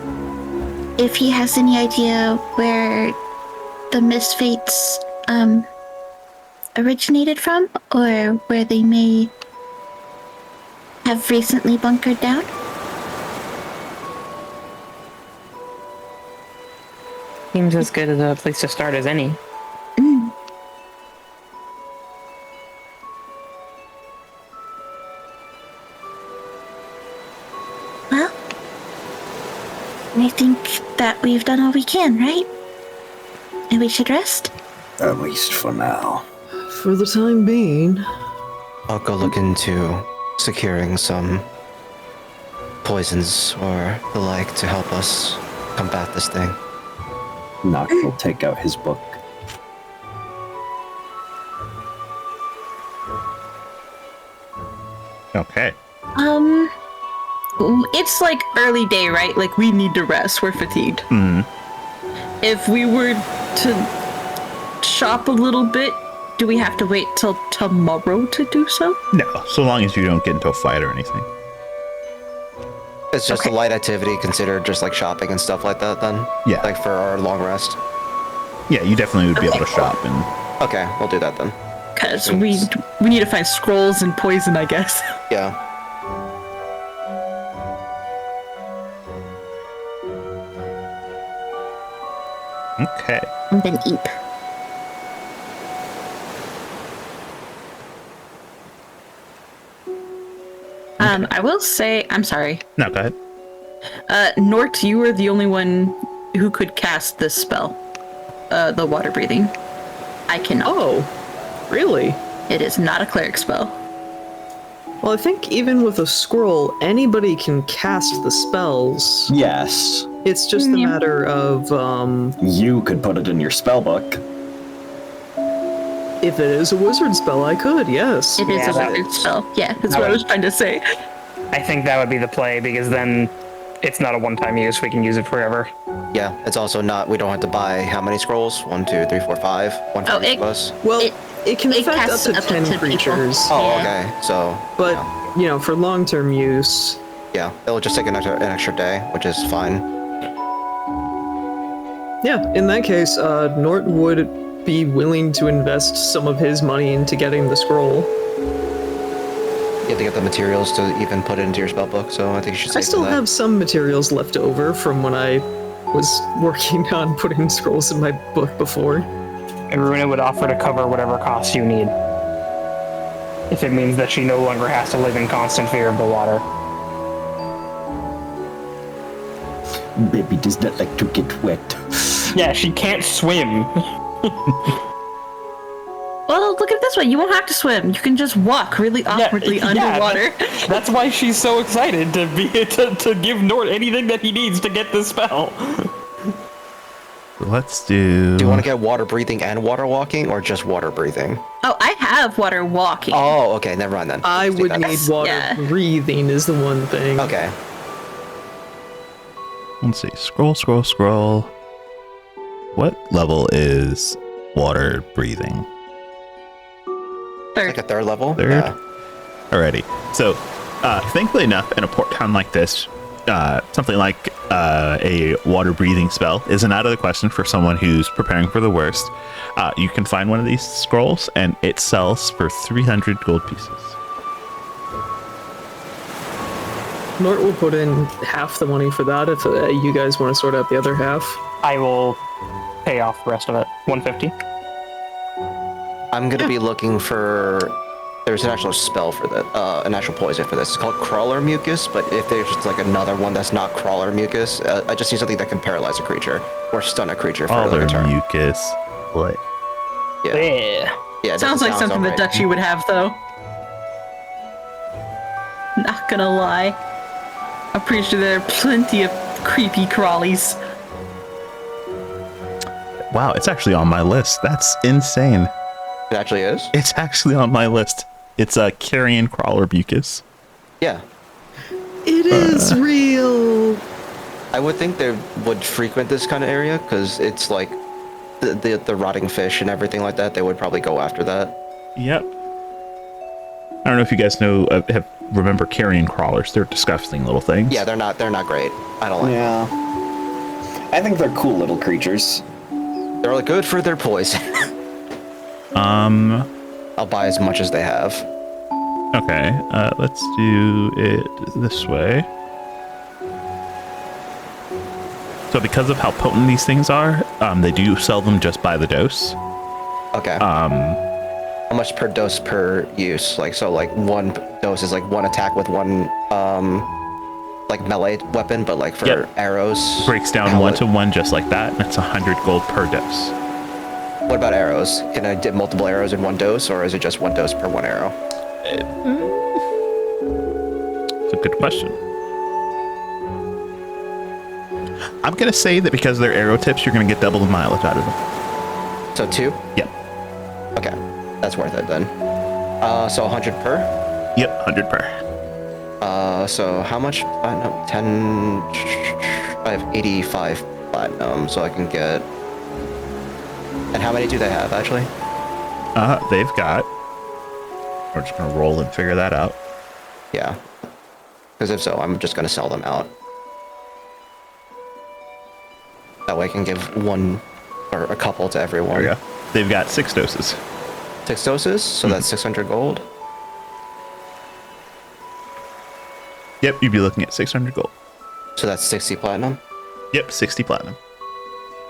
if he has any idea where the misfates originated from, or where they may have recently bunkered down. Seems as good as a place to start as any. Well, I think that we've done all we can, right? And we should rest. At least for now. For the time being. I'll go look into securing some poisons or the like to help us combat this thing. Nock will take out his book. Okay. It's like early day, right? Like we need to rest. We're fatigued. If we were to shop a little bit, do we have to wait till tomorrow to do so? No, so long as you don't get into a fight or anything. It's just a light activity considered just like shopping and stuff like that then? Yeah. Like for our long rest? Yeah, you definitely would be able to shop and... Okay, we'll do that then. Because we need to find scrolls and poison, I guess. Yeah. Okay. And then eat. I will say, I'm sorry. No, go ahead. Nort, you were the only one who could cast this spell. The water breathing. I cannot. Oh, really? It is not a cleric spell. Well, I think even with a scroll, anybody can cast the spells. Yes. It's just a matter of, You could put it in your spell book. if it is a wizard spell, I could, yes. It is Yeah, a that wizard is- spell. Yeah, that's what I was trying to say. I think that would be the play, because then it's not a one-time use. We can use it forever. Yeah, it's also not, we don't have to buy how many scrolls? 1, 2, 3, 4, 5. One for Oh, each of us. Well, it can it affect up casts to up to 10 10 people. creatures. Oh, Yeah. okay. So, But, yeah. you know, for long-term use, Yeah, it'll just take an extra day, which is fine. yeah, in that case, Nort would be willing to invest some of his money into getting the scroll. You have to get the materials to even put it into your spellbook, so I think you should I save still that. have some materials left over from when I was working on putting scrolls in my book before. And Runa would offer to cover whatever costs you need. If it means that she no longer has to live in constant fear of the water. Baby does not like to get wet. Yeah, she can't swim. Well, look at it this way. You won't have to swim. You can just walk really awkwardly underwater. That's why she's so excited to give Nort anything that he needs to get this spell. Let's do... Do you want to get water breathing and water walking, or just water breathing? Oh, I have water walking. Oh, okay, never mind then. I Let's take would that. need water Yeah. breathing is the one thing. Okay. Let's see. Scroll. What level is water breathing? Third. Like a third level? Third? Yeah. Alrighty. So, thankfully enough, in a port town like this, something like a water breathing spell isn't out of the question for someone who's preparing for the worst. You can find one of these scrolls, and it sells for 300 gold pieces. Nort will put in half the money for that if you guys want to sort out the other half. I will pay off the rest of it. 150. I'm gonna be looking for. There's an actual spell for that, an actual poison for this. It's called Crawler Mucus, but if there's just like another one that's not Crawler Mucus, I just need something that can paralyze a creature or stun a creature for like a turn. Mucus. What? Yeah. Yeah. It Sounds doesn't like something alright. the Dutchie would have, though. Not gonna lie. I'm pretty sure there are plenty of creepy crawlies. Wow, it's actually on my list. That's insane. It actually is? It's actually on my list. It's a carrion crawler mucus. Yeah. It is real. I would think they would frequent this kind of area because it's like the rotting fish and everything like that. They would probably go after that. Yep. I don't know if you guys know, remember carrion crawlers. They're disgusting little things. Yeah, they're not great. I don't like them. Yeah. I think they're cool little creatures. They're really good for their poison. I'll buy as much as they have. Okay, let's do it this way. So because of how potent these things are, they do sell them just by the dose. Okay. How much per dose per use? Like, so like one dose is like one attack with one like melee weapon, but like for arrows breaks down how 1 to 1 just like that, and it's 100 gold per dose. What about arrows? Can I dip multiple arrows in one dose, or is it just one dose per one arrow? It's a good question. I'm gonna say that because they're arrow tips, you're gonna get double the mileage out of them. So 2? Yep. Okay, that's worth it then. So 100 per? Yep, 100 per. So how much platinum? 10. I have 85 platinum, so I can get. And how many do they have actually? They've got. We're just gonna roll and figure that out. Yeah. Because if so, I'm just gonna sell them out. That way I can give one or a couple to everyone. There you go. They've got 6 doses. 6 doses, so that's 600 gold. Yep, you'd be looking at 600 gold. So that's 60 platinum. Yep, 60 platinum.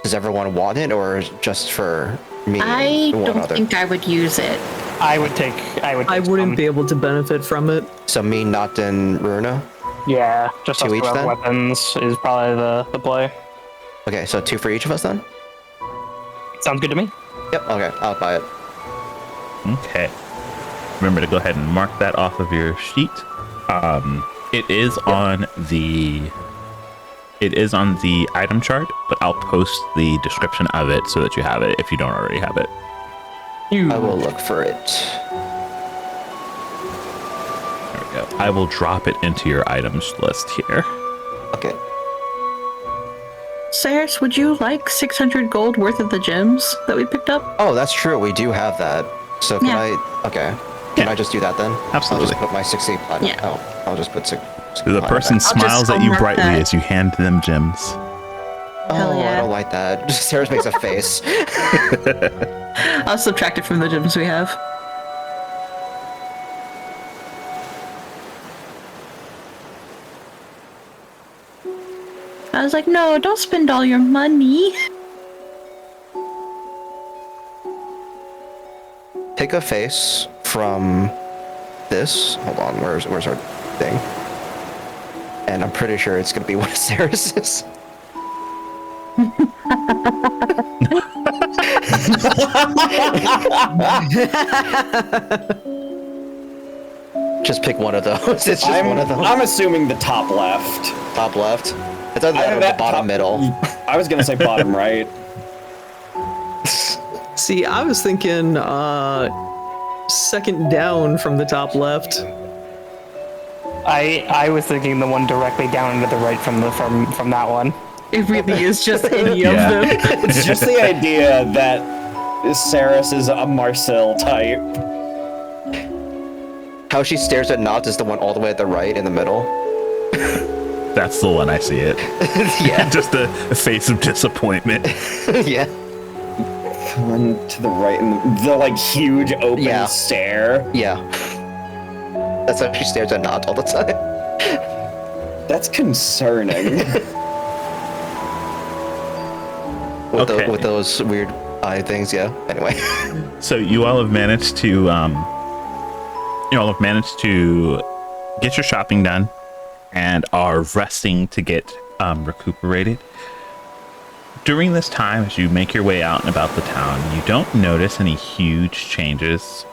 Does everyone want it, or just for me? I and one don't other? think I would use it. I would take I wouldn't be able to benefit from it. So me, Noct, and Runa. Yeah, just Two us each two have then? weapons is probably the play. Okay, so 2 for each of us then. Sounds good to me. Yep. Okay, I'll buy it. Okay. Remember to go ahead and mark that off of your sheet. It is on the item chart, but I'll post the description of it so that you have it if you don't already have it. I will look for it. There we go. I will drop it into your items list here. Okay. Saris, would you like 600 gold worth of the gems that we picked up? Oh, that's true. We do have that. So can Yeah. I? Okay. Can I just do that then? Absolutely. I'll just put my 60 platinum. Yeah. Oh, I'll just put 6. The person smiles at you mark brightly that. as you hand them gems. Hell Oh, I yeah. don't like that. Sarah makes a face. I'll subtract it from the gems we have. I was like, no, don't spend all your money. Take a face from this. Hold on, where's our thing? And I'm pretty sure it's gonna be one of Sarah's. Just pick one of those. It's just one of those. I'm assuming the top left. Top left. It's either that Either or that the bottom top- middle. I was gonna say bottom right. See, I was thinking second down from the top left. I was thinking the one directly down and to the right from that one. It really is just any Yeah. of them. It's just the idea that Saris is a Marcel type. How she stares at Noct is the one all the way at the right in the middle. That's the one I see it. Yeah. Just a face of disappointment. Yeah. One to the right, and the like huge open Yeah. stare. Yeah. That's how she stares at Noct all the time. That's concerning. with those weird eye things. Yeah. Anyway. So you all have managed to get your shopping done and are resting to get recuperated. During this time, as you make your way out and about the town, you don't notice any huge changes.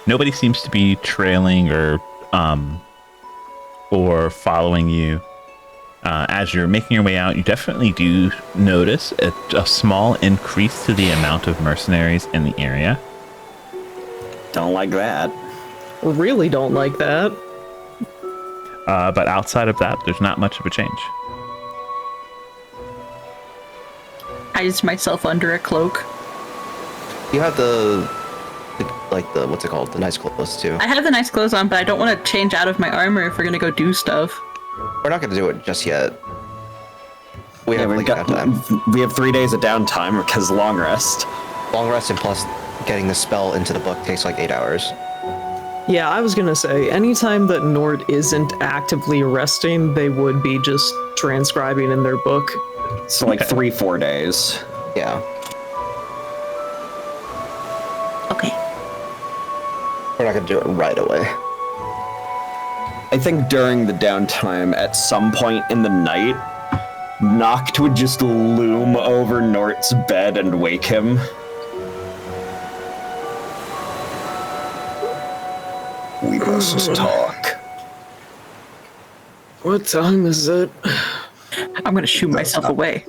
Nobody seems to be trailing or following you. As you're making your way out, you definitely do notice a small increase to the amount of mercenaries in the area. Don't like that. Really don't like that. But outside of that, there's not much of a change. Hides myself under a cloak. You have the what's it called? The nice clothes too. I have the nice clothes on, but I don't want to change out of my armor if we're gonna go do stuff. We're not gonna do it just yet. We have time. We have 3 days of downtime because long rest. Long rest and plus getting the spell into the book takes like 8 hours. Yeah, I was gonna say, anytime that Nord isn't actively resting, they would be just transcribing in their book. So like 3-4 days. Yeah. Okay. We're not gonna do it right away. I think during the downtime, at some point in the night, Noct would just loom over Nort's bed and wake him. We must talk. What time is it? I'm gonna shoot myself away.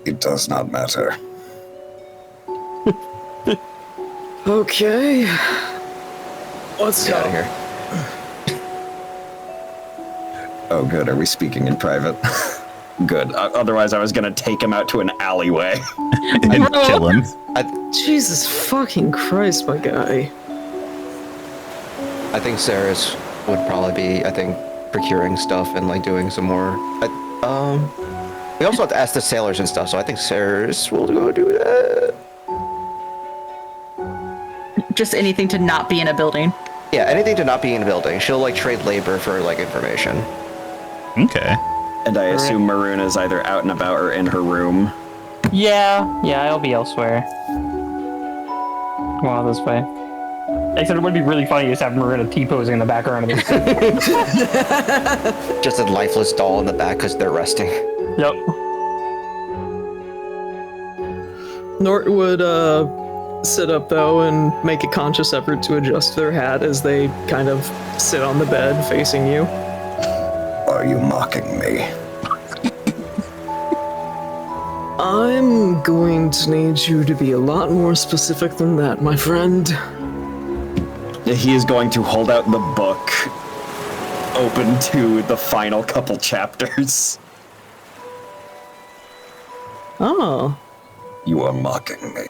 It does not matter. Okay. Let's Get go. out of here. Oh, good. Are we speaking in private? Good. Otherwise, I was gonna take him out to an alleyway. And kill him. Jesus fucking Christ, my guy. I think Saris would probably be, procuring stuff and like doing some more. We also have to ask the sailors and stuff, so I think Saris will go do that. Just anything to not be in a building. Yeah, anything to not be in a building. She'll like trade labor for like information. Okay. And I assume Maroon is either out and about or in her room. Yeah, I'll be elsewhere. Come on this way. Except it would be really funny just have Marina T-posing in the background of this. Just a lifeless doll in the back because they're resting. Yep. Nort would sit up though and make a conscious effort to adjust their hat as they kind of sit on the bed facing you. Are you mocking me? I'm going to need you to be a lot more specific than that, my friend. He is going to hold out the book, open to the final couple chapters. Oh. You are mocking me.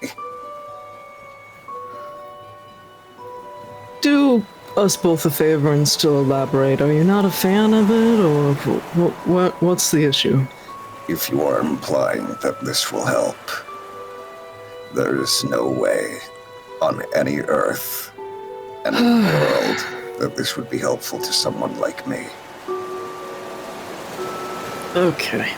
Do us both a favor and still elaborate. Are you not a fan of it, or what's the issue? If you are implying that this will help, there is no way on any earth and world that this would be helpful to someone like me. Okay.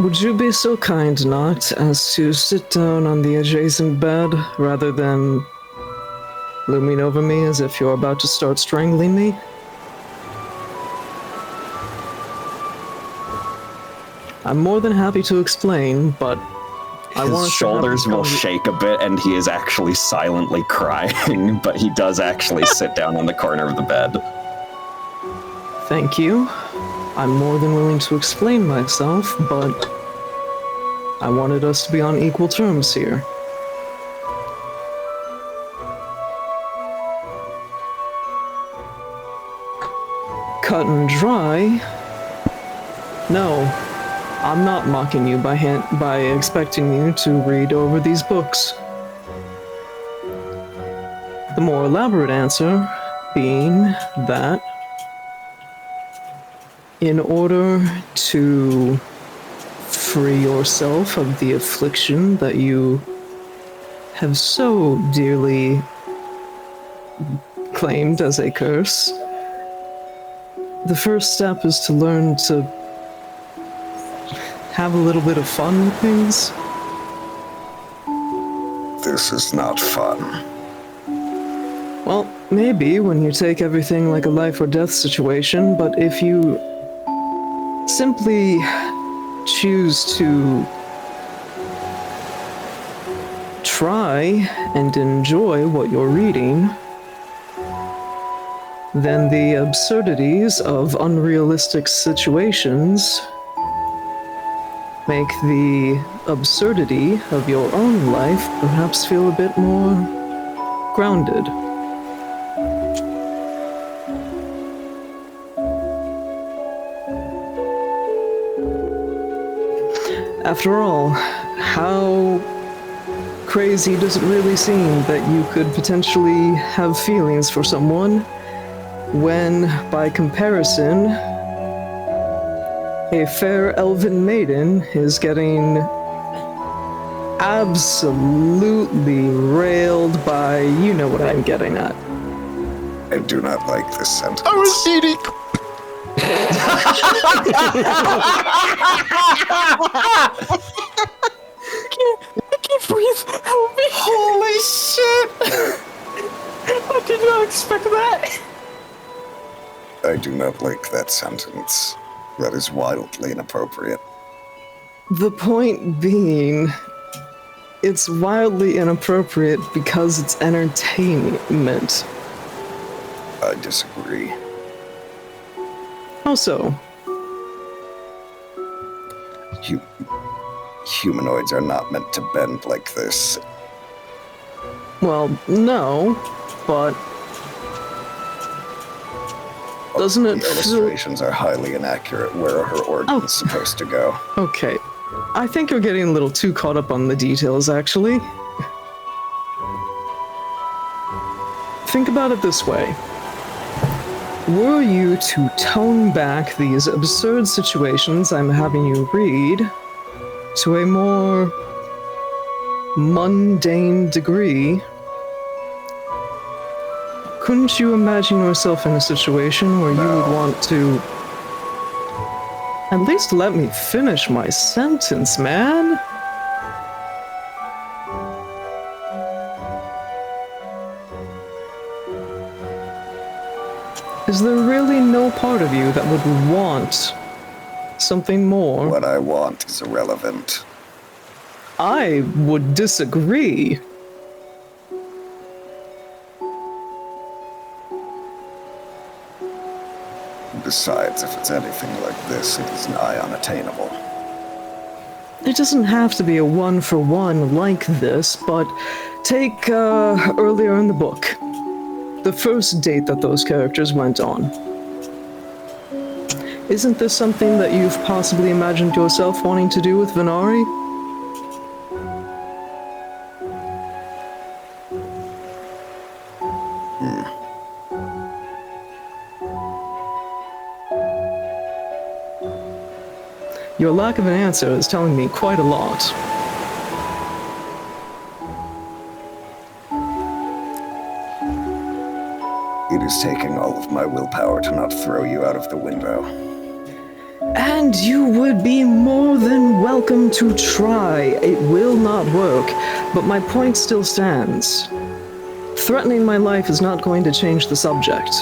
Would you be so kind, Not, as to sit down on the adjacent bed rather than looming over me as if you're about to start strangling me? I'm more than happy to explain, but I want His shoulders will shake a bit and he is actually silently crying, but he does actually sit down on the corner of the bed. Thank you. I'm more than willing to explain myself, but I wanted us to be on equal terms here. Cut and dry? No, I'm not mocking you by expecting you to read over these books. The more elaborate answer being that in order to free yourself of the affliction that you have so dearly claimed as a curse, the first step is to learn to have a little bit of fun with things? This is not fun. Well, maybe when you take everything like a life or death situation, but if you simply choose to try and enjoy what you're reading, then the absurdities of unrealistic situations make the absurdity of your own life perhaps feel a bit more grounded. After all, how crazy does it really seem that you could potentially have feelings for someone when, by comparison, a fair elven maiden is getting absolutely railed by you know what I'm getting at. I do not like this sentence. I was eating. I can't breathe. Help me. Holy shit! I did not expect that. I do not like that sentence. That is wildly inappropriate. The point being, it's wildly inappropriate because it's entertainment. I disagree. How so? Humanoids are not meant to bend like this. Well, no, but doesn't it The feel... illustrations are highly inaccurate. Where are her organs supposed to go? Okay, I think you're getting a little too caught up on the details, actually. Think about it this way. Were you to tone back these absurd situations I'm having you read to a more mundane degree, couldn't you imagine yourself in a situation where you would want to... At least let me finish my sentence, man. Is there really no part of you that would want something more? What I want is irrelevant. I would disagree. Besides, if it's anything like this, it is nigh unattainable. It doesn't have to be a one-for-one like this, but take earlier in the book. The first date that those characters went on. Isn't this something that you've possibly imagined yourself wanting to do with Venari? Your lack of an answer is telling me quite a lot. It is taking all of my willpower to not throw you out of the window. And you would be more than welcome to try. It will not work, but my point still stands. Threatening my life is not going to change the subject.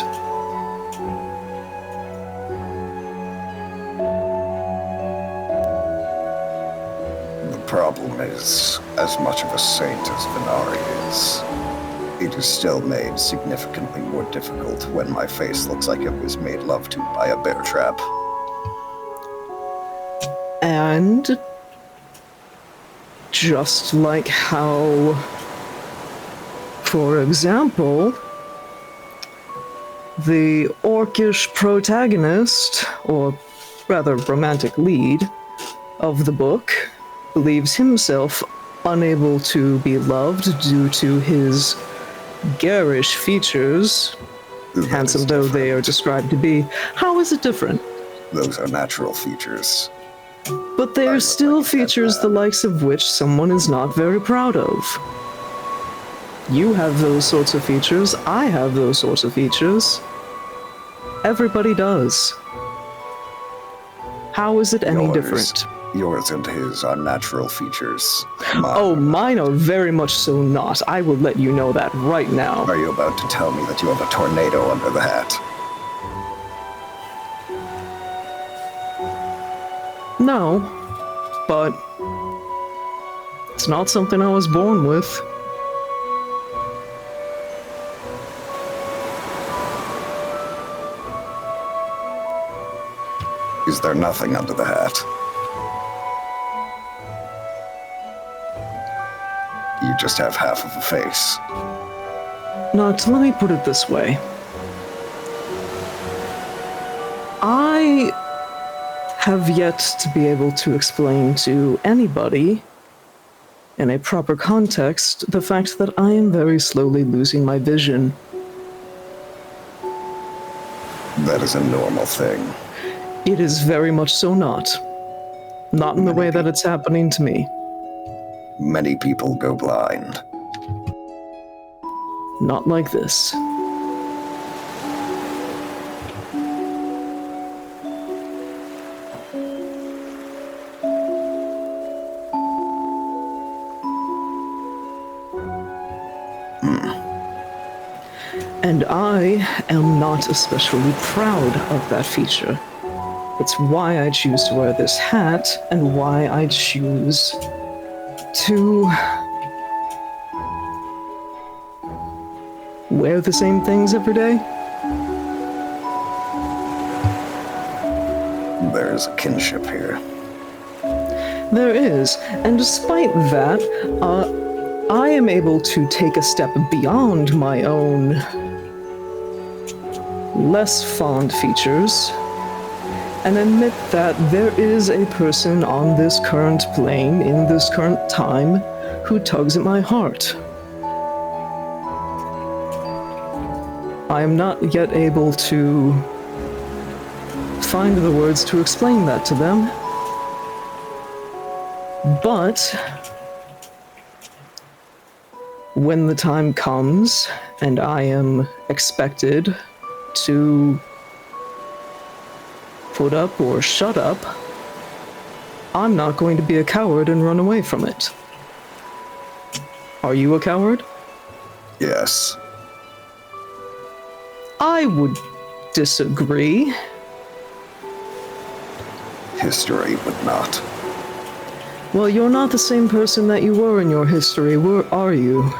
The problem is, as much of a saint as Venari is, it is still made significantly more difficult when my face looks like it was made love to by a bear trap. And just like how, for example, the orcish protagonist, or rather romantic lead, of the book believes himself unable to be loved due to his garish features, handsome though they are described to be. How is it different? Those are natural features. But they are still features the likes of which someone is not very proud of. You have those sorts of features, I have those sorts of features. Everybody does. How is it any different? Yours and his are natural features. Mine Oh, are not. mine are very much so not. I will let you know that right now. Are you about to tell me that you have a tornado under the hat? No, but it's not something I was born with. Is there nothing under the hat? You just have half of a face. Noct, let me put it this way. I have yet to be able to explain to anybody, in a proper context, the fact that I am very slowly losing my vision. That is a normal thing. It is very much so not. Not in the way that it's happening to me. Many people go blind. Not like this. And I am not especially proud of that feature. It's why I choose to wear this hat and why I choose to wear the same things every day. There's a kinship here. There is, and despite that, I am able to take a step beyond my own less fond features and admit that there is a person on this current plane, in this current time, who tugs at my heart. I am not yet able to find the words to explain that to them, but when the time comes and I am expected to put up or shut up, I'm not going to be a coward and run away from it. Are you a coward? Yes. I would disagree. History would not. Well, you're not the same person that you were in your history, are you?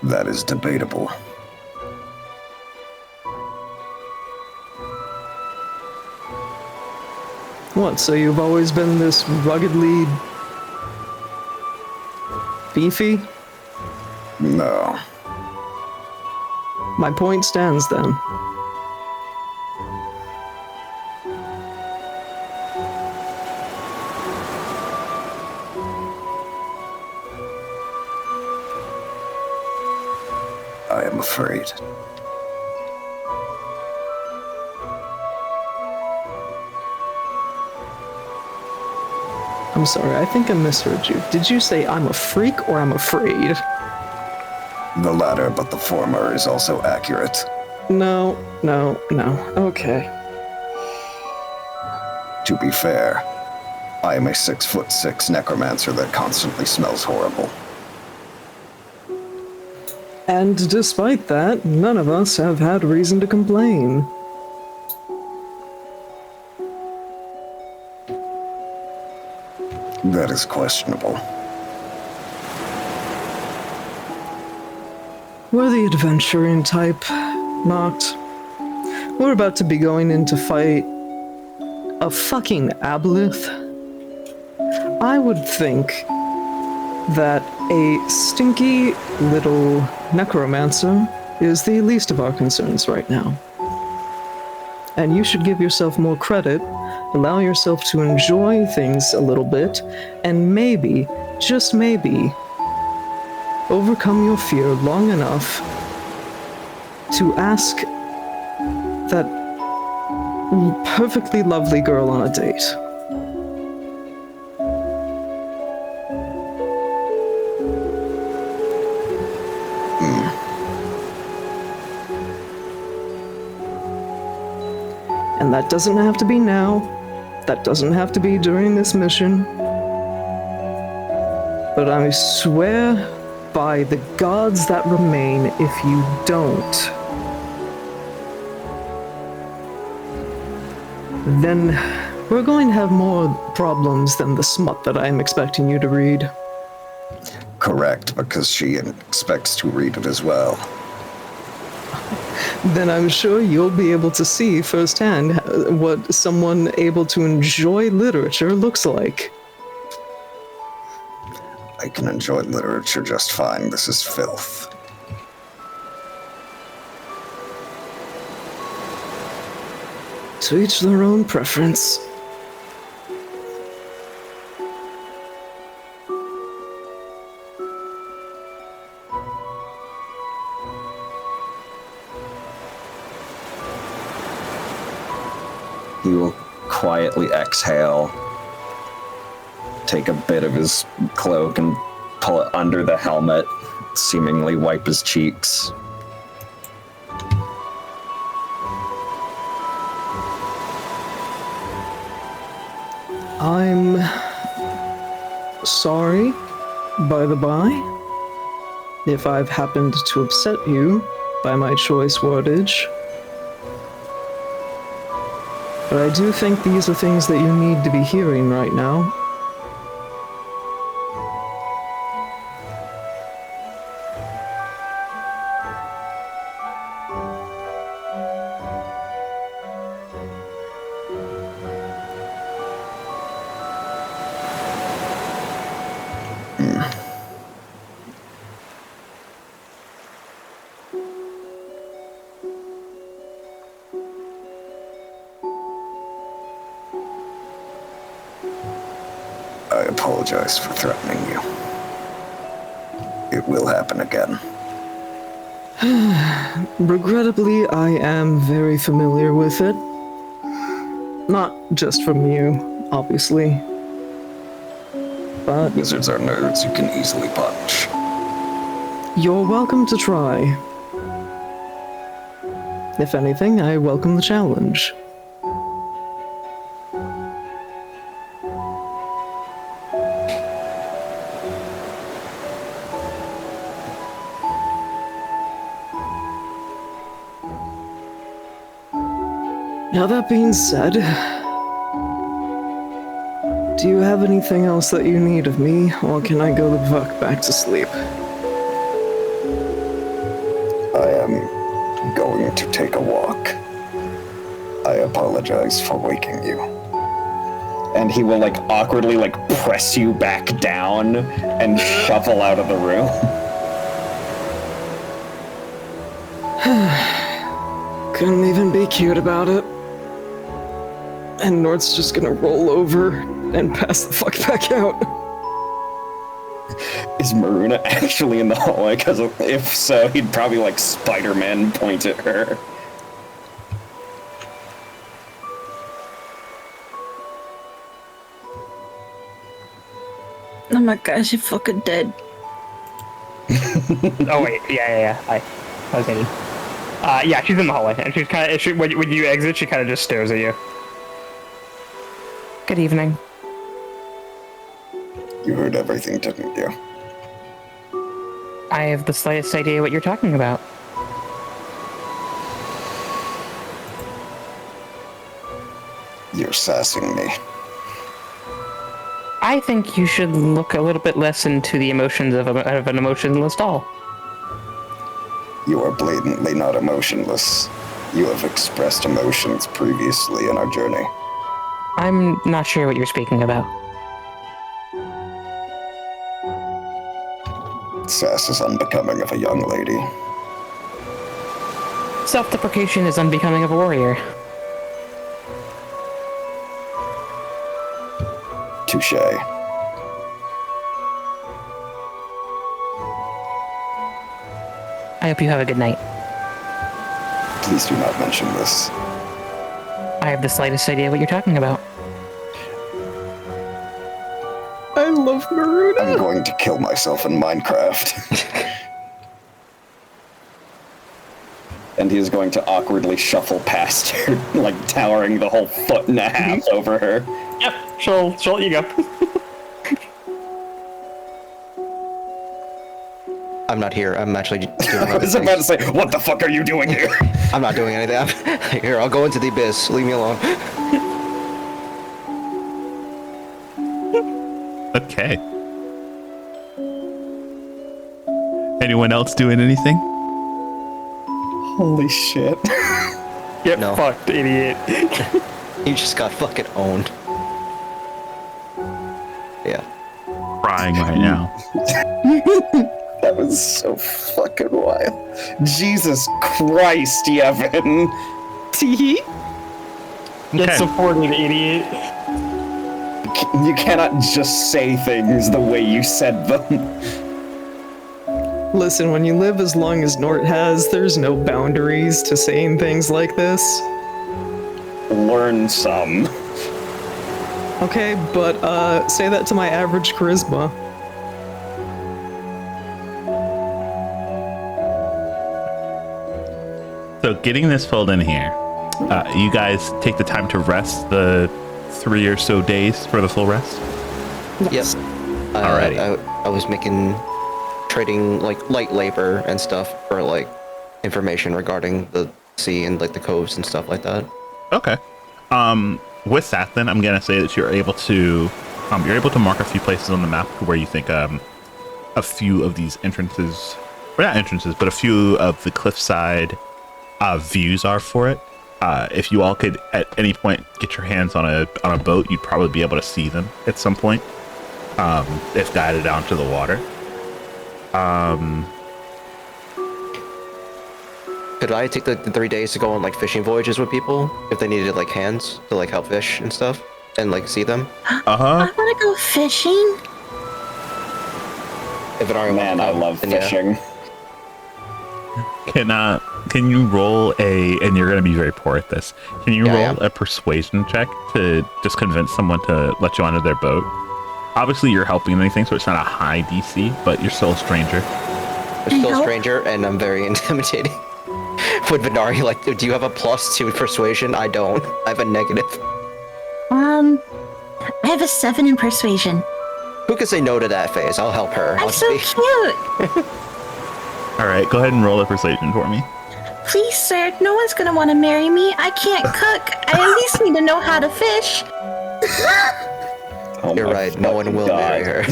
That is debatable. What, so you've always been this ruggedly beefy? No. My point stands then. I am afraid. I'm sorry, I think I misheard you. Did you say I'm a freak or I'm afraid? The latter, but the former is also accurate. No. Okay. To be fair, I am a 6'6" necromancer that constantly smells horrible. And despite that, none of us have had reason to complain. That is questionable. We're the adventuring type, Noct. We're about to be going in to fight a fucking aboleth. I would think that a stinky little necromancer is the least of our concerns right now. And you should give yourself more credit, allow yourself to enjoy things a little bit, and maybe, just maybe, overcome your fear long enough to ask that perfectly lovely girl on a date. And And that doesn't have to be now. That doesn't have to be during this mission. But I swear by the gods that remain, if you don't, then we're going to have more problems than the smut that I'm expecting you to read. Correct, because she expects to read it as well. Then I'm sure you'll be able to see firsthand what someone able to enjoy literature looks like. I can enjoy literature just fine. This is filth. To each their own preference. He will quietly exhale, take a bit of his cloak and pull it under the helmet, seemingly wipe his cheeks. I'm sorry, by the by, if I've happened to upset you by my choice wordage. But I do think these are things that you need to be hearing right now. I apologize for threatening you. It will happen again. Regrettably, I am very familiar with it. Not just from you, obviously. But Wizards are nerds you can easily punch. you're welcome to try. If anything, I welcome the challenge. Now that being said, do you have anything else that you need of me, or can I go the fuck back to sleep? I am going to take a walk. I apologize for waking you. And he will awkwardly press you back down and shuffle out of the room. Couldn't even be cute about it. And Nord's just gonna roll over and pass the fuck back out. Is Maruna actually in the hallway? Because if so, he'd probably Spider-Man point at her. Oh my gosh, you're fucking dead. Oh wait, yeah. I was thinking. Yeah, she's in the hallway, and she's kind of. When you exit, she kind of just stares at you. Good evening. You heard everything, didn't you? I have the slightest idea what you're talking about. You're sassing me. I think you should look a little bit less into the emotions of an emotionless doll. You are blatantly not emotionless. You have expressed emotions previously in our journey. I'm not sure what you're speaking about. Sass is unbecoming of a young lady. Self-deprecation is unbecoming of a warrior. Touche. I hope you have a good night. Please do not mention this. I have the slightest idea what you're talking about. I love Maruna. I'm going to kill myself in Minecraft. And he's going to awkwardly shuffle past her, like towering the whole foot and a half over her. Yep, she'll let you go. I'm not here. I'm actually doing I other was about to things. say, what the fuck are you doing here? I'm not doing anything. Here, I'll go into the abyss. Leave me alone. Okay. Anyone else doing anything? Holy shit. Get No. fucked, idiot. You just got fucking owned. Yeah. Crying right now. That was so fucking wild. Jesus Christ, Yevon. Tee. Get Okay. supported, idiot. You cannot just say things the way you said them. Listen, when you live as long as Nort has, there's no boundaries to saying things like this. Learn some. Okay, but say that to my average charisma. So getting this filled in here, you guys take the time to rest the 3 or so days for the full rest? Yes. Alrighty. I was trading like light labor and stuff for like information regarding the sea and like the coves and stuff like that. Okay. With that, then I'm gonna say that you're able to mark a few places on the map where you think a few of these entrances, or not entrances, but a few of the cliffside views are for it. If you all could at any point get your hands on a boat, you'd probably be able to see them at some point, if guided down to the water. Could I take the 3 days to go on like fishing voyages with people if they needed like hands to like help fish and stuff and like see them? I want to go fishing. If it already Man, I love fishing. Can you roll and you're gonna be very poor at this. Can you Yeah, roll a persuasion check to just convince someone to let you onto their boat? Obviously you're helping anything, so it's not a high DC, but you're still a stranger. I'm still a stranger and I'm very intimidating. Would Venari like, do you have a +2 persuasion? I don't. I have a negative. I have a 7 in persuasion. Who can say no to that phase? I'll help her. I'm I'll so speak. cute. All right, go ahead and roll a persuasion for me. Please, sir, no one's gonna want to marry me. I can't cook. I at least need to know how to fish. Oh You're my right. No one fucking will God. marry her.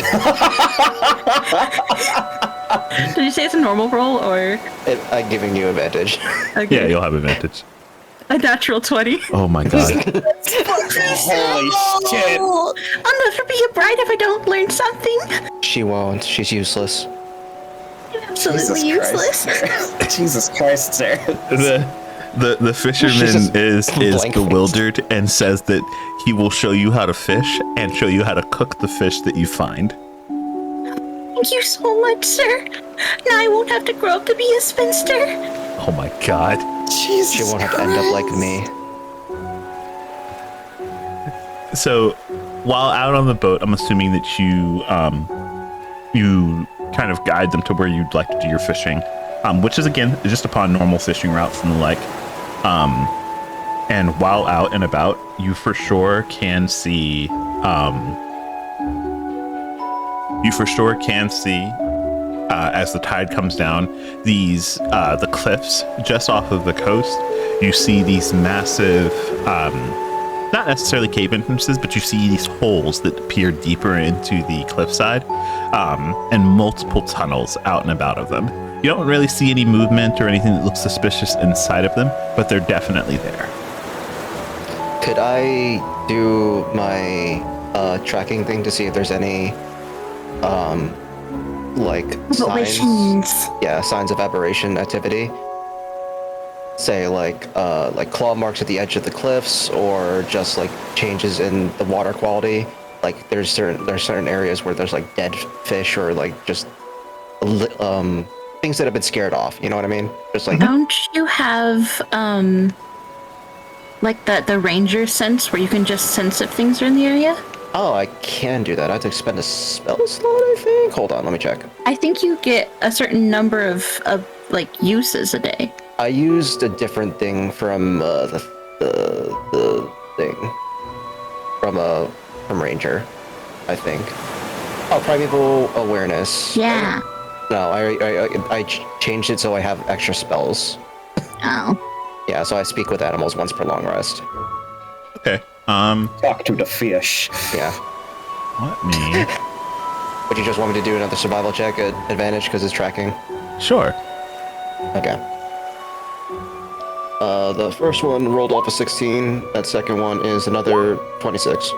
Did you say it's a normal roll or I'm giving you advantage. okay. Yeah, you'll have advantage. A natural 20? Oh my god. Holy shit. Oh, I'll never be a bride if I don't learn something. She won't. She's useless. Absolutely Jesus useless. Christ. Jesus Christ, sir. The fisherman just is blank-faced. bewildered and says that he will show you how to fish and show you how to cook the fish that you find. Thank you so much, sir. Now I won't have to grow up to be a spinster. Oh my god. Jesus She won't have to end up like me. So, while out on the boat, I'm assuming that you kind of guide them to where you'd like to do your fishing, which is again just upon normal fishing routes and the like. And while out and about, you for sure can see. As the tide comes down, the cliffs just off of the coast. You see these massive, not necessarily cave entrances, but you see these holes that appear deeper into the cliffside, and multiple tunnels out and about of them. You don't really see any movement or anything that looks suspicious inside of them, but they're definitely there. Could I do my tracking thing to see if there's any like signs? Aberrations. Yeah, signs of aberration activity. Say like claw marks at the edge of the cliffs, or just like changes in the water quality. Like there's certain areas where there's like dead fish or like just things that have been scared off. You know what I mean? Just like Don't you have like the ranger sense where you can just sense if things are in the area? oh, I can do that. I have to expend a spell slot, I think. Hold on, let me check. I think you get a certain number of like uses a day. I used a different thing from the thing from Ranger, I think. Oh, primeval awareness. Yeah. No, I changed it so I have extra spells. Oh. Yeah, so I speak with animals once per long rest. Okay. Talk to the fish. Yeah. Let me. Would you just want me to do another survival check at advantage because it's tracking? Sure. Okay. The first one rolled off a 16. That second one is another 26.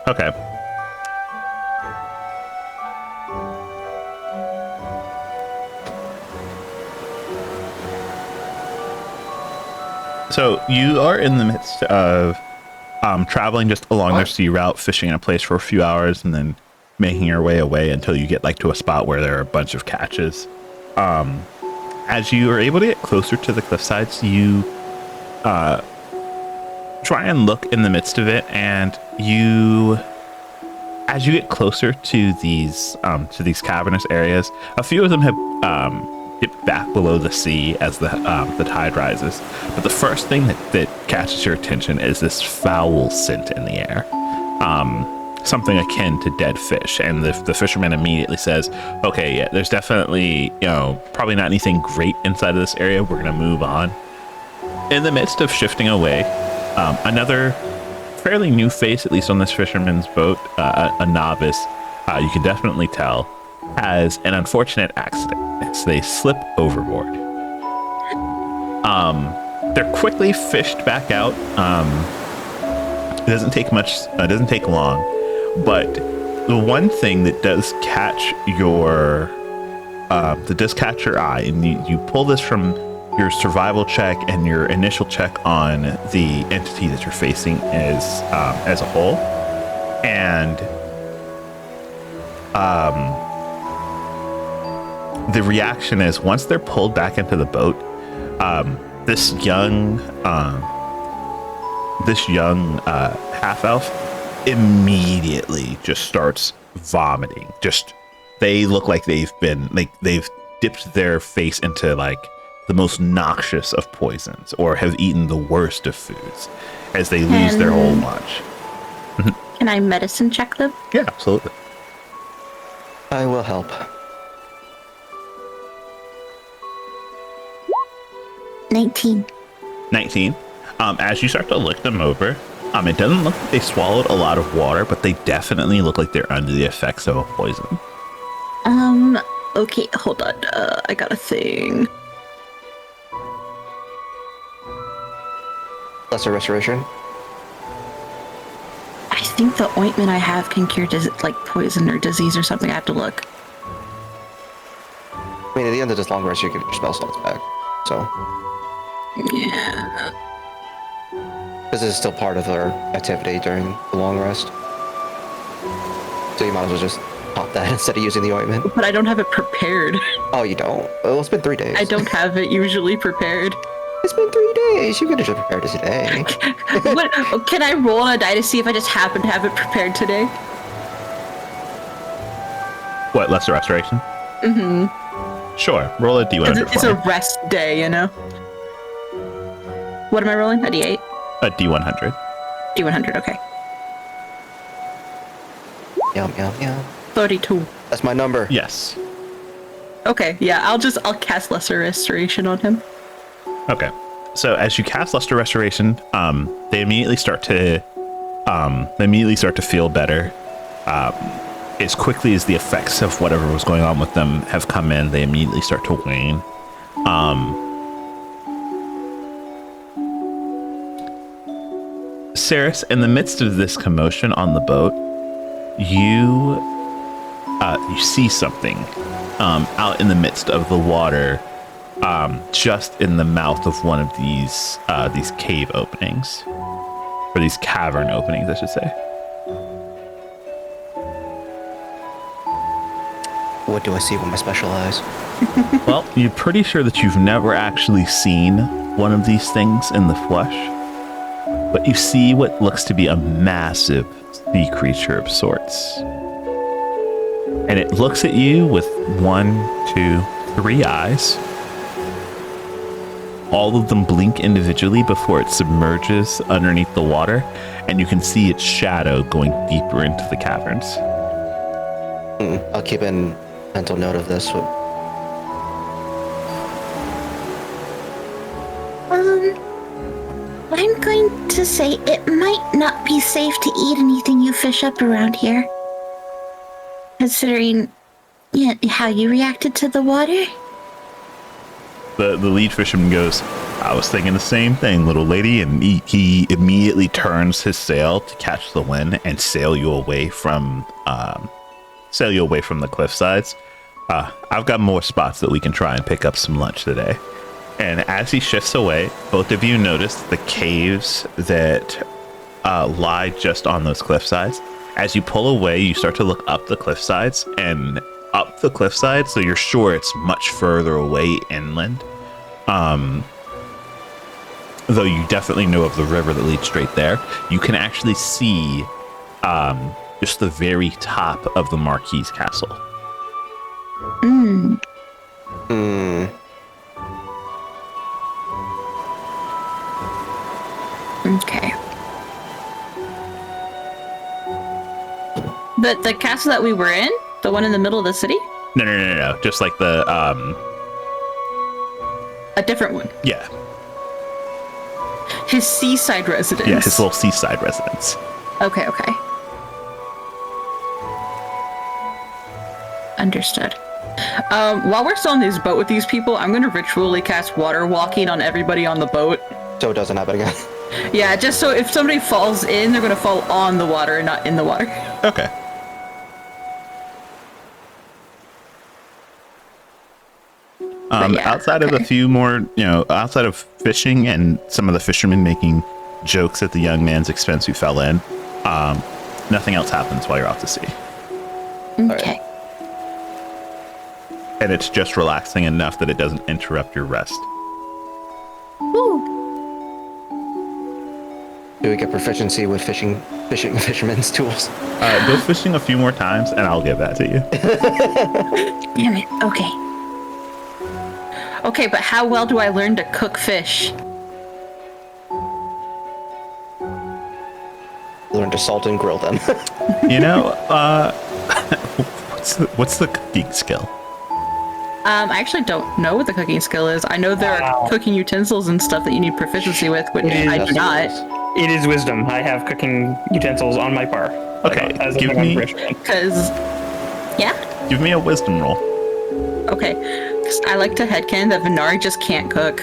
Okay. So you are in the midst of traveling just along their sea route, fishing in a place for a few hours, and then making your way away until you get like to a spot where there are a bunch of catches. As you are able to get closer to the cliff sides, you try and look in the midst of it, and as you get closer to these cavernous areas, a few of them have dipped back below the sea as the tide rises. But the first thing that catches your attention is this foul scent in the air, something akin to dead fish. And the fisherman immediately says, "Okay, yeah, there's definitely probably not anything great inside of this area. We're gonna move on." In the midst of shifting away, another fairly new face, at least on this fisherman's boat, a novice, you can definitely tell, has an unfortunate accident. They slip overboard. They're quickly fished back out. It doesn't take much. It doesn't take long. But the one thing that does catch your eye, and you pull this from your survival check and your initial check on the entity that you're facing as a whole, and the reaction is once they're pulled back into the boat, this young half elf immediately just starts vomiting. They look like they've dipped their face into like the most noxious of poisons or have eaten the worst of foods as they lose their whole lunch. Can I medicine check them? Yeah, absolutely. I will help. 19. 19. As you start to look them over, it doesn't look like they swallowed a lot of water, but they definitely look like they're under the effects of a poison. Okay, hold on. I got a thing. Lesser restoration. I think the ointment I have can cure like poison or disease or something. I have to look. I mean, at the end of this long rest, you get your spell slots back. So. Yeah. This is still part of our activity during the long rest. So you might as well just pop that instead of using the ointment. But I don't have it prepared. Oh, you don't? Well, it's been 3 days. I don't have it usually prepared. It's been 3 days. You could have just prepared it today. What? Can I roll on a die to see if I just happen to have it prepared today? What, lesser restoration? Mm-hmm. Sure. Roll a D100 It's for a me. rest day, you know? What am I rolling? A D8? A D100. D100, okay. Yum, yum, yum. 32. That's my number. Yes. Okay, yeah, I'll cast Lesser Restoration on him. Okay. So as you cast Luster Restoration, they immediately start to feel better. As quickly as the effects of whatever was going on with them have come in, they immediately start to wane. Saris, in the midst of this commotion on the boat, you see something out in the midst of the water, just in the mouth of one of these cave openings, or these cavern openings, I should say. What do I see with my special eyes? Well, you're pretty sure that you've never actually seen one of these things in the flesh. but you see what looks to be a massive sea creature of sorts. And it looks at you with 1, 2, 3 eyes. All of them blink individually before it submerges underneath the water, and you can see its shadow going deeper into the caverns. I'll keep a mental note of this. I'm going to say it might not be safe to eat anything you fish up around here. Considering how you reacted to the water. The lead fisherman goes, I was thinking the same thing, little lady, and he immediately turns his sail to catch the wind and sail you away from the cliff sides. I've got more spots that we can try and pick up some lunch today. And as he shifts away, both of you notice the caves that lie just on those cliff sides. As you pull away, you start to look up the cliff sides, so you're sure it's much further away inland. Though you definitely know of the river that leads straight there. You can actually see just the very top of the Marquis Castle. Okay. But the castle that we were in? The one in the middle of the city? No. Just like the A different one. yeah. His seaside residence. Yeah, his little seaside residence. Okay. Understood. While we're still on this boat with these people, I'm gonna ritually cast water walking on everybody on the boat. So it doesn't happen again. Yeah, just so if somebody falls in, they're gonna fall on the water and not in the water. Okay. Outside of a few more, outside of fishing and some of the fishermen making jokes at the young man's expense who fell in, nothing else happens while you're out to sea. Okay. And it's just relaxing enough that it doesn't interrupt your rest. Ooh. Do we get proficiency with fisherman's tools? Go fishing a few more times, and I'll give that to you. Damn it. Okay. Okay, but how well do I learn to cook fish? Learn to salt and grill them. What's the cooking skill? I actually don't know what the cooking skill is. I know there are cooking utensils and stuff that you need proficiency with, which I do not. It is wisdom. I have cooking utensils on my par. Okay, give me a wisdom roll. Okay, because I like to headcanon that Venari just can't cook.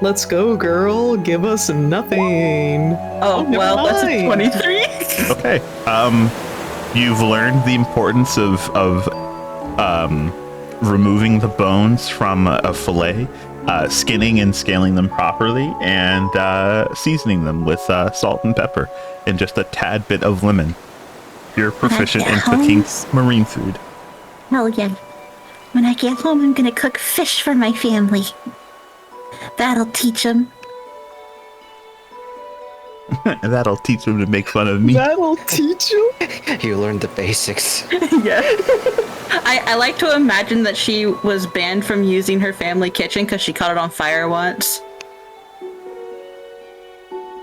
Let's go, girl. Give us nothing. Oh, well, that's a 23. Okay. You've learned the importance of removing the bones from a fillet, skinning and scaling them properly, and seasoning them with salt and pepper and just a tad bit of lemon. You're proficient in cooking marine food. Hell yeah. When I get home, I'm gonna cook fish for my family. That'll teach them. That'll teach them to make fun of me. That'll teach you. You learned the basics. Yeah. I like to imagine that she was banned from using her family kitchen because she caught it on fire once.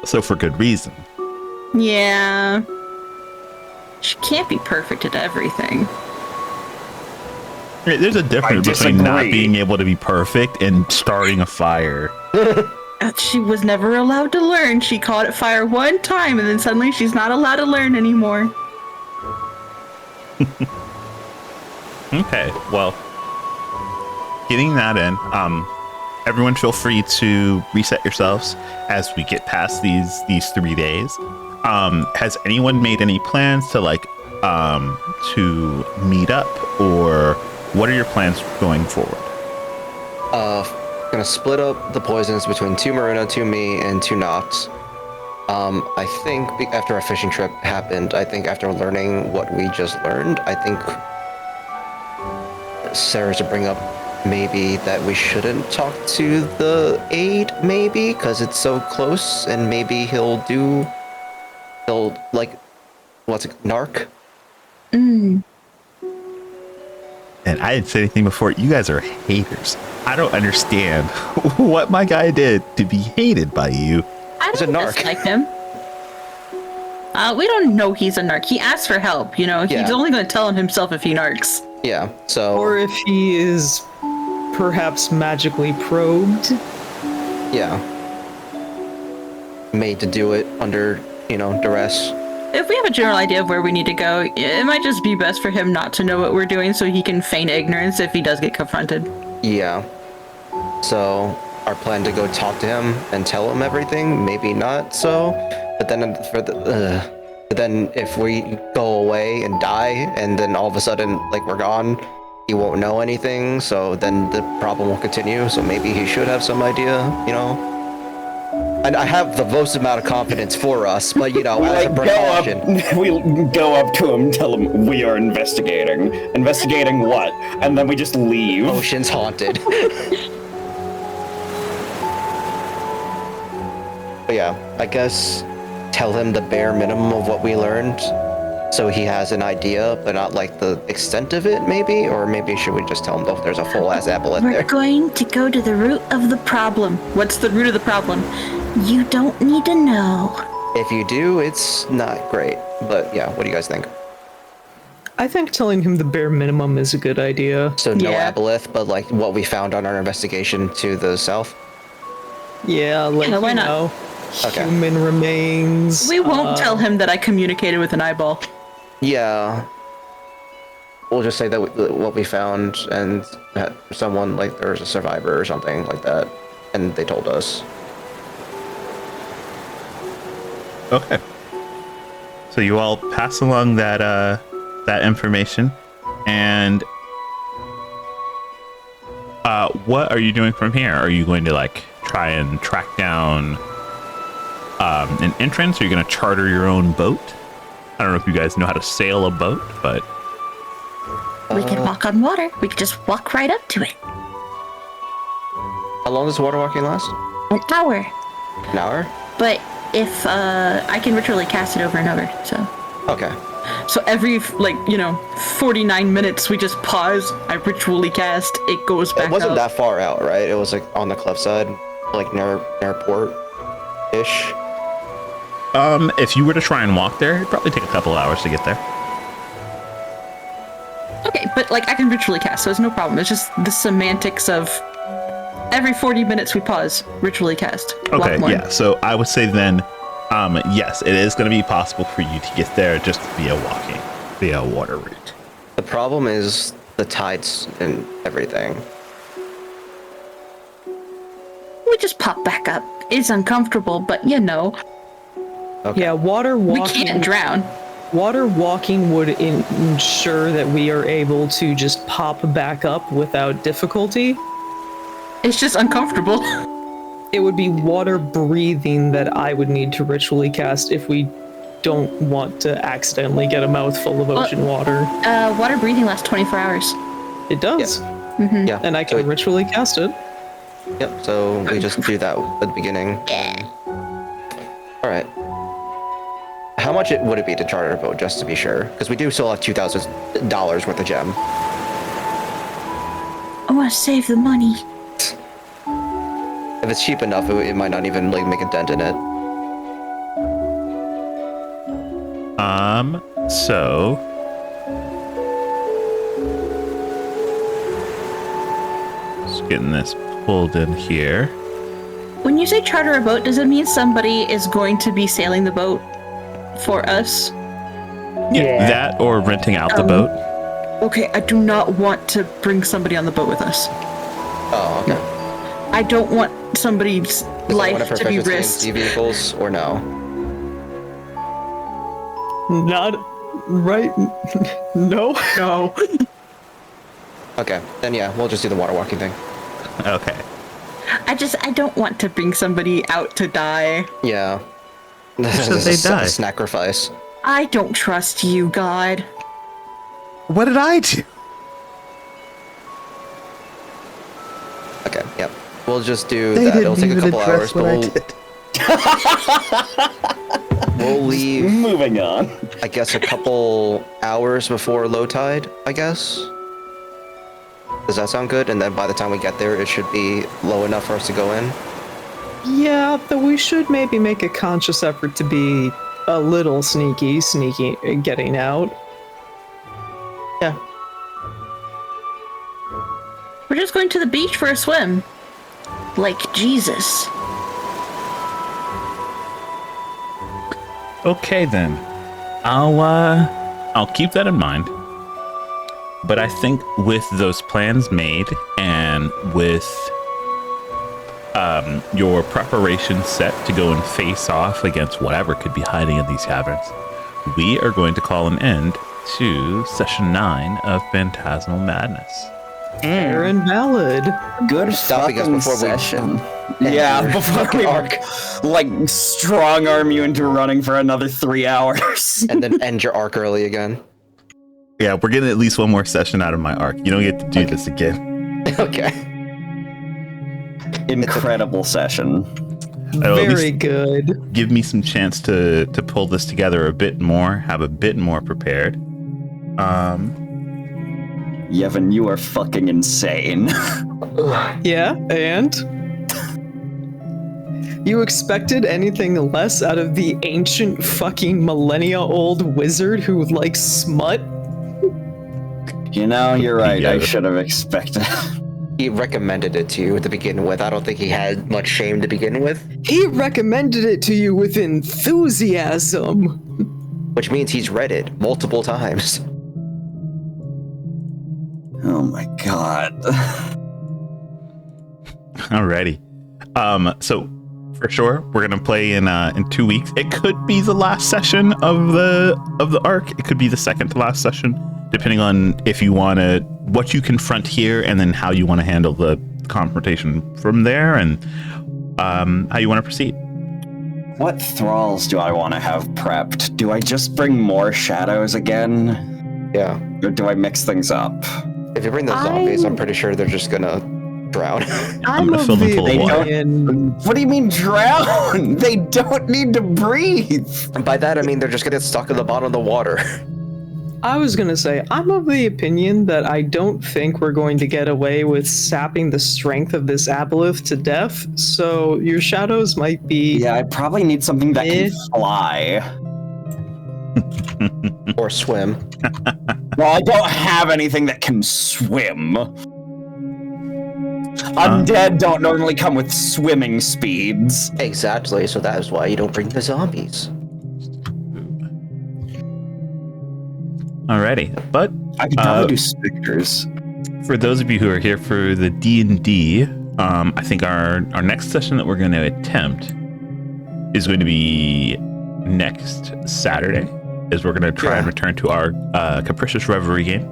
So for good reason. Yeah. She can't be perfect at everything. There's a difference between not being able to be perfect and starting a fire. She was never allowed to learn. She caught it fire one time and then suddenly she's not allowed to learn anymore. Okay, well, getting that in, everyone feel free to reset yourselves as we get past these 3 days. Has anyone made any plans to meet up, or what are your plans going forward? Gonna split up the poisons between 2 Maruna, 2 me, and 2 Nox. I think after our fishing trip happened, after learning what we just learned, Sarah to bring up maybe that we shouldn't talk to the aide, maybe, because it's so close, and maybe he'll like, what's it, narc? And I didn't say anything before. You guys are haters. I don't understand what my guy did to be hated by you. I He's a don't narc. dislike him. We don't know he's a narc. He asked for help, you know? Yeah. He's only going to tell on himself if he narcs. Yeah, so... Or if he is perhaps magically probed. Yeah. Made to do it under, duress. If we have a general idea of where we need to go, it might just be best for him not to know what we're doing so he can feign ignorance if he does get confronted. Yeah. So, our plan to go talk to him and tell him everything, maybe not so. But then but then if we go away and die, and then all of a sudden, like, we're gone, he won't know anything, so then the problem will continue, so maybe he should have some idea, And I have the most amount of confidence for us, but, as a precaution. We go up to him, tell him we are investigating. Investigating what? And then we just leave. Ocean's haunted. But yeah, I guess tell him the bare minimum of what we learned, so he has an idea, but not like the extent of it, maybe? Or maybe should we just tell him there's a full ass aboleth We're there? going to go to the root of the problem. What's the root of the problem? You don't need to know. If you do, it's not great. But yeah, what do you guys think? I think telling him the bare minimum is a good idea. So no Yeah. aboleth, but like what we found on our investigation to the south? Yeah, like, Yeah, why not? Okay. Human remains. We won't tell him that I communicated with an eyeball. Yeah. We'll just say that what we found, and that someone, like, there was a survivor or something like that, and they told us. Okay. So you all pass along that that information, and what are you doing from here? Are you going to like try and track down an entrance? Are you going to charter your own boat? I don't know if you guys know how to sail a boat, but We can walk on water. We could just walk right up to it. How long does water walking last? An hour. An hour? But if I can ritually cast it over and over, so Okay. so every 49 minutes we just pause. I ritually cast. It goes back It wasn't up. that far out, right? It was like on the cliff side, like near port-ish. if you were to try and walk there, it'd probably take a couple hours to get there. Okay, but like I can ritually cast, so it's no problem. It's just the semantics of every 40 minutes we pause, ritually cast. walk Okay, one. yeah. So I would say then, yes, it is going to be possible for you to get there just via walking, via a water route. The problem is the tides and everything. We just pop back up. It's uncomfortable, but Okay. Yeah, water we walking. can't drown. Water walking would ensure that we are able to just pop back up without difficulty. It's just uncomfortable. It would be water breathing that I would need to ritually cast if we don't want to accidentally get a mouthful of ocean water. Water breathing lasts 24 hours. It does. Yeah. And I so can ritually cast it. Yep, so we just do that at the beginning. Alright. How much would it be to charter a boat, just to be sure? Because we do still have $2,000 worth of gem. I want to save the money. If it's cheap enough, it might not even like make a dent in it. So just getting this pulled in here. When you say charter a boat, does it mean somebody is going to be sailing the boat for us? Yeah, that or renting out the boat. Okay, I do not want to bring somebody on the boat with us. Oh, okay. I don't want somebody's Is that one life of her to be proficiency in risked. sea vehicles, or no? Not right. No. No. Okay, then yeah, we'll just do the water walking thing. Okay. I don't want to bring somebody out to die. Yeah. said they die? Sacrifice. I don't trust you, God. What did I do? We'll just do They that. It'll didn't take a even couple address hours, but what I did. we'll leave, Moving on. I guess, a couple hours before low tide, I guess. Does that sound good? And then by the time we get there, it should be low enough for us to go in? Yeah, though we should maybe make a conscious effort to be a little sneaky getting out. Yeah. We're just going to the beach for a swim. Like Jesus. Okay then, I'll keep that in mind. But I think with those plans made and with your preparation set to go and face off against whatever could be hiding in these caverns, we are going to call an end to session 9 of Phantasmal Madness. Fair and valid. Good Stopping us fucking before we session. end Yeah, your before we like strong arm you into running for another 3 hours. And then end your arc early again. Yeah, we're getting at least one more session out of my arc. You don't get to do this again. Okay. Incredible session. At Very least good. give me some chance to pull this together a bit more, have a bit more prepared. Yevon, you are fucking insane. Yeah, and? You expected anything less out of the ancient fucking millennia-old wizard who likes smut? You know, you're right. Yeah. I should have expected. He recommended it to you to begin with. I don't think he had much shame to begin with. He recommended it to you with enthusiasm. Which means he's read it multiple times. Oh my god. Alrighty. So for sure, we're gonna play in 2 weeks. It could be the last session of the arc. It could be the second to last session, depending on if you want to what you confront here, and then how you want to handle the confrontation from there, and how you want to proceed. What thralls do I want to have prepped? Do I just bring more shadows again? Yeah. Or do I mix things up? If you bring the zombies, I'm pretty sure they're just gonna drown. I'm gonna fill them full of water. What do you mean drown? They don't need to breathe. And by that, I mean they're just gonna get stuck in the bottom of the water. I was gonna say, I'm of the opinion that I don't think we're going to get away with sapping the strength of this aboleth to death, so your shadows might be... Yeah, I probably need something that can fly. Or swim. Well, I don't have anything that can swim. Undead don't normally come with swimming speeds. Exactly, so that is why you don't bring the zombies. Alrighty, but I could probably do specters. for those of you who are here for the D&D, I think our next session that we're going to attempt is going to be next Saturday, as we're going to try and return to our Capricious Reverie game.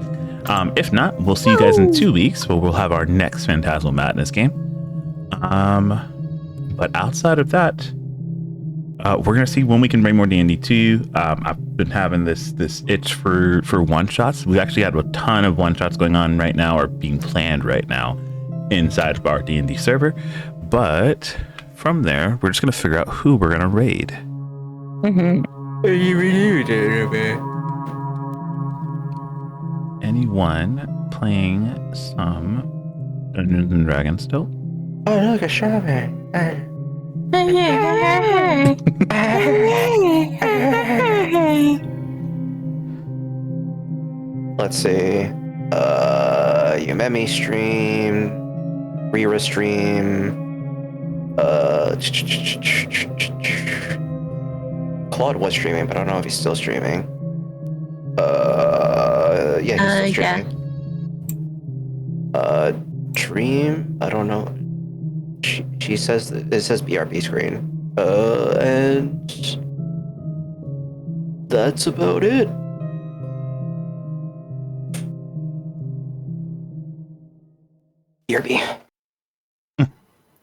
If not, we'll see you guys in 2 weeks, where we'll have our next Phantasmal Madness game. But outside of that, we're gonna see when we can bring more D&D to you. I've been having this itch for one shots. We actually have a ton of one shots going on right now, or being planned right now, inside of our D&D server. But from there, we're just gonna figure out who we're gonna raid. Anyone playing some Dungeons and Dragons still? Oh, look, a strawberry. Let's see. Yumemi stream, Rira stream, Claude was streaming, but I don't know if he's still streaming. Yeah, he's still streaming. Dream, I don't know. She says it says BRB screen. And that's about it. BRB.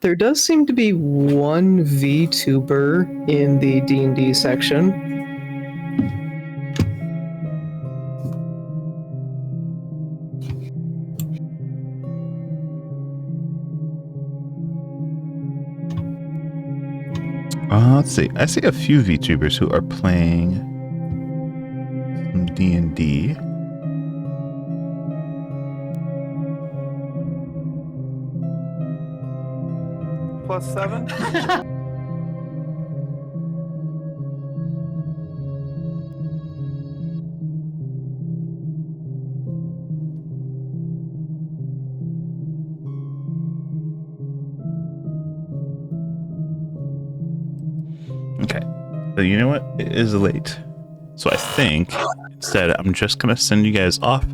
There does seem to be one VTuber in the D&D section. Let's see. I see a few VTubers who are playing some D&D. +7? Okay. So you know what? It is late. So I think instead I'm just going to send you guys off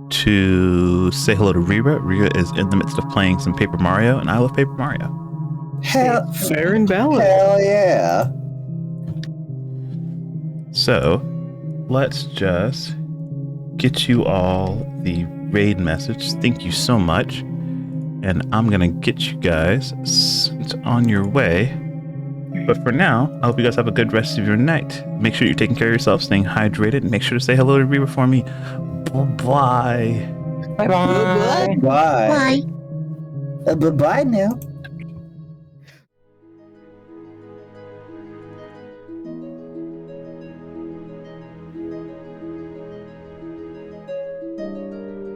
to say hello to Rira. Rira is in the midst of playing some Paper Mario, and I love Paper Mario. Hell, Fair and valid. hell yeah. So let's just get you all the raid message. Thank you so much. And I'm going to get you guys sent on your way. But for now, I hope you guys have a good rest of your night. Make sure you're taking care of yourself, staying hydrated, and make sure to say hello to Reba for me. Bye-bye. Bye-bye. Bye. Bye. Bye-bye now.